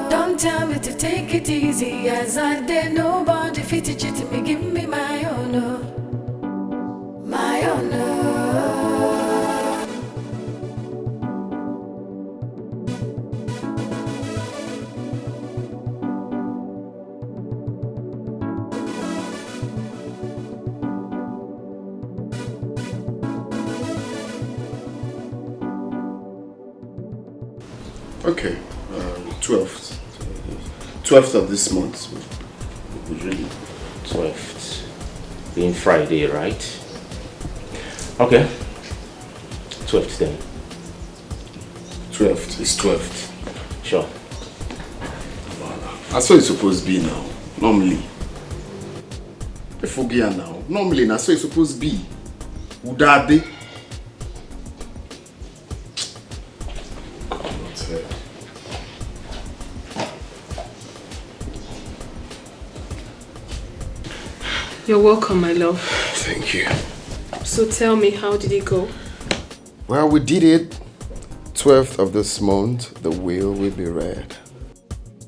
Don't tell me to take it easy as I did. Nobody fit it to me. Give me my own, my own. Okay, 12th. 12th of this month. Really? 12th. Being Friday, right? Okay. 12th then. 12th is 12th. Sure. That's what it's supposed to be now. Normally. If we get now. Normally, that's what it's supposed to be. Would that be? You're welcome, my love. Thank you. So tell me, how did it go? Well, we did it. 12th of this month, the will be read.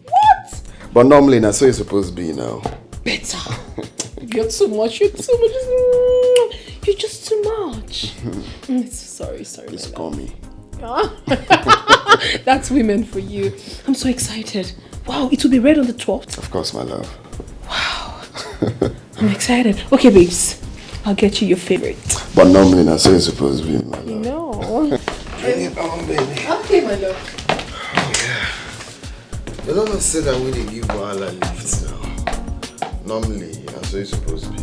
What? But normally, that's what it's supposed to be now. Better. You're too much. You're too much. You're just too much. Sorry. Just call me. That's women for you. I'm so excited. Wow, it will be read on the 12th? Of course, my love. Wow. I'm excited. Okay, babes. I'll get you your favorite. But normally, that's what it's supposed to be, my love. No. Bring it on, baby. Okay, my love. Yeah. You don't say that when they give Wahala lifts now. Normally, that's what it's supposed to be.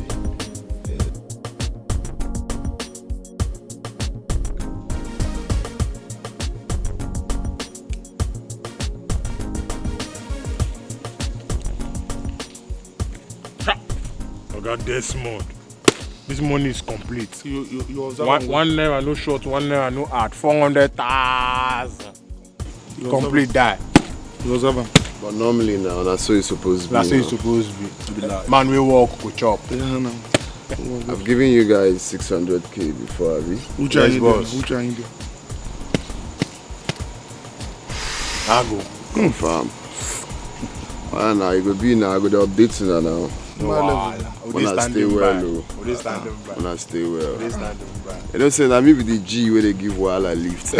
Desmond, this money is complete. You one naira no short, 1 naira no add. 400,000. Complete that. You observe. But normally now, that's what it's supposed to be. That's what it's supposed to be. Man, we walk, go chop. I've given you guys 600k before, Abby. Which are you doing? Which are you doing? I go. Confirm. Well, now you go be now. I go to update you now. When I stay well, when I stay well. You know, say that maybe the G where they give Wahala lift.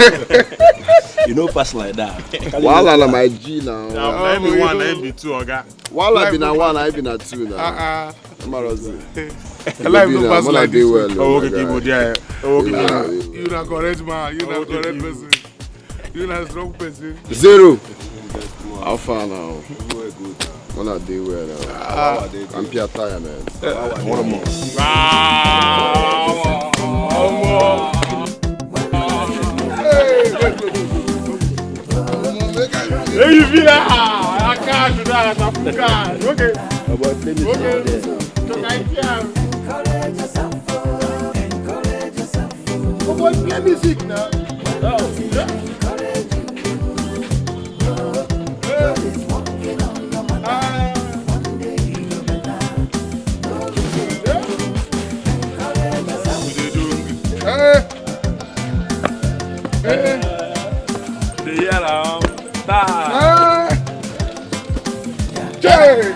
You know, pass like that. Wahala na my G now. Now, let me one, let me two, okay? Wahala be na one, I be na two now. I like no pass like this. Oh, okay, people there. You not correct man. You not correct person. You not strong person. 0. How far now? When I do well now. I'm Pierre Tire, man. One more. Hey, you feel that? I can't do that. Okay. Okay. Play music now. Hey. Hey!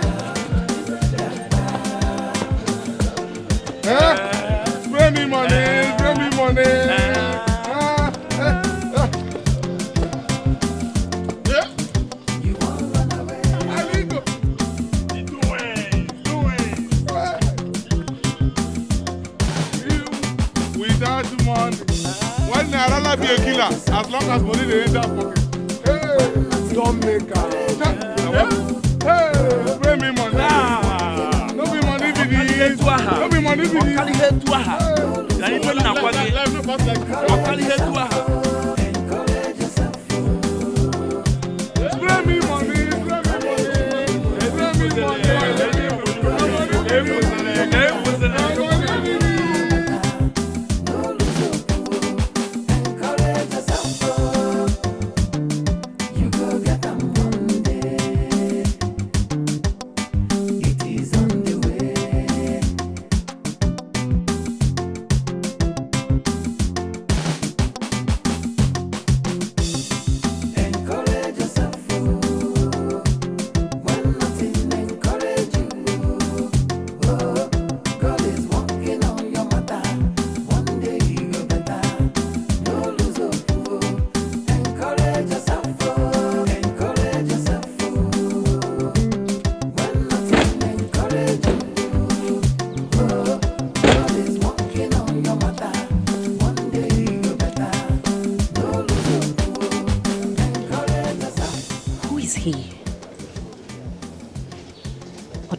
Spray me money, spray me money. Without money, when I rather be a killer, as long as money they enter pocket. Hey, don't make hey, spray me money. No be money be this. No be money be spray me money,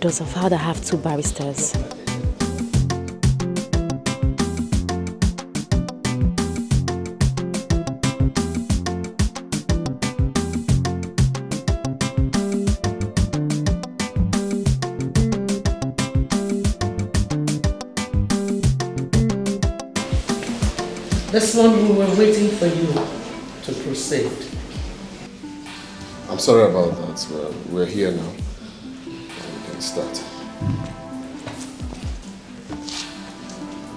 Does her father have two barristers? Desmond, we were waiting for you to proceed. I'm sorry about that. We're here now. Start.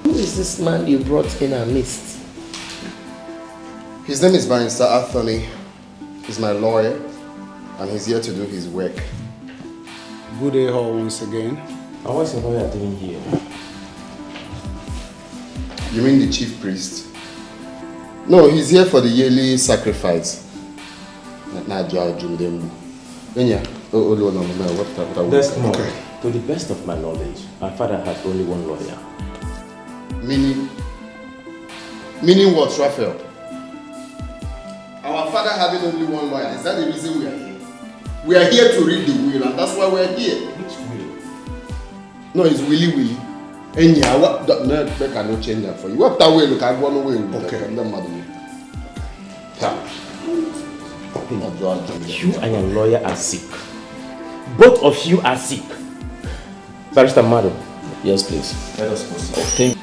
Who is this man you brought in our midst? His name is Barrister Anthony. He's my lawyer, and he's here to do his work. Good day all once again. And what's your lawyer doing here? You mean the chief priest? No, he's here for the yearly sacrifice. Desmond, to the best of my knowledge, my father had only one lawyer. Meaning what, Raphael? Our father having only one lawyer, is that the reason we are here? We are here to read the will, and that's why we are here. Which will? No, it's Willy. And yeah, what I cannot change that for you. What that way look I go away. Okay. You and your lawyer are sick. Both of you are sick. Barrister Madam. Yes, please. Let us proceed.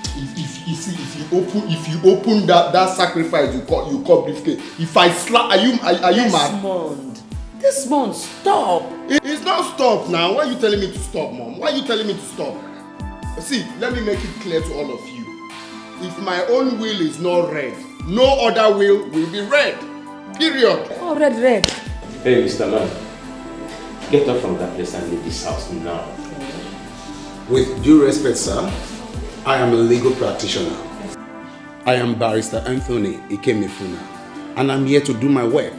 If you open that sacrifice you call briefcase, if I slap, are you mad? Desmond, stop. It's not stop now. Why are you telling me to stop, Mom? Why are you telling me to stop? See, let me make it clear to all of you. If my own will is not read, no other will be read. Period. Oh, red. Hey, Mr. Man. Get up from that place and leave this house now. With due respect, sir, I am a legal practitioner. I am Barrister Anthony Ikemefuna, and I'm here to do my work.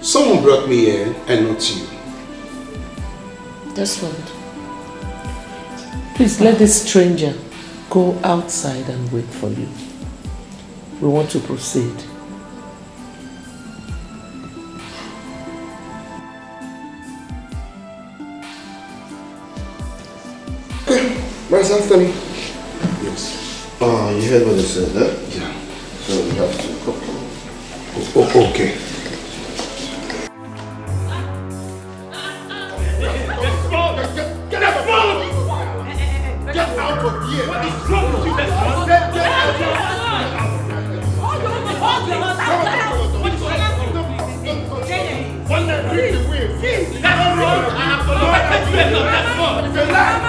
Someone brought me here and not you. Desmond, please let this stranger go outside and wait for you. We want to proceed. Barrister Anthony. Yes. You heard what they said, eh? Yeah. So we have to go. Oh, okay. Get out of here! What is wrong with you, Desmond? Get out of here! That's wrong! I have to look at the end of Desmond! It's a lie!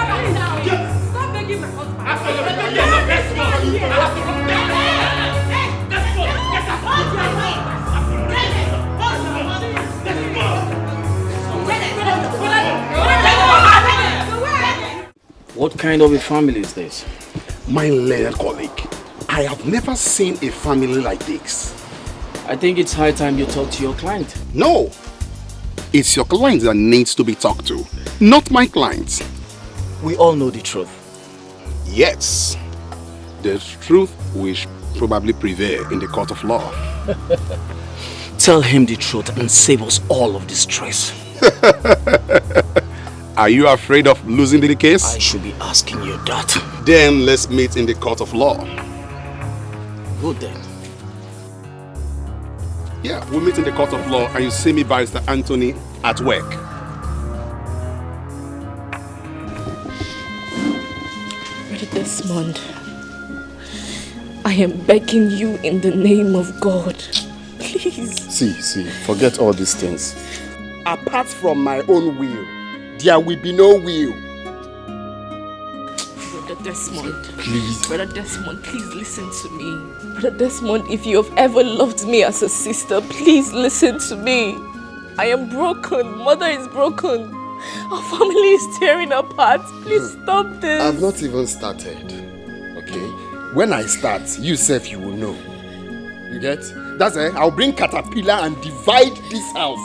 Stop begging my husband! I have to look at the end of Desmond! I have to look at the Desmond! Get out! Hold your hand! Hold your hand! What kind of a family is this? My learned colleague, I have never seen a family like this. I think it's high time you talk to your client. No! It's your client that needs to be talked to, not my client. We all know the truth. Yes. The truth will probably prevail in the court of law. Tell him the truth and save us all of this stress. Are you afraid of losing the case? I should be asking you that. Then let's meet in the court of law. Good then. Yeah, we'll meet in the court of law and you see me, Barrister Anthony, at work. Brother Desmond, I am begging you in the name of God. Please. See, forget all these things. Apart from my own will, there will be no will. Brother Desmond. Please. Brother Desmond, please listen to me. Brother Desmond, if you have ever loved me as a sister, please listen to me. I am broken. Mother is broken. Our family is tearing apart. Please stop this. I've not even started. Okay? When I start, you self, you will know. You get? That's it. I'll bring caterpillar and divide this house.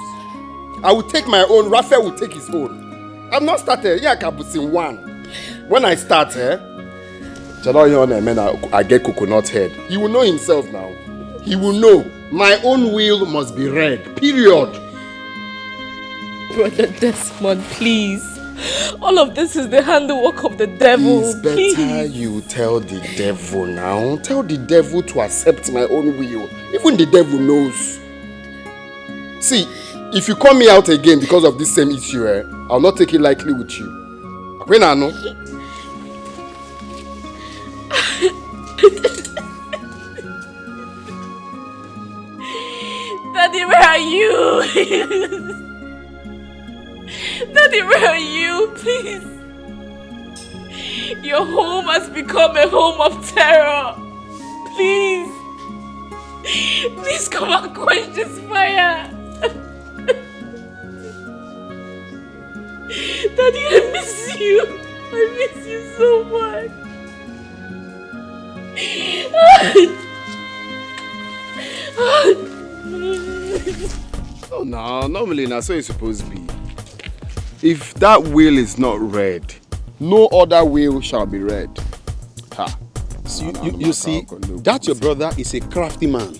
I will take my own. Raphael will take his own. I've not started. Yeah, Kabusin one. When I start, I get coconut head. He will know himself now. He will know. My own will must be read. Period. Brother Desmond, please. All of this is the handiwork of the devil. It's better you tell the devil now. Tell the devil to accept my own will. Even the devil knows. See, if you call me out again because of this same issue, I'll not take it lightly with you. When I know. Daddy, where are you? Daddy, where are you? Please. Your home has become a home of terror. Please. Please come and quench this fire. Daddy, I miss you. I miss you so much. Oh no, normally that's how it's supposed to be. If that will is not read, no other will shall be read. Ha. You see, that your brother is a crafty man.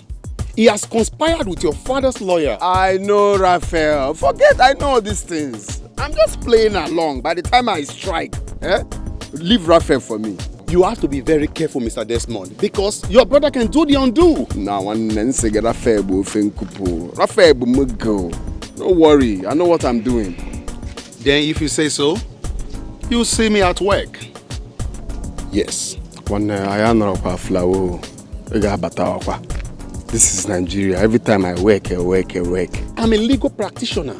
He has conspired with your father's lawyer. I know, Raphael. Forget I know all these things. I'm just playing along. By the time I strike, leave Raphael for me. You have to be very careful, Mr. Desmond, because your brother can do the undo. Raphael, don't worry, I know what I'm doing. Then if you say so, you'll see me at work. Yes. This is Nigeria. Every time I work. I'm a legal practitioner.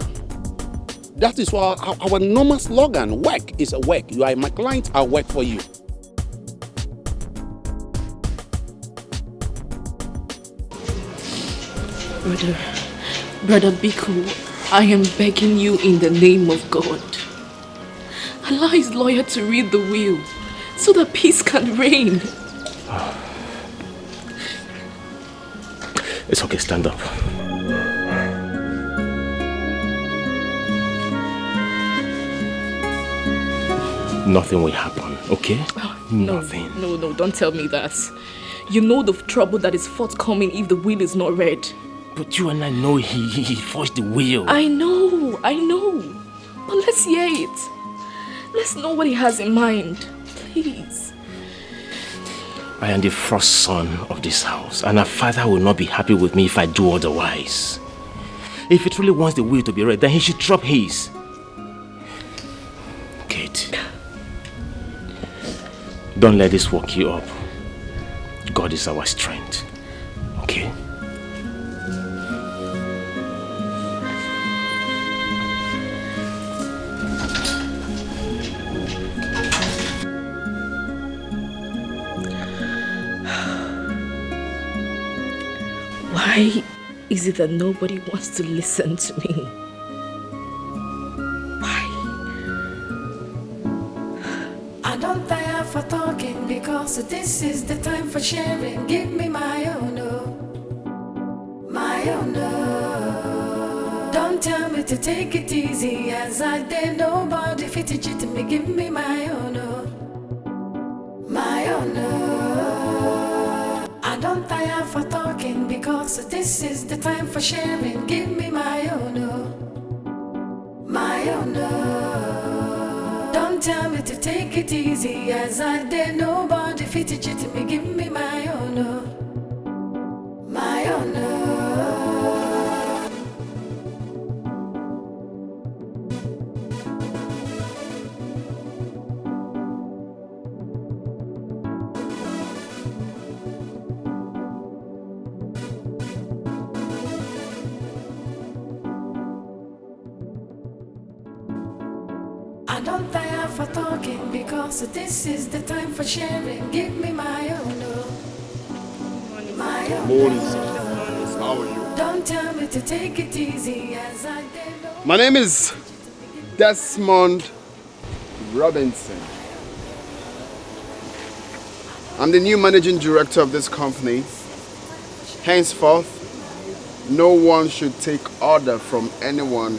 That is why our normal slogan, work is a work. You are my client, I'll work for you. Brother Biku, I am begging you in the name of God. Allow his lawyer to read the will so that peace can reign. It's okay, stand up. Nothing will happen, okay? Nothing. No, don't tell me that. You know the trouble that is forthcoming if the will is not read. But you and I know he forged the will. I know. But let's hear it. Let's know what he has in mind. Please. I am the first son of this house, and a father will not be happy with me if I do otherwise. If he truly wants the will to be read, then he should drop his. Kate, don't let this work you up. God is our strength, okay? Why is it that nobody wants to listen to me? I don't because this is the time for sharing. Give me my own, oh, my own, oh. Don't tell me to take it easy as I did. Nobody fit to cheat me. Give me my own, oh, my own, oh. I don't tire for talking because this is the time for sharing. Give me my own, oh, my own, oh. Don't tell me to take it easy as I did. Nobody fit to cheat me. Give me my own, oh, my own, oh. I don't tire for talking because this is the time for sharing. Give me my own, oh, my own. Morning, oh. How are you? Don't tell me to take it easy as I did. My name is Desmond Robinson. I'm the new managing director of this company. Henceforth, no one should take order from anyone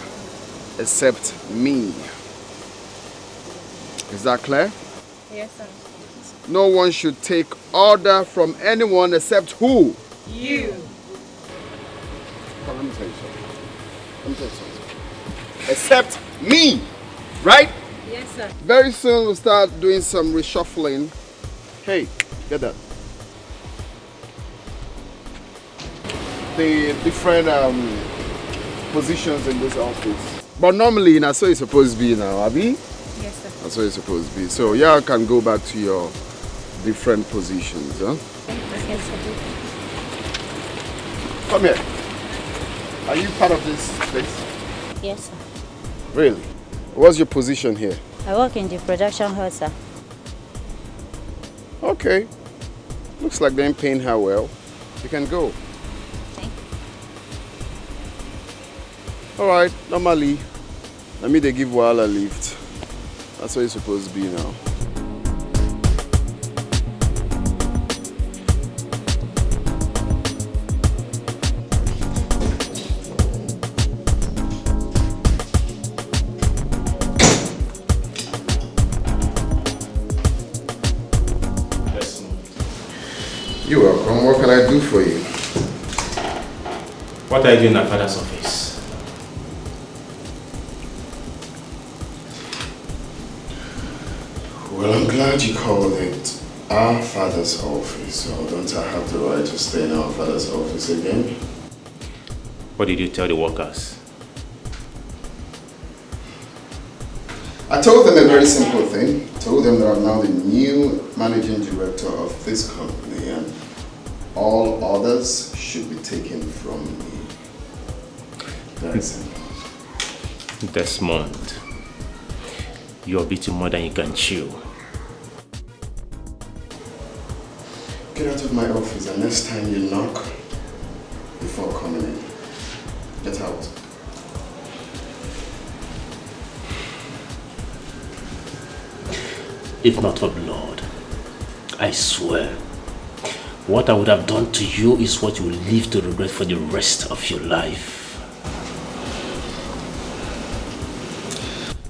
except me. Is that clear? Yes, sir. No one should take order from anyone except who? You. Let me tell you something. Except me, right? Yes, sir. Very soon we'll start doing some reshuffling. Hey, get that. The different positions in this office. But normally, that's what it's supposed to be now, Abby? Yes, sir. That's what it's supposed to be. So y'all can go back to your different positions, huh? Yes, sir. Come here. Are you part of this place? Yes, sir. Really? What's your position here? I work in the production hall, sir. Okay. Looks like they ain't paying her well. You can go. Alright, normally, I mean they give Wahala a lift. That's what it's supposed to be now. You're welcome. What can I do for you? What are you doing in my father's office? Well, I'm glad you called it our father's office, so don't I have the right to stay in our father's office again? What did you tell the workers? I told them a very simple thing. I told them that I'm now the new managing director of this company and all others should be taken from me. Very simple. Desmond, you're beating more than you can chew. Get out of my office and next time you knock before coming in. Get out. If not for blood, I swear, what I would have done to you is what you will live to regret for the rest of your life.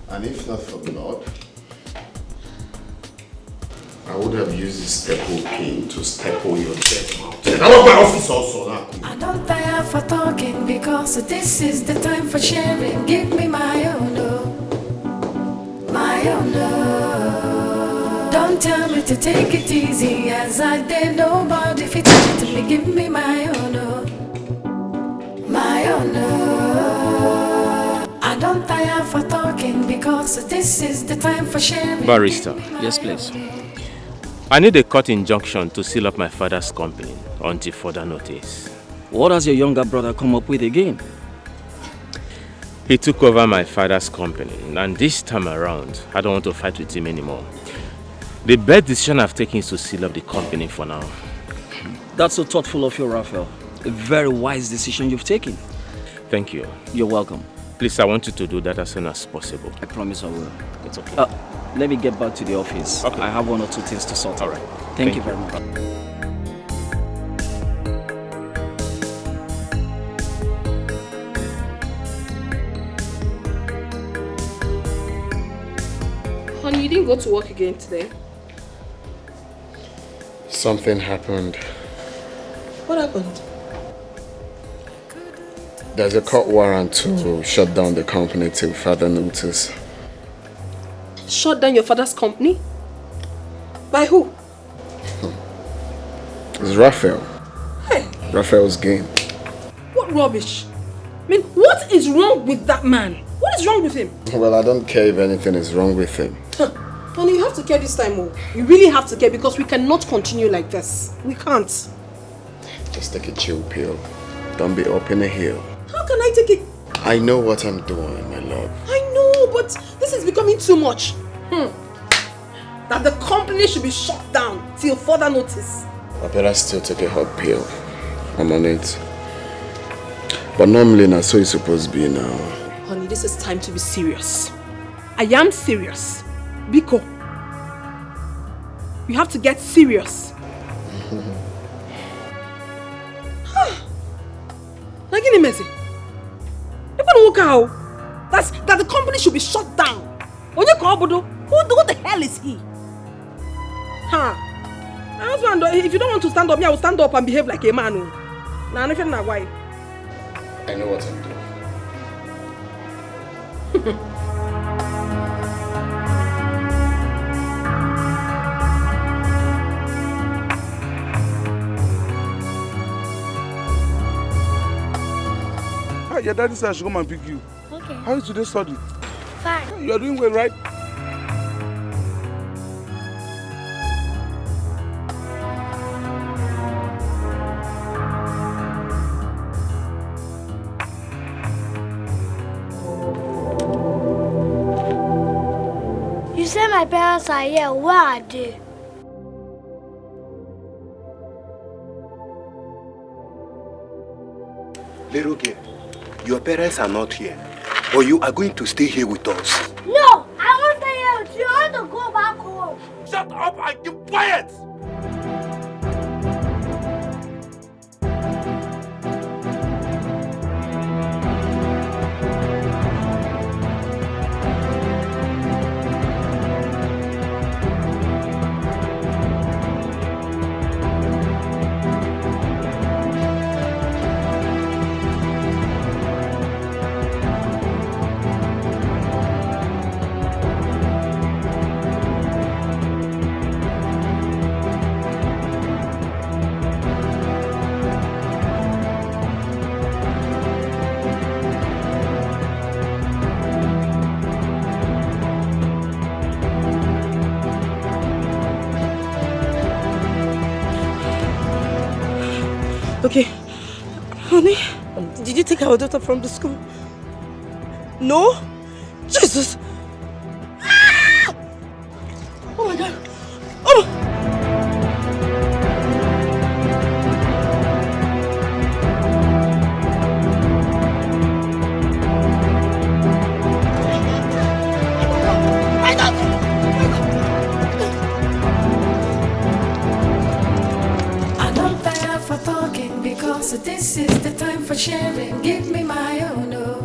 And if not for blood, I would have used this staple pin to staple your dead mouth. Get out of my office also now. I don't tire for talking because this is the time for sharing. Give me my own, oh, my own, oh. Don't tell me to take it easy as I did. Nobody fit to me. Give me my own, oh, my own, oh. I don't tire for talking because this is the time for sharing. Barrister. Yes, please. I need a court injunction to seal up my father's company until further notice. What has your younger brother come up with again? He took over my father's company, and this time around, I don't want to fight with him anymore. The best decision I've taken is to seal up the company for now. That's so thoughtful of you, Raphael. A very wise decision you've taken. Thank you. You're welcome. Please, I want you to do that as soon as possible. I promise I will. It's okay. let me get back to the office. Okay. I have 1 or 2 things to sort. All right. Thank you very much. Honey, you didn't go to work again today? Something happened. What happened? There's a court warrant to shut down the company till further notice. Shut down your father's company? By who? It's Raphael. Hey! Raphael's game. What rubbish? I mean, what is wrong with that man? What is wrong with him? Well, I don't care if anything is wrong with him. Honey, you have to care this time, oh. You really have to care because we cannot continue like this. We can't. Just take a chill pill. Don't be up in the hill. How can I take it? I know what I'm doing, my love. I know, but this is becoming too much. That the company should be shut down till further notice. I better still take a hot pill. I'm on it. But normally, that's so it's supposed to be now. Honey, this is time to be serious. I am serious. Biko, you have to get serious. Nagini Mezi, that the company should be shut down. Who the hell is he? My husband, if you don't want to stand up, I will stand up and behave like a man. Now, I don't know why. I know what I'm doing. Your daddy said I should come and pick you. Okay. How is today's study? Fine. You are doing well, right? You said my parents are here. Where are they? Little girl, your parents are not here, but you are going to stay here with us. No, I won't stay here with you. I want to go back home. Shut up and keep quiet! Okay, honey, did you take our daughter from the school? No? Jesus! Ah! Oh my God! Oh! So this is the time for sharing. Give me my own, oh,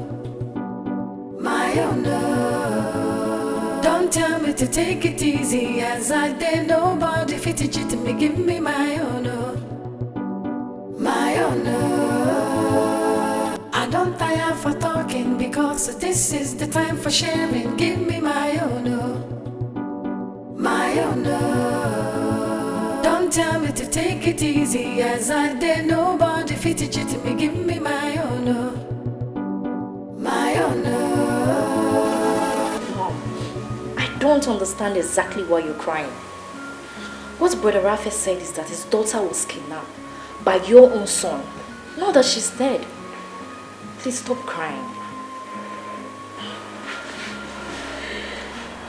my own, oh. Don't tell me to take it easy, as I did. Nobody fit it me. Give me my own, oh, my own, oh. I don't tire for talking because this is the time for sharing. Give me my own, oh, my own, oh. Don't tell me to take it easy, as I did. Nobody fit it to me. Give me my own, oh, my own, oh. Mom, I don't understand exactly why you're crying. What Brother Raphael said is that his daughter was kidnapped by your own son. Now that she's dead. Please stop crying.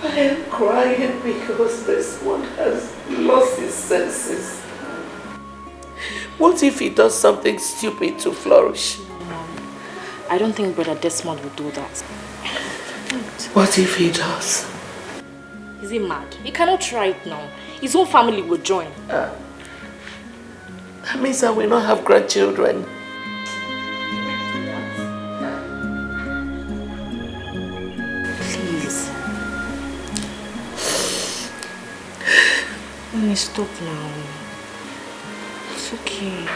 I am crying because this one has lost his senses. What if he does something stupid to flourish? I don't think Brother Desmond will do that. What if he does? Is he mad? He cannot try it now. His whole family will join. That means I will not have grandchildren. Please. Only stop now. It's okay.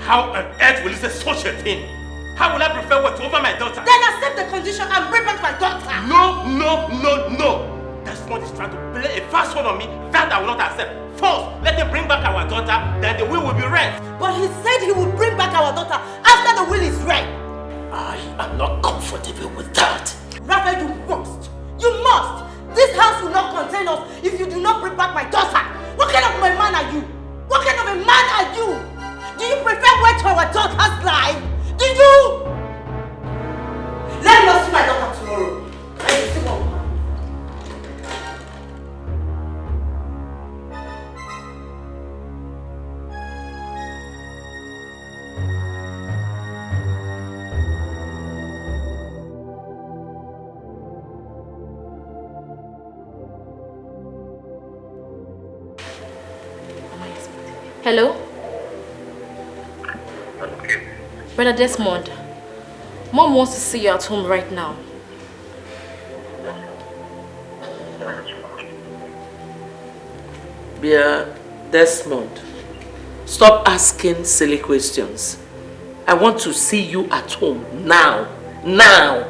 How on earth will you say such a thing? How will I prefer what over my daughter? Then accept the condition and bring back my daughter. No, no, no, no. Desmond is trying to play a fast one on me that I will not accept. First, let him bring back our daughter, then the will be read. But he said he would bring back our daughter after the will is read. I am not comfortable with that. Rather, you must. You must. This house will not contain us if you do not bring back my daughter. What kind of a man are you? What kind of a man are you? Do you prefer wait for our daughter's life? Do you? Let me not see my daughter tomorrow. I will see one woman. Hello? Brother Desmond, Mom wants to see you at home right now. Dear Desmond, stop asking silly questions. I want to see you at home now. Now!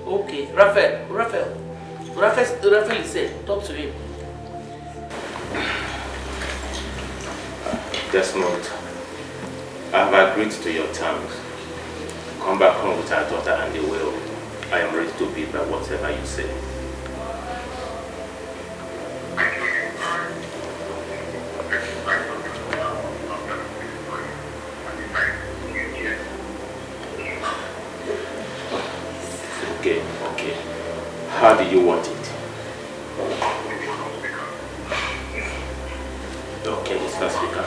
Okay, Raphael is here. Talk to him. Desmond, I have agreed to your terms. Come back home with our daughter and the will. I am ready to be by whatever you say. Okay. How do you want it? Okay, Mr. Speaker.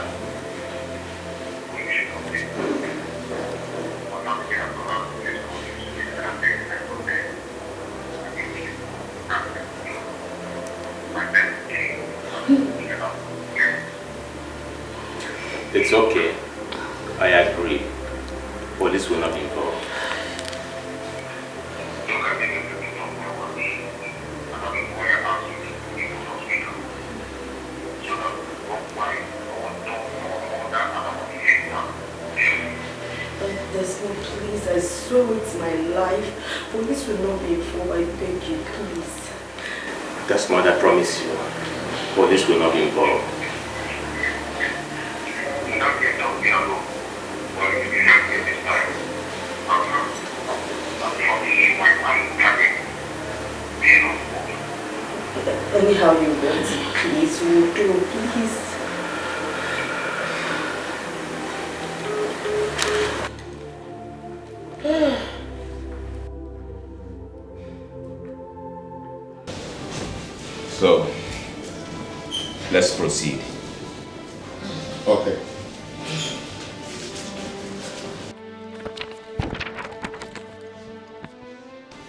It's okay. I agree. Police will not be involved. Desmond, please, I swear with my life, police will not be involved. I beg you, please. Desmond, I promise you, police will not be involved. Anyhow you want it, please, will do, please. So, let's proceed. Okay.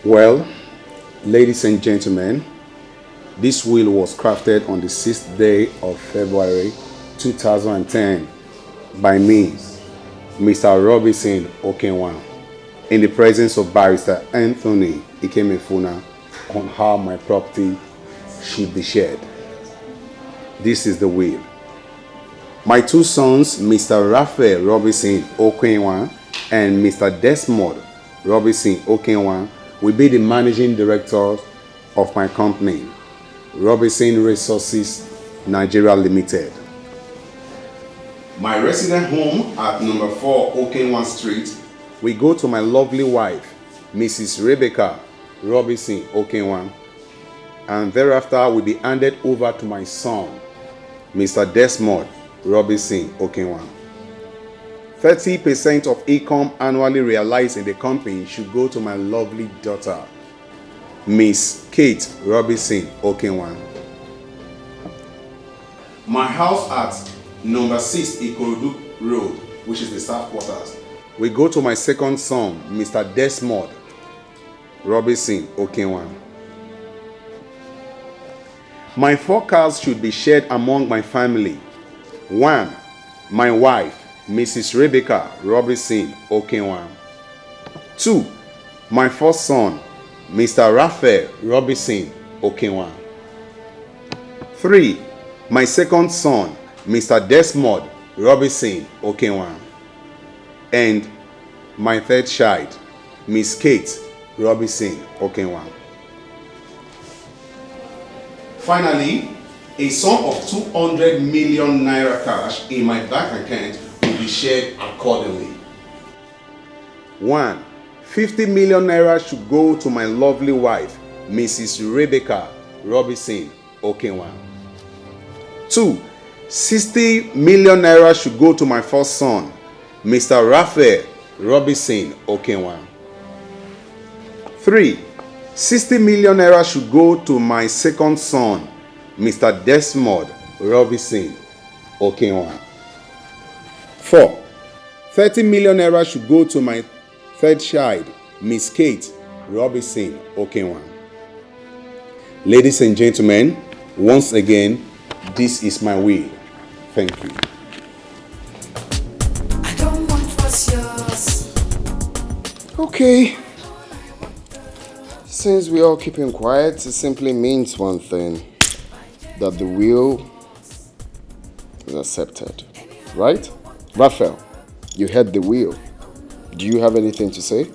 Well, ladies and gentlemen, this will was crafted on the 6th day of February 2010 by me, Mr. Robinson Okenwa, in the presence of Barrister Anthony Ikemefuna, on how my property should be shared. This is the will. My two sons, Mr. Raphael Robinson Okenwa and Mr. Desmond Robinson Okenwa, will be the managing directors of my company, Robinson Resources Nigeria Limited. My resident home at number 4 Okenwa Street will go to my lovely wife, Mrs. Rebecca Robinson Okenwa, and thereafter will be handed over to my son, Mr. Desmond Robinson Okenwa. 30% of income annually realized in the company should go to my lovely daughter, Miss Kate Robinson Okenwan. My house at number 6 Ikorodu Road, which is the staff quarters, will go to my second son, Mr. Desmond Robinson Okenwan. My 4 cars should be shared among my family. 1, my wife, Mrs. Rebecca Robinson Okenwan. 2, my first son, Mr. Raphael Robinson Okenwan. 3, my second son, Mr. Desmond Robinson Okenwan. And my third child, Miss Kate Robinson Okenwan. Finally, a sum of 200 million naira cash in my bank account will be shared accordingly. 1, 50 million naira should go to my lovely wife, Mrs. Rebecca Robinson Okenwan. 2, 60 million naira should go to my first son, Mr. Raphael Robinson Okenwan. 3, 60 million naira should go to my second son, Mr. Desmond Robinson Okenwan. 4, 30 million naira should go to my third child, Miss Kate Robinson Okenwan. Ladies and gentlemen, once again, this is my will. Thank you. I don't want what's yours. Okay. Since we're all keeping quiet, it simply means one thing. That the will is accepted. Right? Raphael, you heard the will. Do you have anything to say?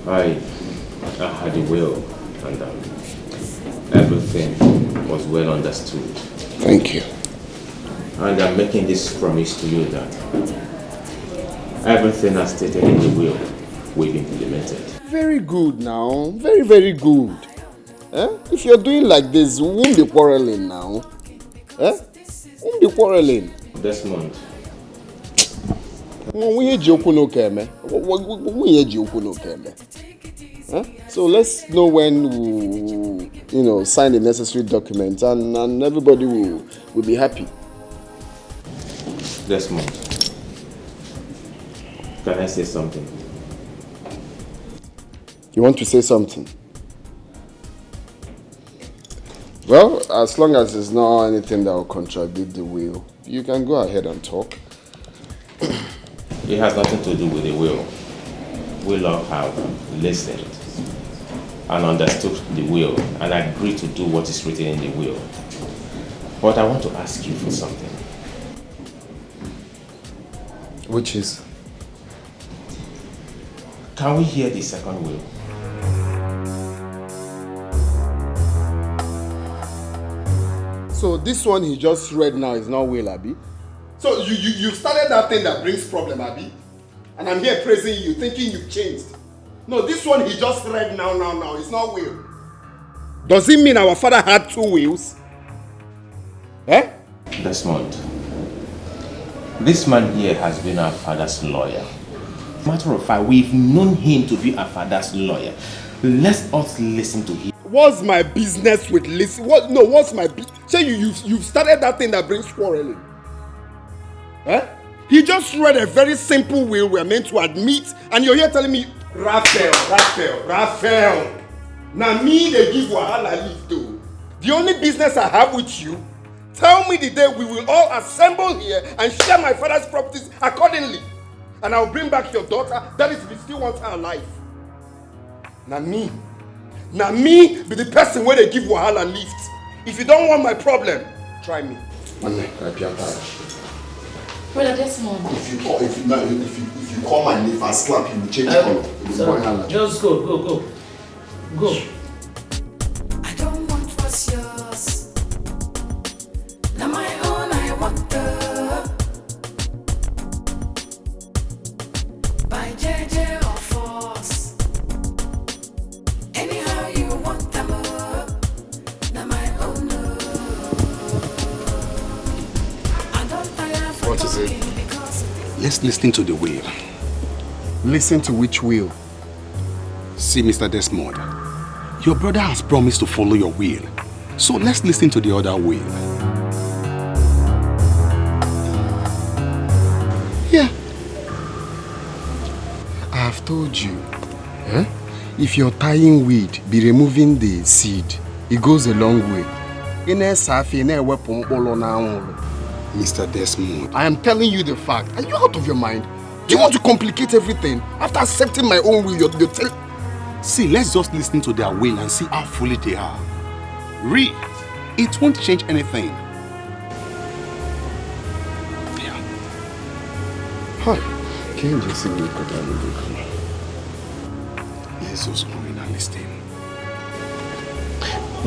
I had a will, and everything was well understood. Thank you. And I'm making this promise to you that everything as stated in the will be implemented. Very good now. Very, very good. If you're doing like this, we won't be quarreling now. Won't be quarreling. Desmond. So let's know when we'll, sign the necessary documents and everybody will be happy. Desmond, can I say something? You want to say something? Well, as long as there's not anything that will contradict the will, you can go ahead and talk. It has nothing to do with the will. We all have listened and understood the will and agreed to do what is written in the will. But I want to ask you for something. Which is? Can we hear the second will? So this one he just read now is not will, Abi? So you started that thing that brings problem, Abi? And I'm here praising you, thinking you've changed. No, this one he just read now, it's not will. Does it mean our father had 2 wills? Desmond, this man here has been our father's lawyer. Matter of fact, we've known him to be our father's lawyer. Let us listen to him. What's my business with listen? What's my business? Say you've started that thing that brings quarreling. He just read a very simple will we're meant to admit, and you're here telling me, Raphael. Now me they give wahala leave though. The only business I have with you, tell me the day we will all assemble here and share my father's properties accordingly. And I'll bring back your daughter, that is if you still want her alive. Now me be the person where they give wahala lift. If you don't want my problem, try me. Brother Desmond. If you call my name and slap you, will change color. Just go. I don't want what's yours. Now my own, I want by JJ or force. Anyhow you want them now my own. I don't tire for What is it? let's listen to the will. Listen to which will? See, Mr. Desmond, your brother has promised to follow your will. So let's listen to the other will. Yeah. I have told you. If you're tying weed, be removing the seed. It goes a long way. Mr. Desmond. I am telling you the fact. Are you out of your mind? Do you want to complicate everything? After accepting my own will, you're telling... See, let's just listen to their will and see how foolish they are. It won't change anything. Yeah. Hi. Can you just see me put that in the Jesus, going and listen.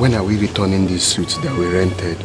When are we returning these suits that we rented?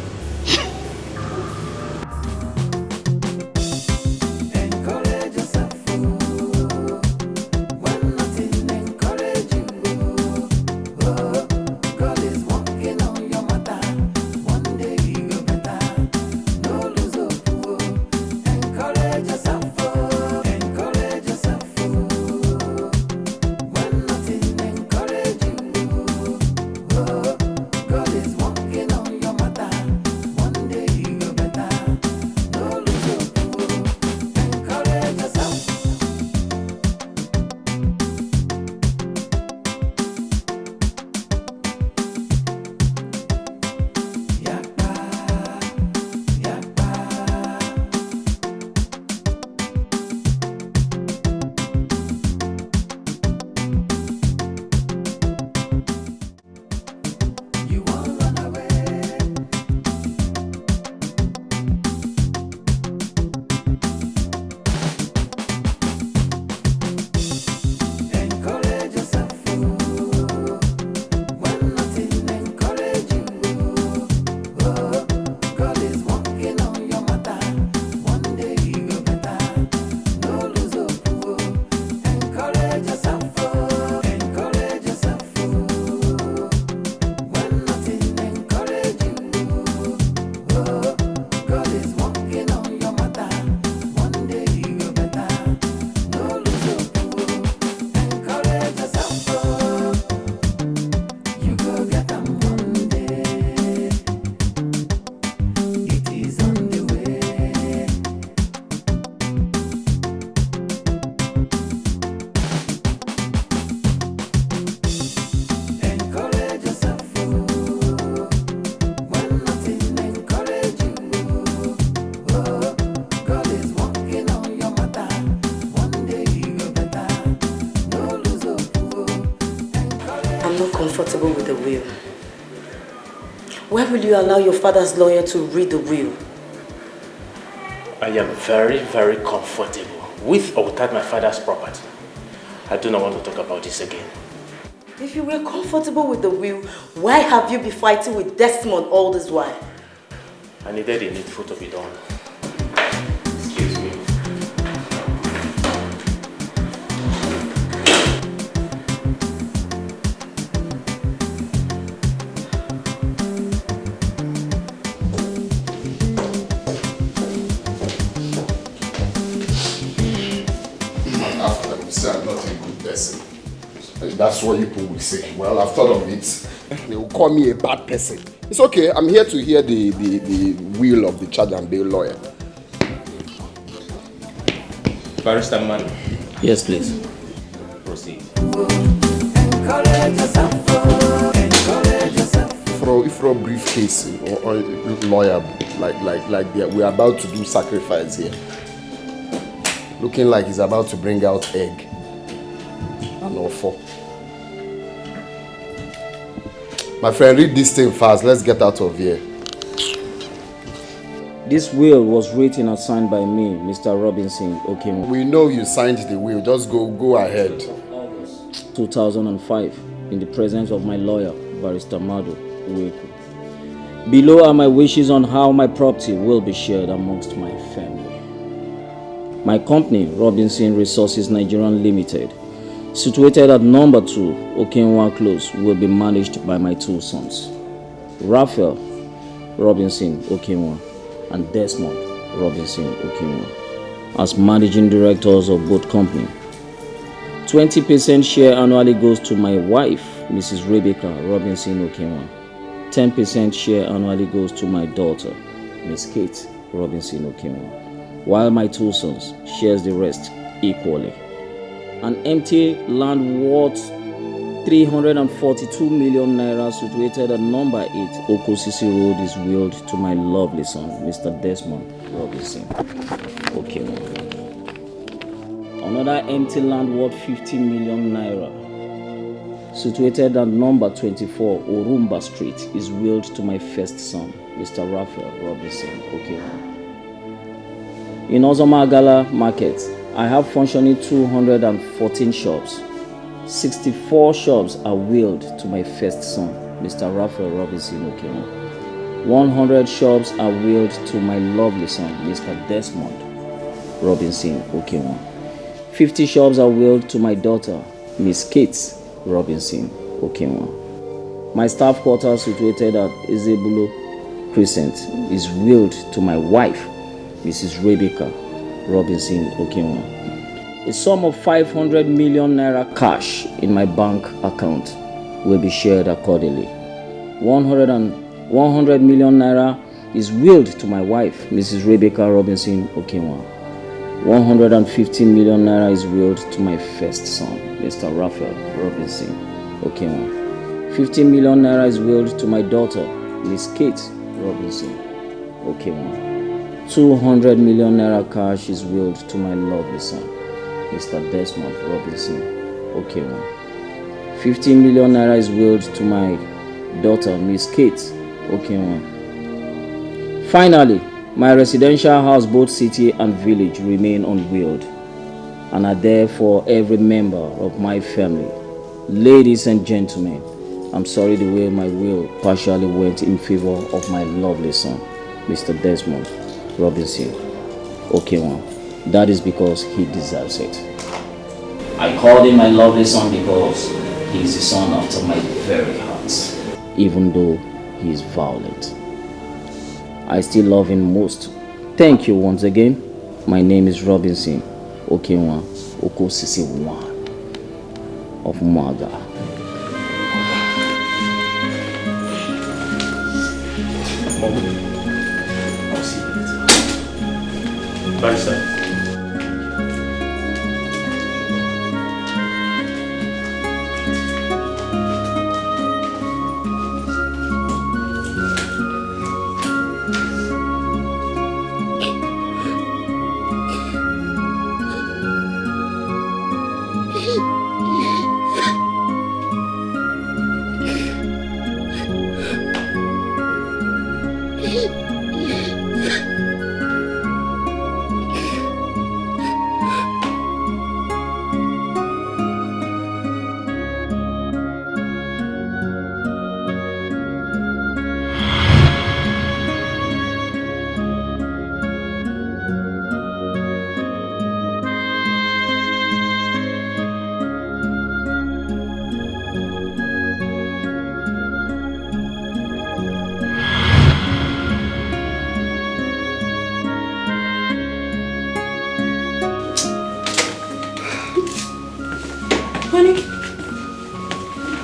Comfortable with the will. Where will you allow your father's lawyer to read the will? I am very, very comfortable with or without my father's property. I do not want to talk about this again. If you were comfortable with the will, why have you been fighting with Desmond all this while? I needed the needful to be done. Excuse me. I'm not a good person. That's what people will say. Well, I've thought of it. They will call me a bad person. It's okay. I'm here to hear the will of the charge and bail lawyer. Barrister Man. Yes, please. Proceed. For a briefcase or lawyer, like we're about to do sacrifice here. Looking like he's about to bring out egg. And offer. My friend, read this thing fast. Let's get out of here. This will was written and signed by me, Mr. Robinson Okenwa. We know you signed the will. Just go ahead. 2005, in the presence of my lawyer, Barrister Mado Uweku. Below are my wishes on how my property will be shared amongst my family. My company, Robinson Resources Nigerian Limited, situated at number 2, Okenwa Close, will be managed by my two sons, Raphael Robinson Okenwa and Desmond Robinson Okenwa. as managing directors of both companies. 20% share annually goes to my wife, Mrs. Rebecca Robinson Okenwa. 10% share annually goes to my daughter, Miss Kate Robinson Okenwa, while my two sons shares the rest equally. An empty land worth 342 million naira situated at number 8 Okosisi Road is willed to my lovely son, Mr. Desmond Robinson Okenwa. Another empty land worth 50 million naira situated at number 24 Orumba Street is willed to my first son, Mr. Raphael Robinson Okenwa. In Ozomagala Market, I have functioning 214 shops. 64 shops are willed to my first son, Mr. Raphael Robinson Okenwa. 100 shops are willed to my lovely son, Mr. Desmond Robinson Okenwa. 50 shops are willed to my daughter, Miss Kate Robinson Okenwa. My staff quarters situated at Ezebulo Crescent is willed to my wife, Mrs. Rebecca Robinson Okenwa. A sum of 500 million naira cash in my bank account will be shared accordingly. 100 million naira is willed to my wife, Mrs. Rebecca Robinson Okenwa. 150 million naira is willed to my first son, Mr. Raphael Robinson Okenwa. 50 million naira is willed to my daughter, Miss Kate Robinson Okenwa. 200 million naira cash is willed to my lovely son, Mr. Desmond Robinson Okenwa. 50 million naira is willed to my daughter, Miss Kate Okenwa. Finally, my residential house, both city and village, remain unwilled and are there for every member of my family. Ladies and gentlemen, I'm sorry the way my will partially went in favor of my lovely son, Mr. Desmond Robinson Okenwa. That is because he deserves it. I called him my lovely son because he is the son after my very heart, even though he is violent. I still love him most. Thank you once again. My name is Robinson Okenwa Okosisi 1 of Maga. I'll see you later. Bye, sir.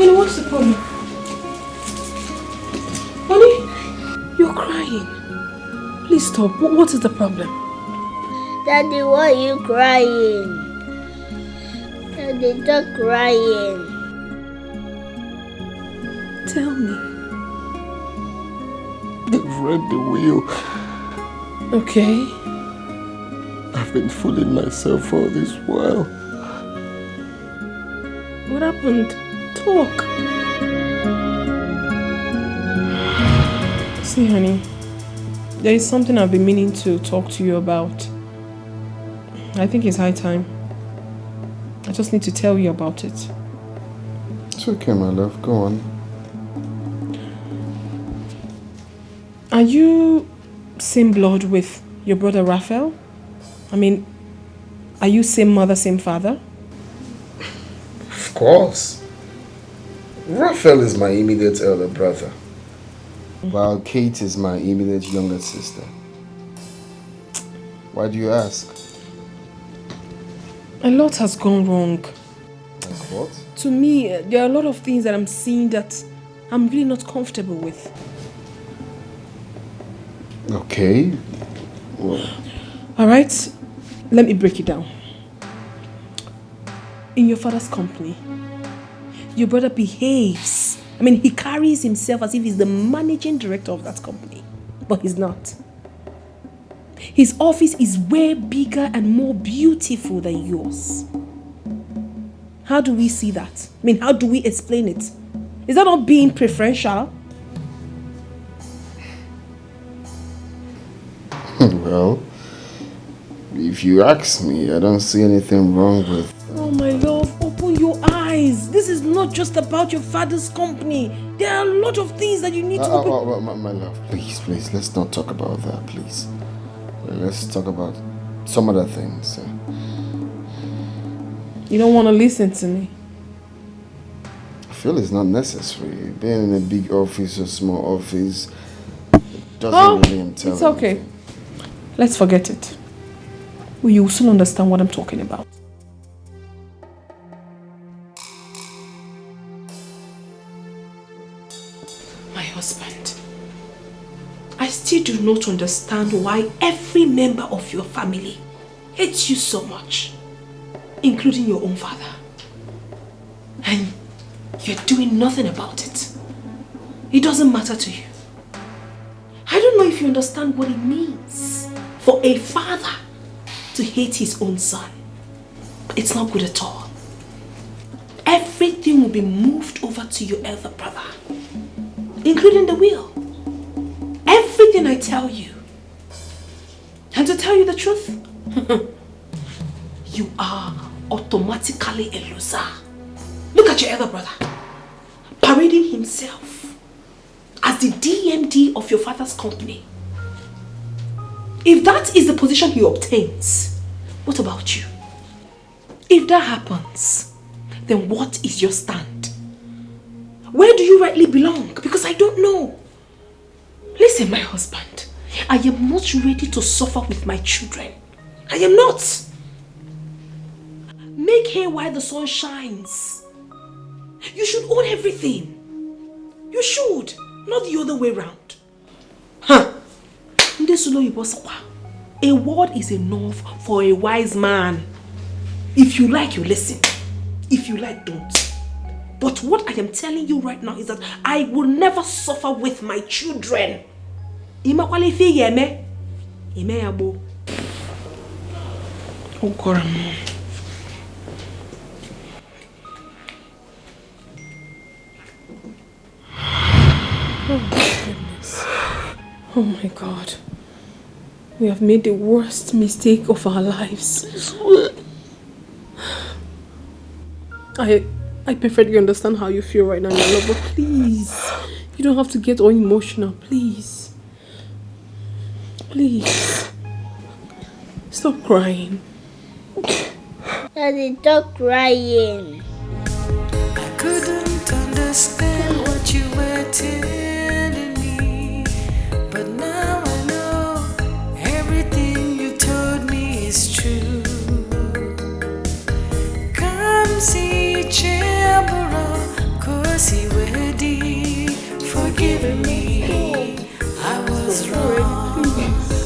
Honey, what's the problem? Honey, you're crying. Please stop. What is the problem? Daddy, why are you crying? Daddy, stop crying. Tell me. They've read the will. Okay. I've been fooling myself all this while. What happened? Talk. See, honey, there is something I've been meaning to talk to you about. I think it's high time. I just need to tell you about it. It's okay, my love. Go on. Are you same blood with your brother Raphael? I mean, are you same mother, same father? Of course. Raphael is my immediate elder brother, while Kate is my immediate younger sister. Why do you ask? A lot has gone wrong. Like what? To me, there are a lot of things that I'm seeing that I'm really not comfortable with. Okay. Well. Alright, let me break it down. In your father's company, your brother behaves. He carries himself as if he's the managing director of that company. But he's not. His office is way bigger and more beautiful than yours. How do we see that? How do we explain it? Is that not being preferential? Well, if you ask me, I don't see anything wrong with... Oh my love, open your eyes. This is not just about your father's company. There are a lot of things that you need to open... My love, please, let's not talk about that, please. Let's talk about some other things. You don't want to listen to me? I feel it's not necessary. Being in a big office or small office doesn't really entail it's okay. anything. Let's forget it. You will soon understand what I'm talking about. My husband, I still do not understand why every member of your family hates you so much, including your own father. And you're doing nothing about it. It doesn't matter to you. I don't know if you understand what it means for a father to hate his own son. It's not good at all. Everything will be moved over to your elder brother, including the will. Everything I tell you. And to tell you the truth, you are automatically a loser. Look at your elder brother, parading himself as the DMD of your father's company. If that is the position he obtains, what about you? If that happens, then what is your stand? Where do you rightly belong? Because I don't know. Listen, my husband, I am not ready to suffer with my children. I am not. Make hay while the sun shines. You should own everything. You should, not the other way around. A word is enough for a wise man. If you like, you listen. If you like, don't. But what I am telling you right now is that I will never suffer with my children. Oh God. Oh my goodness. Oh my God. We have made the worst mistake of our lives. I perfectly understand how you feel right now, my love, but please, you don't have to get all emotional, please. Please. Stop crying. Daddy, stop crying. I couldn't understand what you were telling me, but now I know everything you told me is true. Come see Chambera, cause he ready, forgive me. I was wrong.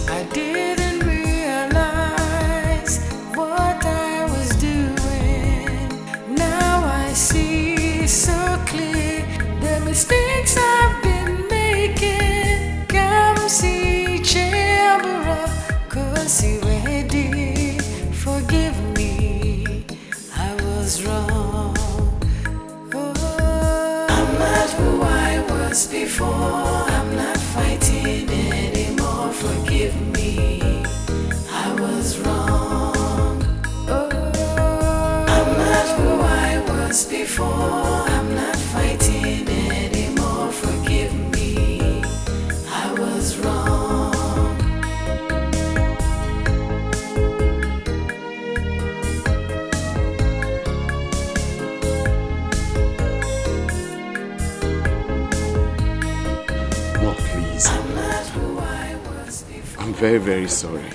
I didn't realize what I was doing. Now I see so clear the mistakes I've been making. Come see Chambera, cause he ready, forgive me. I was wrong. Oh, I'm not who I was before. I'm not fighting anymore. Forgive me. I was wrong. Oh, I'm not who I was before. I'm not fighting anymore. Forgive me. I was wrong. No, please. I'm very, very sorry.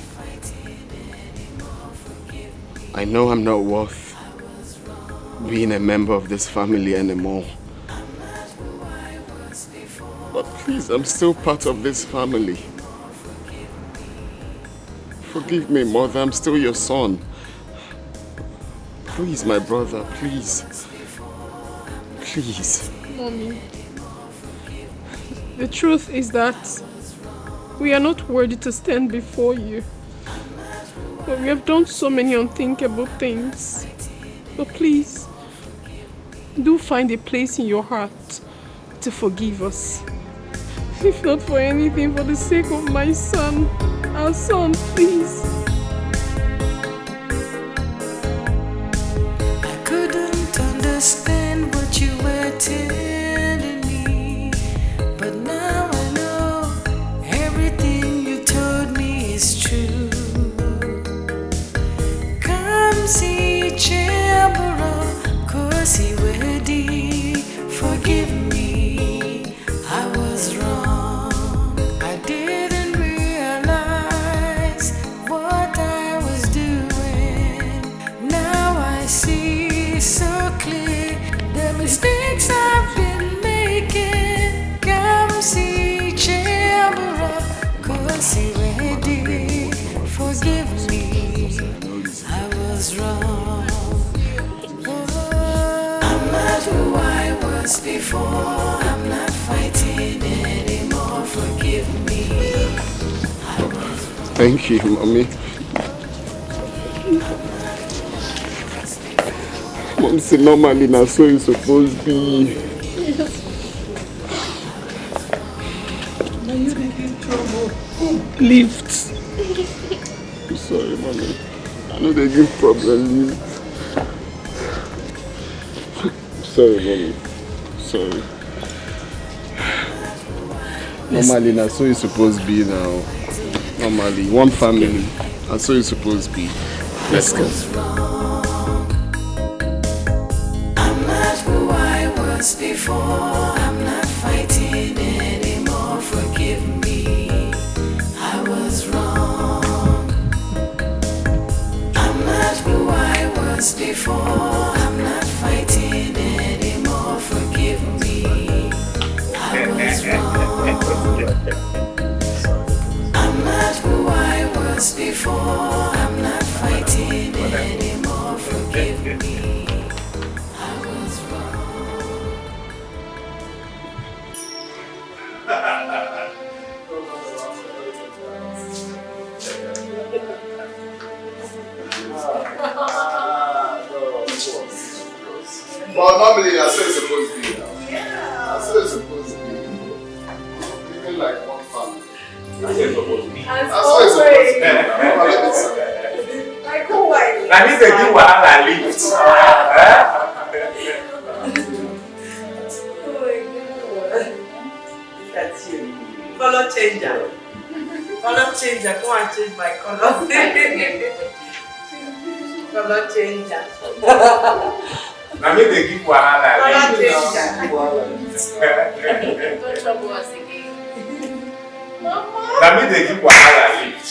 I know I'm not worth being a member of this family anymore. But please, I'm still part of this family. Forgive me, Mother, I'm still your son. Please, my brother, please. Please. Mommy, the truth is that we are not worthy to stand before you. But we have done so many unthinkable things. But please, do find a place in your heart to forgive us. If not for anything, for the sake of my son, our son, please. I couldn't understand what you were telling me, but now I know everything you told me is true. Come see Chambera, cause he ready. Forgive me, I was wrong. I didn't realize what I was doing. Now I see so clear the mistakes I've been making. Come see Chambera, cause he ready. Forgive me, I was wrong. I'm not who I was before. I'm not fighting anymore. Forgive me. Thank you, Mommy. Mom said normally now so it's supposed to be. Now you making trouble. Lift. I'm sorry, Mommy. I know they give problem. Lift. Sorry, Mommy. Sorry. Normally now so it's supposed to be now. Normally, one family. That's so it's supposed to be. Let's go. I'm not who I was before. I'm not fighting anymore. Forgive me, I was wrong. I'm not who I was before. I'm not fighting anymore. Forgive me, I was wrong. I'm not who I was before. I'm not fighting anymore. Forgive me, I was wrong. Well, normally that's how it's supposed to be now. That's how it's supposed to be. Even like one family. That's how it's supposed to be. That's how it's supposed to be. Now, let me see. Like who I Now this is the new one I lift. Oh my God. Look at you. Color changer. Color changer. Go and change my color. Color changer. Now me they give wahala. Color changer. Don't trouble us again. Now me they give wahala lift.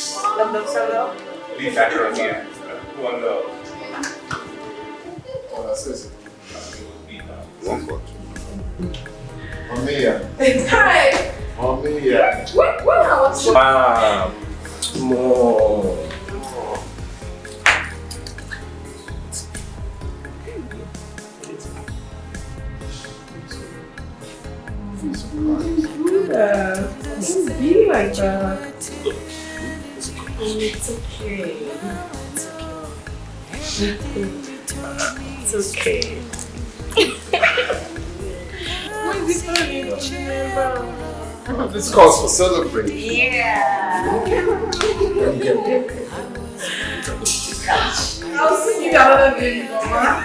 Lift that run here. One love. Oh, that's it. One foot. Mamiya. Hi. Mamiya. What was it? Mom. More. Don't be like that. It's okay. It's okay. Why is it funny? This calls for celebration. Yeah. I'll sing you another video, Mama.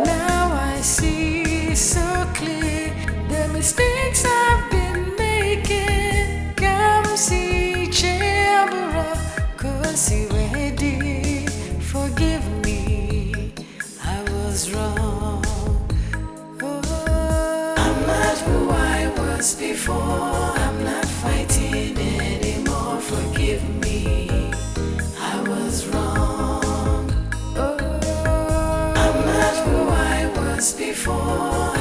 Now I see so clear the mistakes I've been making. Come see Chambera, cause he ready. Forgive me, I was wrong. Oh, I'm not who I was before. I'm not fighting anymore. Forgive me. before,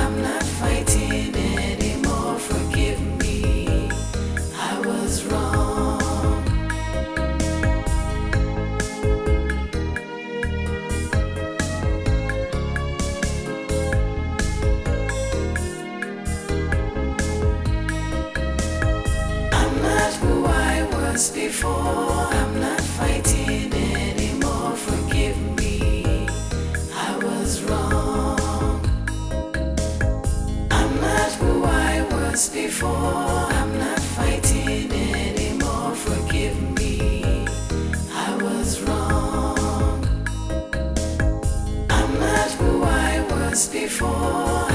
I'm not fighting anymore. Forgive me, I was wrong. I'm not who I was before, I'm not fighting anymore. Forgive me, I was wrong. I'm not who I was before, I'm not fighting anymore. Forgive me, I was wrong. I'm not who I was before.